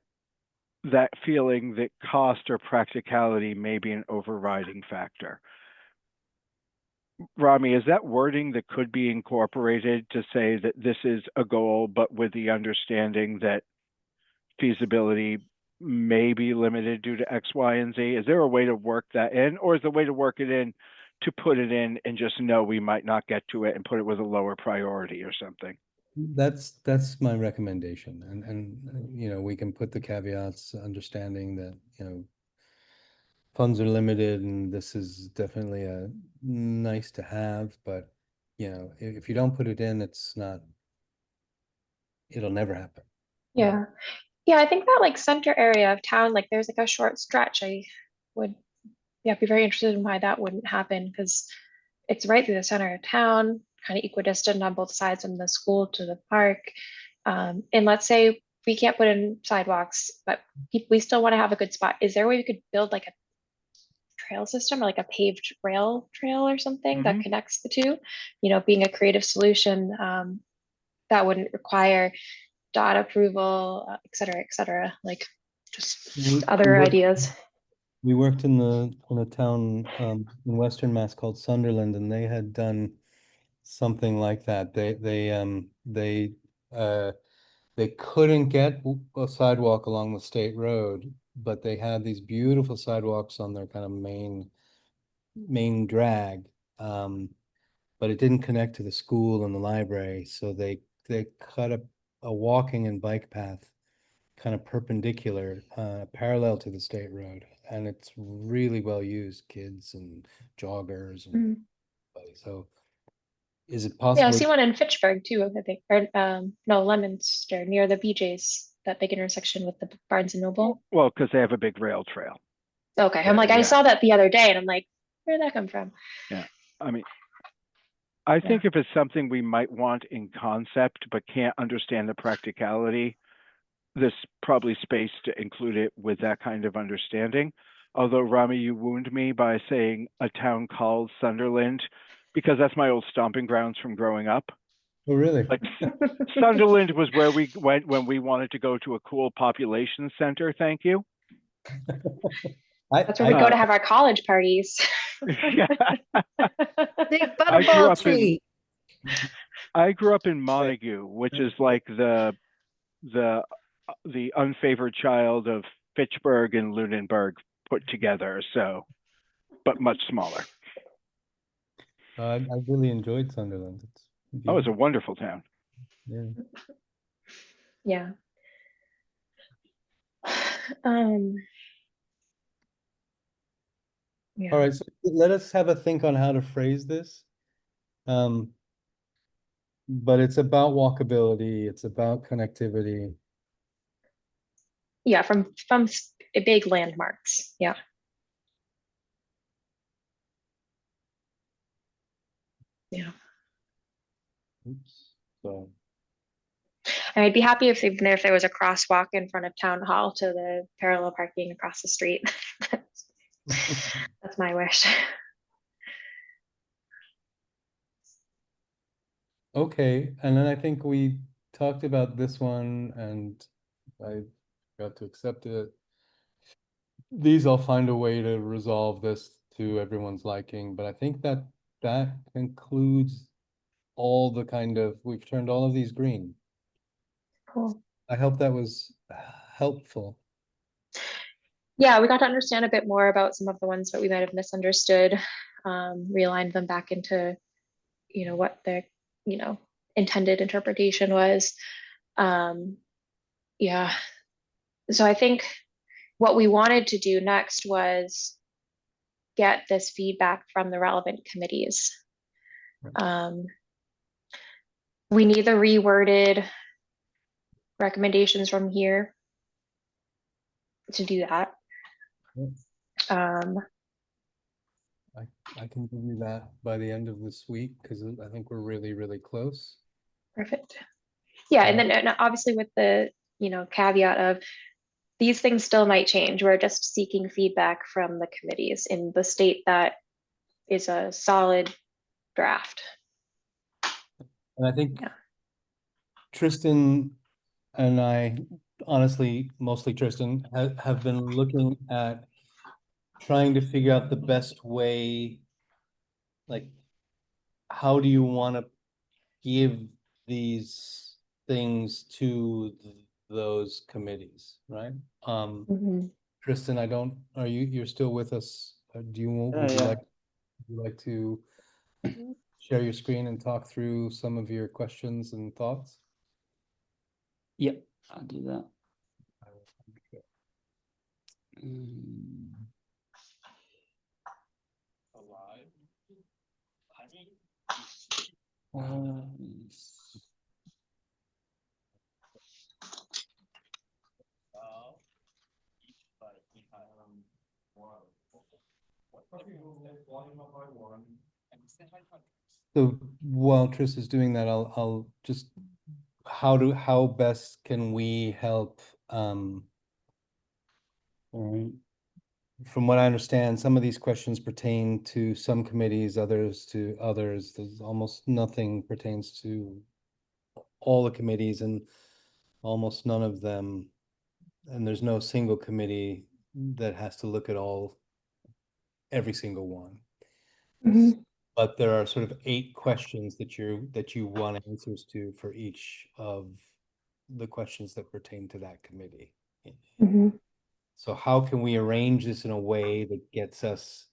that feeling that cost or practicality may be an overriding factor. Rami, is that wording that could be incorporated to say that this is a goal, but with the understanding that feasibility may be limited due to X, Y, and Z? Is there a way to work that in, or is the way to work it in to put it in and just know we might not get to it and put it with a lower priority or something? That's my recommendation, and we can put the caveats, understanding that funds are limited, and this is definitely a nice to have, but if you don't put it in, it'll never happen. Yeah. Yeah, I think that like center area of town, like there's like a short stretch. I would be very interested in why that wouldn't happen, because it's right through the center of town, kind of equidistant on both sides from the school to the park. And let's say we can't put in sidewalks, but we still want to have a good spot. Is there a way we could build like a trail system or like a paved rail trail or something that connects the two? Being a creative solution that wouldn't require dot approval, et cetera, like just other ideas. We worked in a town in Western Mass called Sunderland, and they had done something like that. They couldn't get a sidewalk along the state road, but they had these beautiful sidewalks on their kind of main drag. But it didn't connect to the school and the library, so they cut a walking and bike path kind of perpendicular, parallel to the state road, and it's really well used, kids and joggers and so. Is it Yeah, I possible? see one in Fitchburg too, I think, or no, Leominster near the BJ's, that big intersection with the Barnes and Noble. Well, because they have a big rail trail. Okay, I'm Yeah, like, I yeah. saw that the other day and I'm like, where did that come from? Yeah, I mean, I think if it's something we might want in concept but can't understand the practicality, there's probably space to include it with that kind of understanding. Although, Rami, you wound me by saying a town called Sunderland, because that's my old stomping grounds from growing up. Oh, really? Like Sunderland was where we went when we wanted to go to a cool population center. Thank you. That's where we go to have our college parties. Yeah. Big I grew butterball up tree. I grew up in Montague, which is like the unfavored child of Fitchburg and Lunenburg put together. So, but much smaller. I really enjoyed Sunderland. It's Oh, it's a beautiful. wonderful town. Yeah. Yeah. Um, yeah. All right, so let us have a think on how to phrase this. But it's about walkability, it's about connectivity. Yeah, from big landmarks. Yeah. Yeah. Oops. So And I'd be happy if there was a crosswalk in front of town hall to the parallel parking across the street. That's my wish. okay, and then I think we talked about this one and I got to accept it. These I'll find a way to resolve this to everyone's liking, but I think that concludes all the kind of, we've turned all of these green. Cool. I hope that was helpful. Yeah, we got to understand a bit more about some of the ones that we might have misunderstood, realigned them back into, what their, intended interpretation was. Yeah. So I think what we wanted to do next was get this feedback from the relevant committees. We need the reworded recommendations from here to do that. I can give you that by the end of this week because I think we're really, really close. Perfect. Yeah, and then obviously with the caveat of these things still might change. We're just seeking feedback from the committees in the state that is a solid draft. And I think Tristan and I, honestly, mostly Tristan, have been looking at trying to figure out the best way, like, how do you want to give these things to those committees, right? Tristan, you're still with us? Would you like to share your screen and talk through some of your questions and thoughts? Yep, I'll do that. Mm. So while Tris is doing that, I'll just, how best can we help? From what I understand, some of these questions pertain to some committees, others to others. There's almost nothing pertains to all the committees and almost none of them. And there's no single committee that has to look at every single one. Mhm. But there are sort of 8 questions that you want answers to for each of the questions that pertain to that committee. Mhm. So how can we arrange this in a way that gets us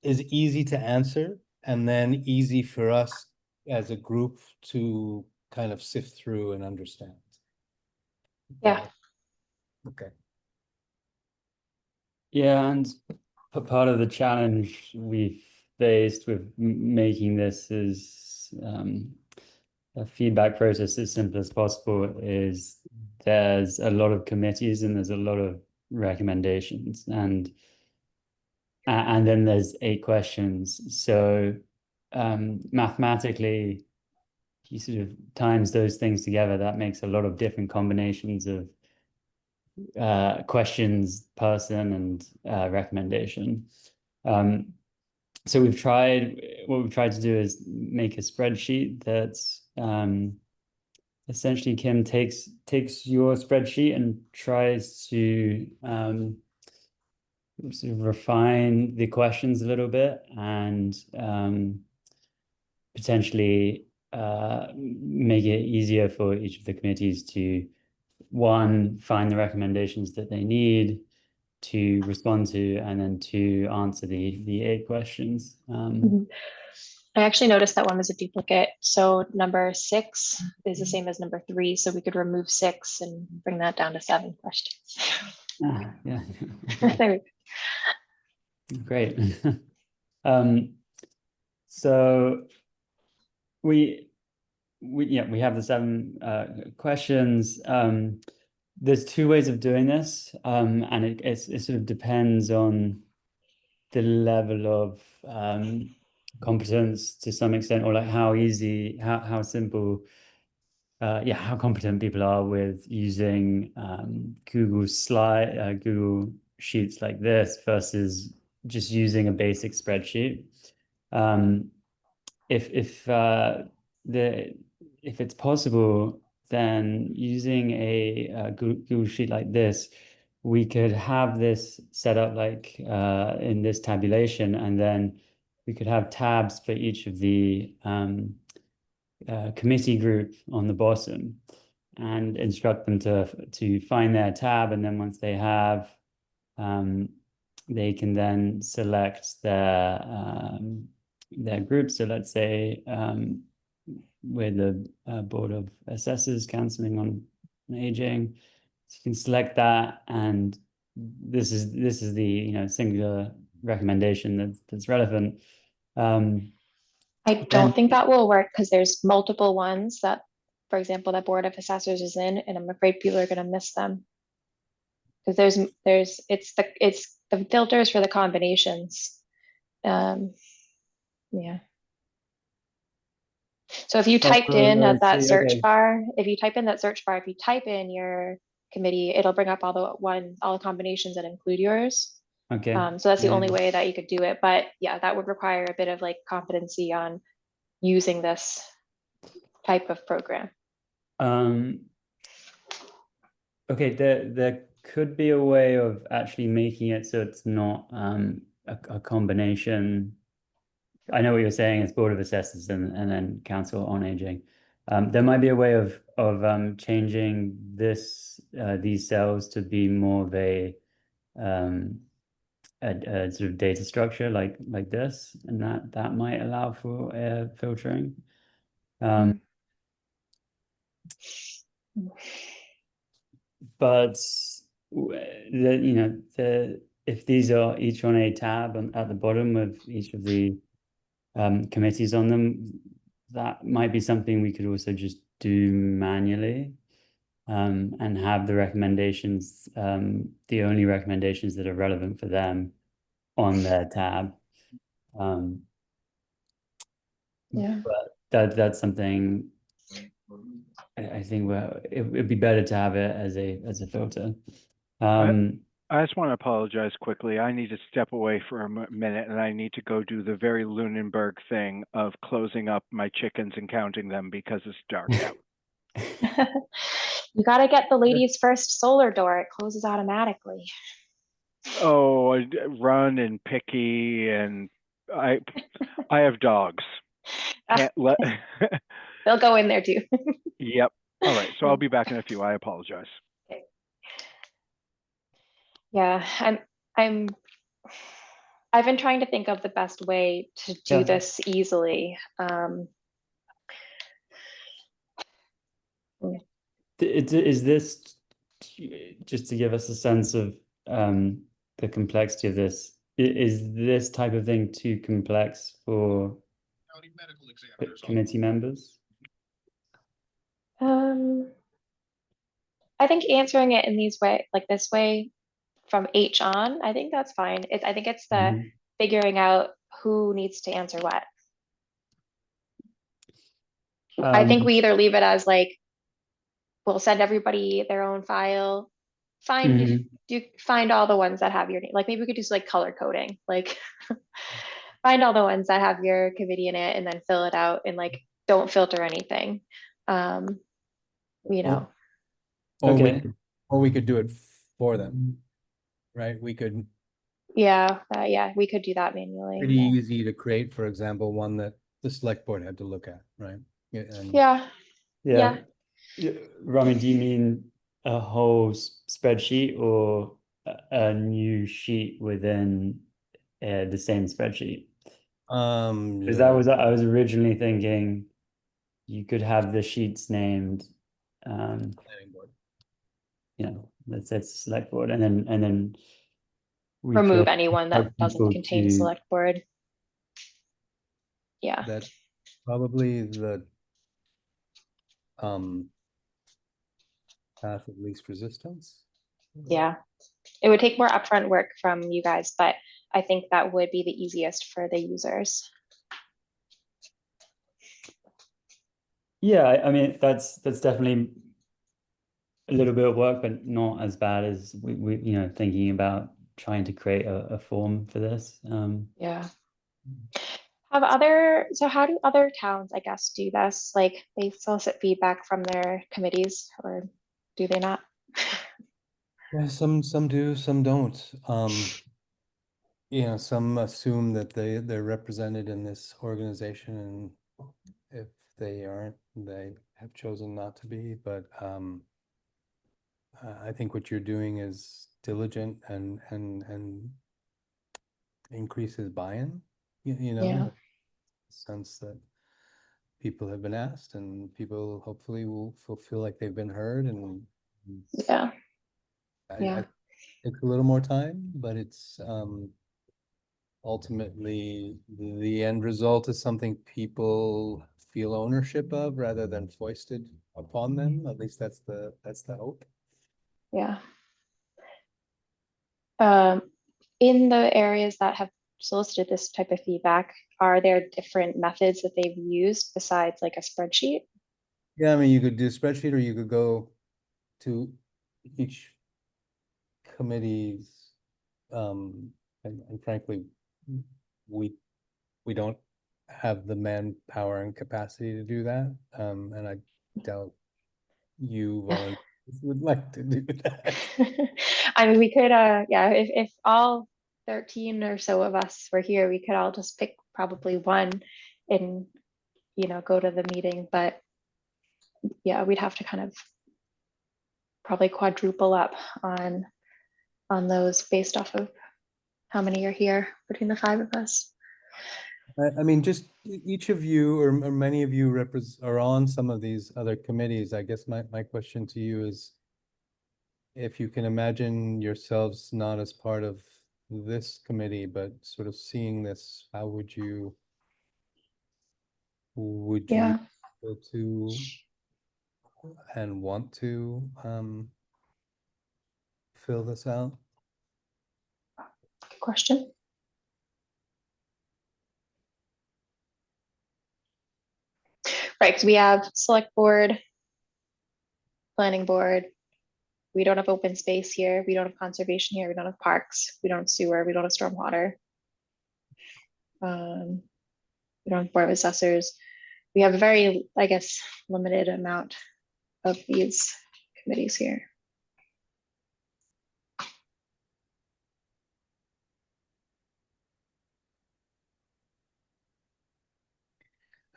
is easy to answer and then easy for us as a group to kind of sift through and understand? Yeah. Okay. Yeah, and part of the challenge we've faced with making this is a feedback process as simple as possible is there's a lot of committees and there's a lot of recommendations and then there's 8 questions. So mathematically, you sort of times those things together, that makes a lot of different combinations of questions, person, and recommendation. So what we've tried to do is make a spreadsheet that's essentially Kim takes your spreadsheet and tries to sort of refine the questions a little bit and potentially make it easier for each of the committees to find the recommendations that they need to respond to, and then to answer the 8 questions. Mhm. I actually noticed that one was a duplicate. So number 6 is the same as number 3. So we could remove 6 and bring that down to 7 questions. Yeah. There we go. Great. So we have the 7 questions. There's 2 ways of doing this, and it sort of depends on the level of competence to some extent, or like how easy, how simple, how competent people are with using Google Sheets like this versus just using a basic spreadsheet. If it's possible, then using a Google Sheet like this, we could have this set up like in this tabulation, and then we could have tabs for each of the committee group on the bottom, and instruct them to find their tab, and then once they have, they can then select their group. So let's say we're the Board of Assessors, Counseling on Aging. So you can select that, and this is the singular recommendation that's relevant. I don't think that will work because there's multiple ones that, for example, that Board of Assessors is in, and I'm afraid people are going to miss them. Because it's the filters for the combinations. Yeah. So if you typed in at that search bar, if you type in your committee, it'll bring up all the combinations that include yours. Okay. So that's the only way that you could do it. But yeah, that would require a bit of like competency on using this type of program. Okay, there could be a way of actually making it so it's not a combination. I know what you're saying, it's Board of Assessors and then Council on Aging. There might be a way of changing these cells to be more of a sort of data structure like this, and that might allow for filtering. But if these are each on a tab at the bottom of each of the committees on them, that might be something we could also just do manually, and have the recommendations, the only recommendations that are relevant for them on their tab. Yeah. But that's something I think it'd be better to have it as a filter. I just want to apologize quickly. I need to step away for a minute, and I need to go do the very Lunenburg thing of closing up my chickens and counting them because it's dark out. You got to get the ladies' first solar door. It closes automatically. Oh, Run and Picky, and I have dogs. Can't let. They'll go in there too. Yep. All right. So I'll be back in a few. I apologize. Yeah, I've been trying to think of the best way to do Yeah. this easily. Is this just to give us a sense of the complexity of this? Is this type of thing too complex for committee members? I think answering it in this way from H on, I think that's fine. I think it's the Mhm. figuring out who needs to answer what. I think we either leave it as like, we'll send everybody their own file, Mhm. find all the ones that have your name. Like maybe we could do like color coding, like find all the ones that have your committee in it and then fill it out and like don't filter anything. You know, Or Okay. we could do it for them, right? We could, yeah, we could do that manually. pretty easy to create, for example, one that the select board had to look at, right? Yeah, and Yeah, Yeah. Rami, do you mean a whole spreadsheet or a new sheet within the same spreadsheet? Because that was, I was originally thinking you could have the sheets named, planning board. you know, let's say it's select board, and then we remove could anyone that have doesn't people contain to- select board. Yeah, That probably the path of least resistance. yeah. It would take more upfront work from you guys, but I think that would be the easiest for the users. Yeah, I mean that's definitely a little bit of work, but not as bad as we you know, thinking about trying to create a form for this. Yeah. So how do other towns, I guess, do this? Like they solicit feedback from their committees, or do they not? Yeah, some do, some don't. You know, some assume that they're represented in this organization, and if they aren't, they have chosen not to be. But I think what you're doing is diligent and increases buy-in. You know, Yeah. the sense that people have been asked, and people hopefully will feel like they've been heard. And Yeah. I takes a little more time, but it's ultimately the end result is something people feel ownership of rather than foisted upon them. At least that's the hope. Yeah. In the areas that have solicited this type of feedback, are there different methods that they've used besides like a spreadsheet? Yeah, I mean, you could do a spreadsheet, or you could go to each committee's, and frankly, we don't have the manpower and capacity to do that. And I doubt you volunteers would like to do that. I mean, we could, if all 13 or so of us were here, we could all just pick probably one and, go to the meeting. But yeah, we'd have to kind of probably quadruple up on those based off of how many are here between the 5 of us. I mean, just each of you or many of you are on some of these other committees. I guess my question to you is, if you can imagine yourselves not as part of this committee, but sort of seeing this, how would you Yeah. go to and want to fill this out? Good question. Right, because we have select board, planning board. We don't have open space here. We don't have conservation here. We don't have parks. We don't have sewer. We don't have stormwater. We don't have board of assessors. We have a very, I guess, limited amount of these committees here.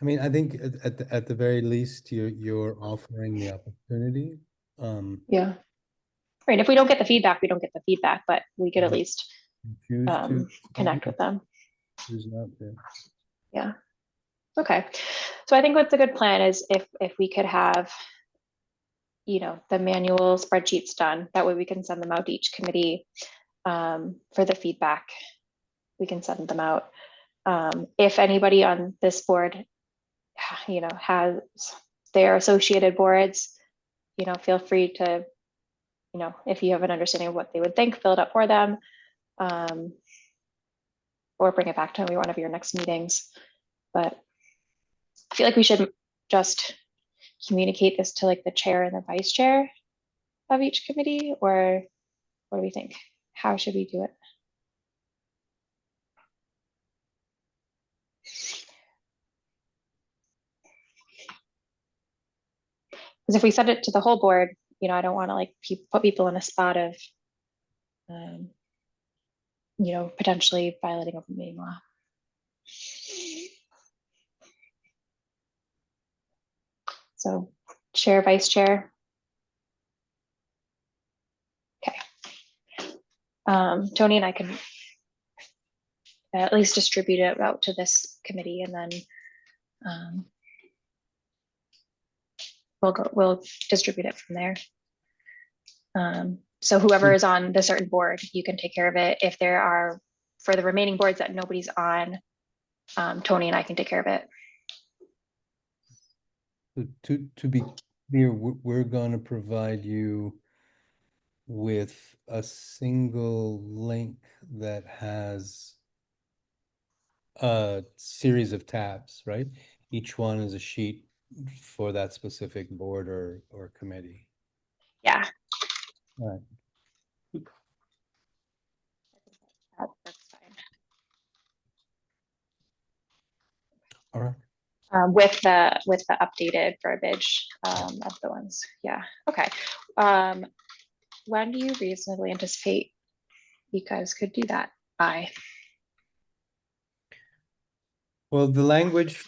I mean, I think at the very least, you're offering the opportunity. Yeah. Right. If we don't get the feedback, we don't get the feedback, but we could at least Choose to connect with them. choose not to. Yeah. Okay. So I think what's a good plan is if we could have, you know, the manual spreadsheets done, that way we can send them out to each committee for the feedback. We can send them out. If anybody on this board, you know, has their associated boards, you know, feel free to, you know, if you have an understanding of what they would think, fill it up for them. Or bring it back to one of your next meetings. But I feel like we should just communicate this to like the chair and the vice chair of each committee, or what do we think? How should we do it? Because if we send it to the whole board, you know, I don't want to like put people in a spot of, you know, potentially violating open meeting law. So chair, vice chair. Okay. Tony and I can at least distribute it out to this committee, and then we'll distribute it from there. So whoever is on the certain board, you can take care of it. If there are, for the remaining boards that nobody's on, Tony and I can take care of it. So to be clear, we're going to provide you with a single link that has a series of tabs, right? Each one is a sheet for that specific board or committee. Yeah. All right. That's fine. All right. With the updated verbiage of the ones. Yeah. Okay. When do you reasonably anticipate you guys could do that by? Well, the language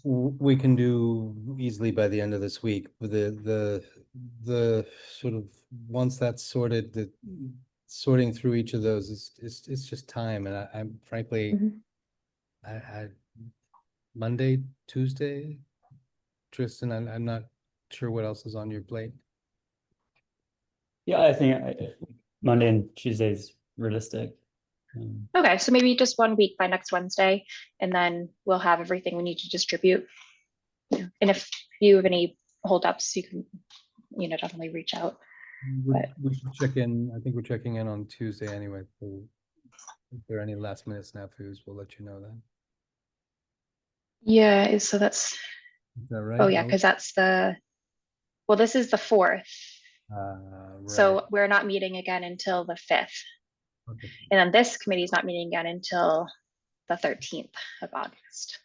we can do easily by the end of this week. The sort of, once that's sorted, the sorting through each of those it's just time, and I'm frankly, I Monday, Tuesday, Tristan, I'm not sure what else is on your plate. Yeah, I think Monday and Tuesday is realistic. Okay, so maybe just 1 week by next Wednesday, and then we'll have everything we need to distribute. Yeah. And if you have any holdups, you can, you know, definitely reach out. We should check in. I think we're checking in on Tuesday anyway. So if there are any last minute snafus, we'll let you know then. Yeah, so that's, Is that right? oh yeah, because that's the, well, this is the 4th. Right. So we're not meeting again until the 5th. Okay. And then this committee is not meeting again until the 13th of August.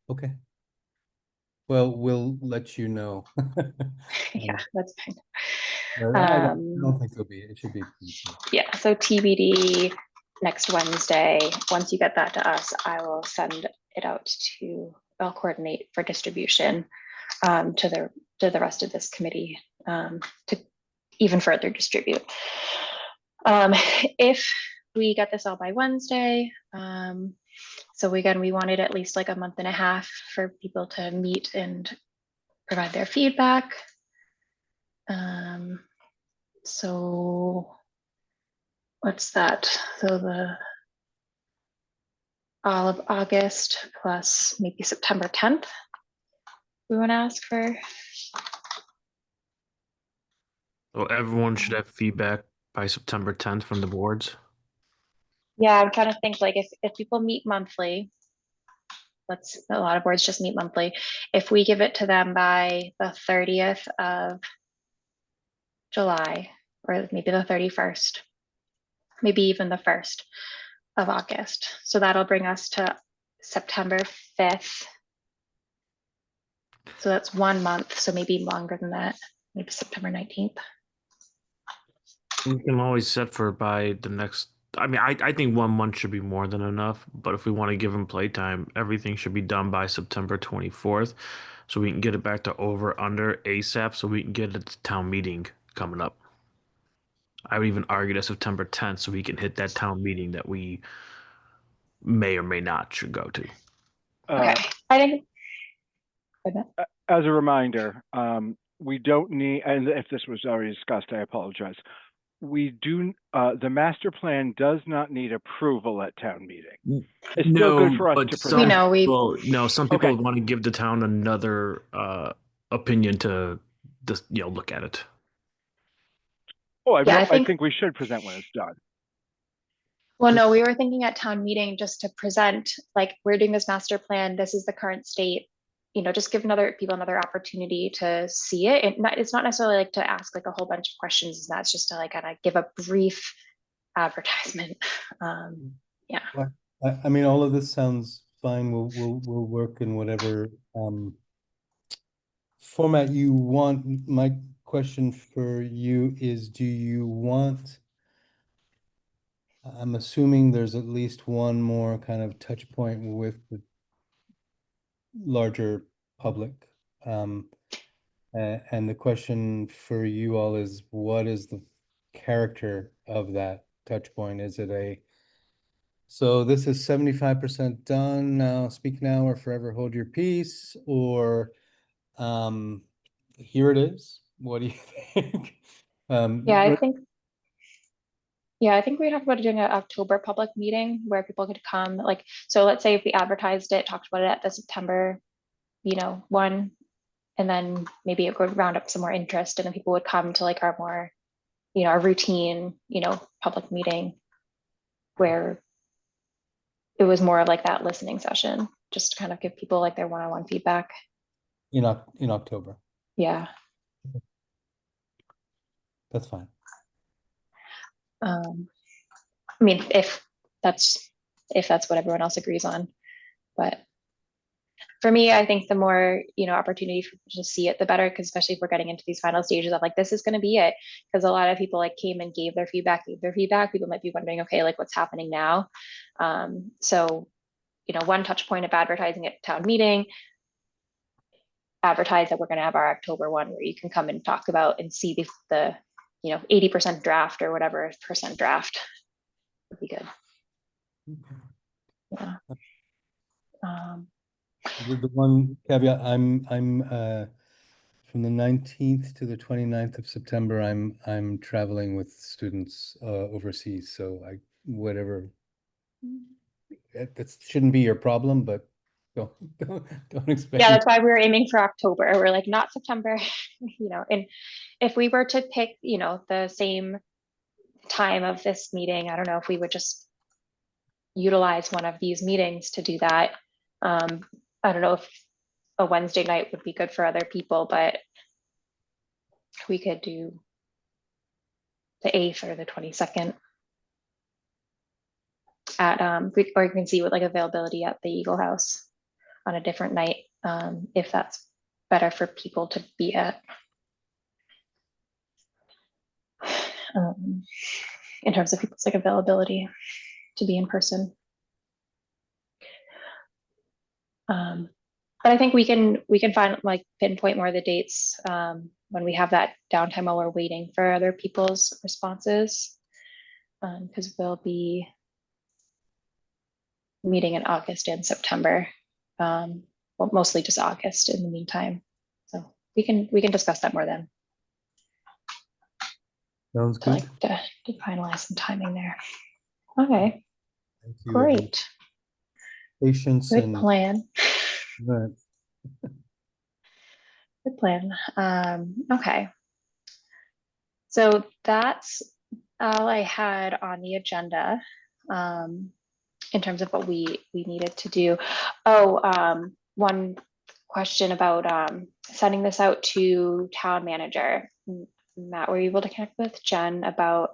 Okay. Well, we'll let you know. Yeah, that's fine. I don't think it'll be. It should be. Yeah, so TBD next Wednesday. Once you get that to us, I will send it out to, I'll coordinate for distribution to the rest of this committee to even further distribute. If we get this all by Wednesday, so again, we wanted at least like a month and a half for people to meet and provide their feedback. So what's that? So the all of August plus maybe September 10th. We want to ask for. So everyone should have feedback by September 10th from the boards. Yeah, I'm trying to think like if people meet monthly, a lot of boards just meet monthly. If we give it to them by the 30th of July, or maybe the 31st, maybe even the 1st of August. So that'll bring us to September 5th. So that's 1 month, so maybe longer than that, maybe September 19th. We can always set for by the next I mean, I think 1 month should be more than enough, but if we want to give them playtime, everything should be done by September 24th, so we can get it back to over under ASAP, so we can get it to town meeting coming up. I would even argue to September 10th, so we can hit that town meeting that we may or may not should go to. Okay, I think. As a reminder, we don't need, and if this was already discussed, I apologize. We do, the master plan does not need approval at town meeting. It's still good for us but to some present. know, we- people, no, some people Okay. want to give the town another opinion to just, look at it. Oh, Yeah, I I think- think we should present when it's done. Well, no, we were thinking at town meeting just to present, like, we're doing this master plan, this is the current state, just give people another opportunity to see it. It's not necessarily like to ask like a whole bunch of questions, and that's just to like kind of give a brief advertisement. Yeah. I mean, all of this sounds fine. We'll work in whatever format you want. My question for you is, do you want, I'm assuming there's at least one more kind of touch point with the larger public. And the question for you all is, what is the character of that touch point? Is it so this is 75% done, now speak now or forever hold your peace, or here it is? What do you think? Yeah, I think we talked about doing an October public meeting where people could come, like, so let's say if we advertised it, talked about it at the September, 1, and then maybe it would round up some more interest, and then people would come to like our more, our routine, public meeting where it was more of like that listening session, just to kind of give people like their one-on-one feedback. in October. Yeah. That's fine. I mean, if that's what everyone else agrees on, but for me, I think the more, opportunity for people to see it, the better, because especially if we're getting into these final stages of like, this is going to be it. Because a lot of people like came and gave their feedback. People might be wondering, okay, like what's happening now? So, one touch point of advertising at town meeting, advertise that we're going to have our October 1 where you can come and talk about and see the 80% draft or whatever percent draft would be good. Yeah. The one caveat, I'm from the 19th to the 29th of September, I'm traveling with students overseas, so whatever, that shouldn't be your problem, but don't expect. Yeah, that's why we were aiming for October. We're like, not September, and if we were to pick, the same time of this meeting, I don't know if we would just utilize one of these meetings to do that. I don't know if a Wednesday night would be good for other people, but we could do the 8th or the 22nd at, or you can see with like availability at the Eagle House on a different night, if that's better for people to be at. In terms of people's like availability to be in person. But I think we can find like pinpoint more of the dates when we have that downtime while we're waiting for other people's responses, because we'll be meeting in August and September. Well, mostly just August in the meantime. So we can discuss that more then. Sounds good. To finalize some timing there. Okay. Thank you, Great. patience Good and plan. right. Good plan. Okay. So that's all I had on the agenda in terms of what we needed to do. Oh, one question about sending this out to town manager. Matt, were you able to connect with Jen about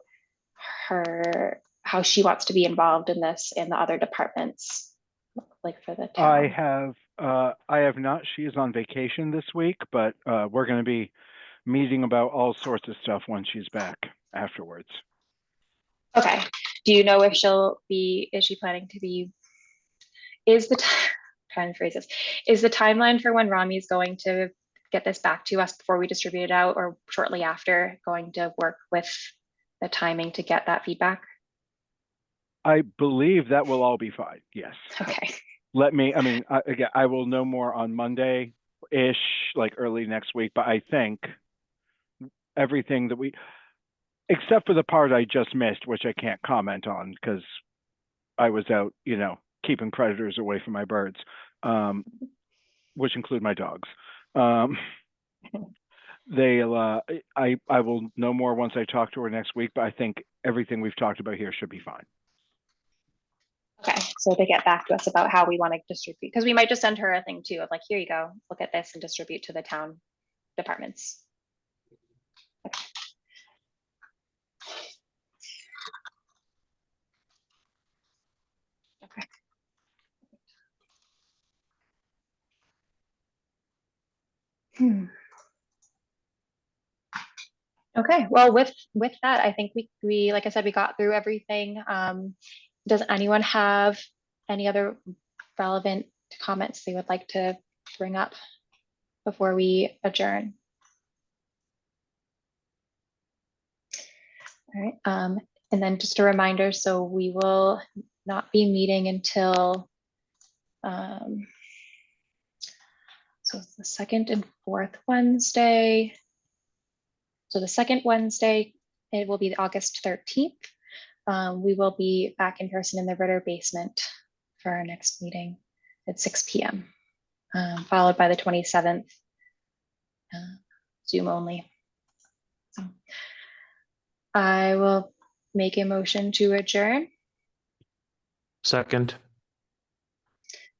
how she wants to be involved in this and the other departments, like for the town? I have not. She is on vacation this week, but we're going to be meeting about all sorts of stuff when she's back afterwards. Okay. Do you know if is she planning to be, trying to phrase this, is the timeline for when Rami is going to get this back to us before we distribute it out, or shortly after, going to work with the timing to get that feedback? I believe that will all be fine. Yes. Okay. Again, I will know more on Monday-ish, like early next week, but I think everything that except for the part I just missed, which I can't comment on because I was out, keeping predators away from my birds, which include my dogs. I will know more once I talk to her next week, but I think everything we've talked about here should be fine. Okay, so to get back to us about how we want to distribute, because we might just send her a thing too of like, here you go, look at this and distribute to the town departments. Okay. Okay, well, with that, I think we like I said, we got through everything. Does anyone have any other relevant comments they would like to bring up before we adjourn? All right, and then just a reminder, so we will not be meeting until so it's the second and fourth Wednesday. So the second Wednesday, it will be August 13th. We will be back in person in the Ritter basement for our next meeting at 6 p.m., followed by the 27th, Zoom only. So I will make a motion to adjourn. Second.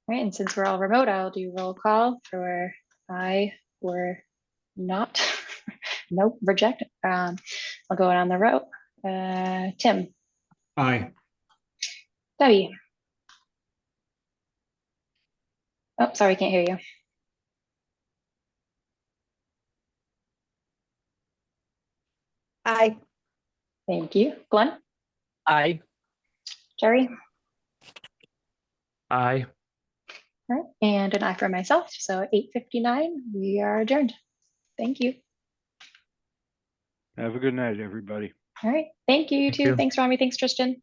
All right, and since we're all remote, I'll do roll call for aye or not. Nope, reject. I'll go down the row. Tim. Aye. Debbie. Oh, sorry, can't hear you. Aye. Thank you. Glenn. Aye. Jerry. Aye. All right, and an aye for myself. So 8:59, we are adjourned. Thank you. Have a good night, everybody. All right, thank you, you Thank too. you. Thanks, Rami. Thanks, Tristan.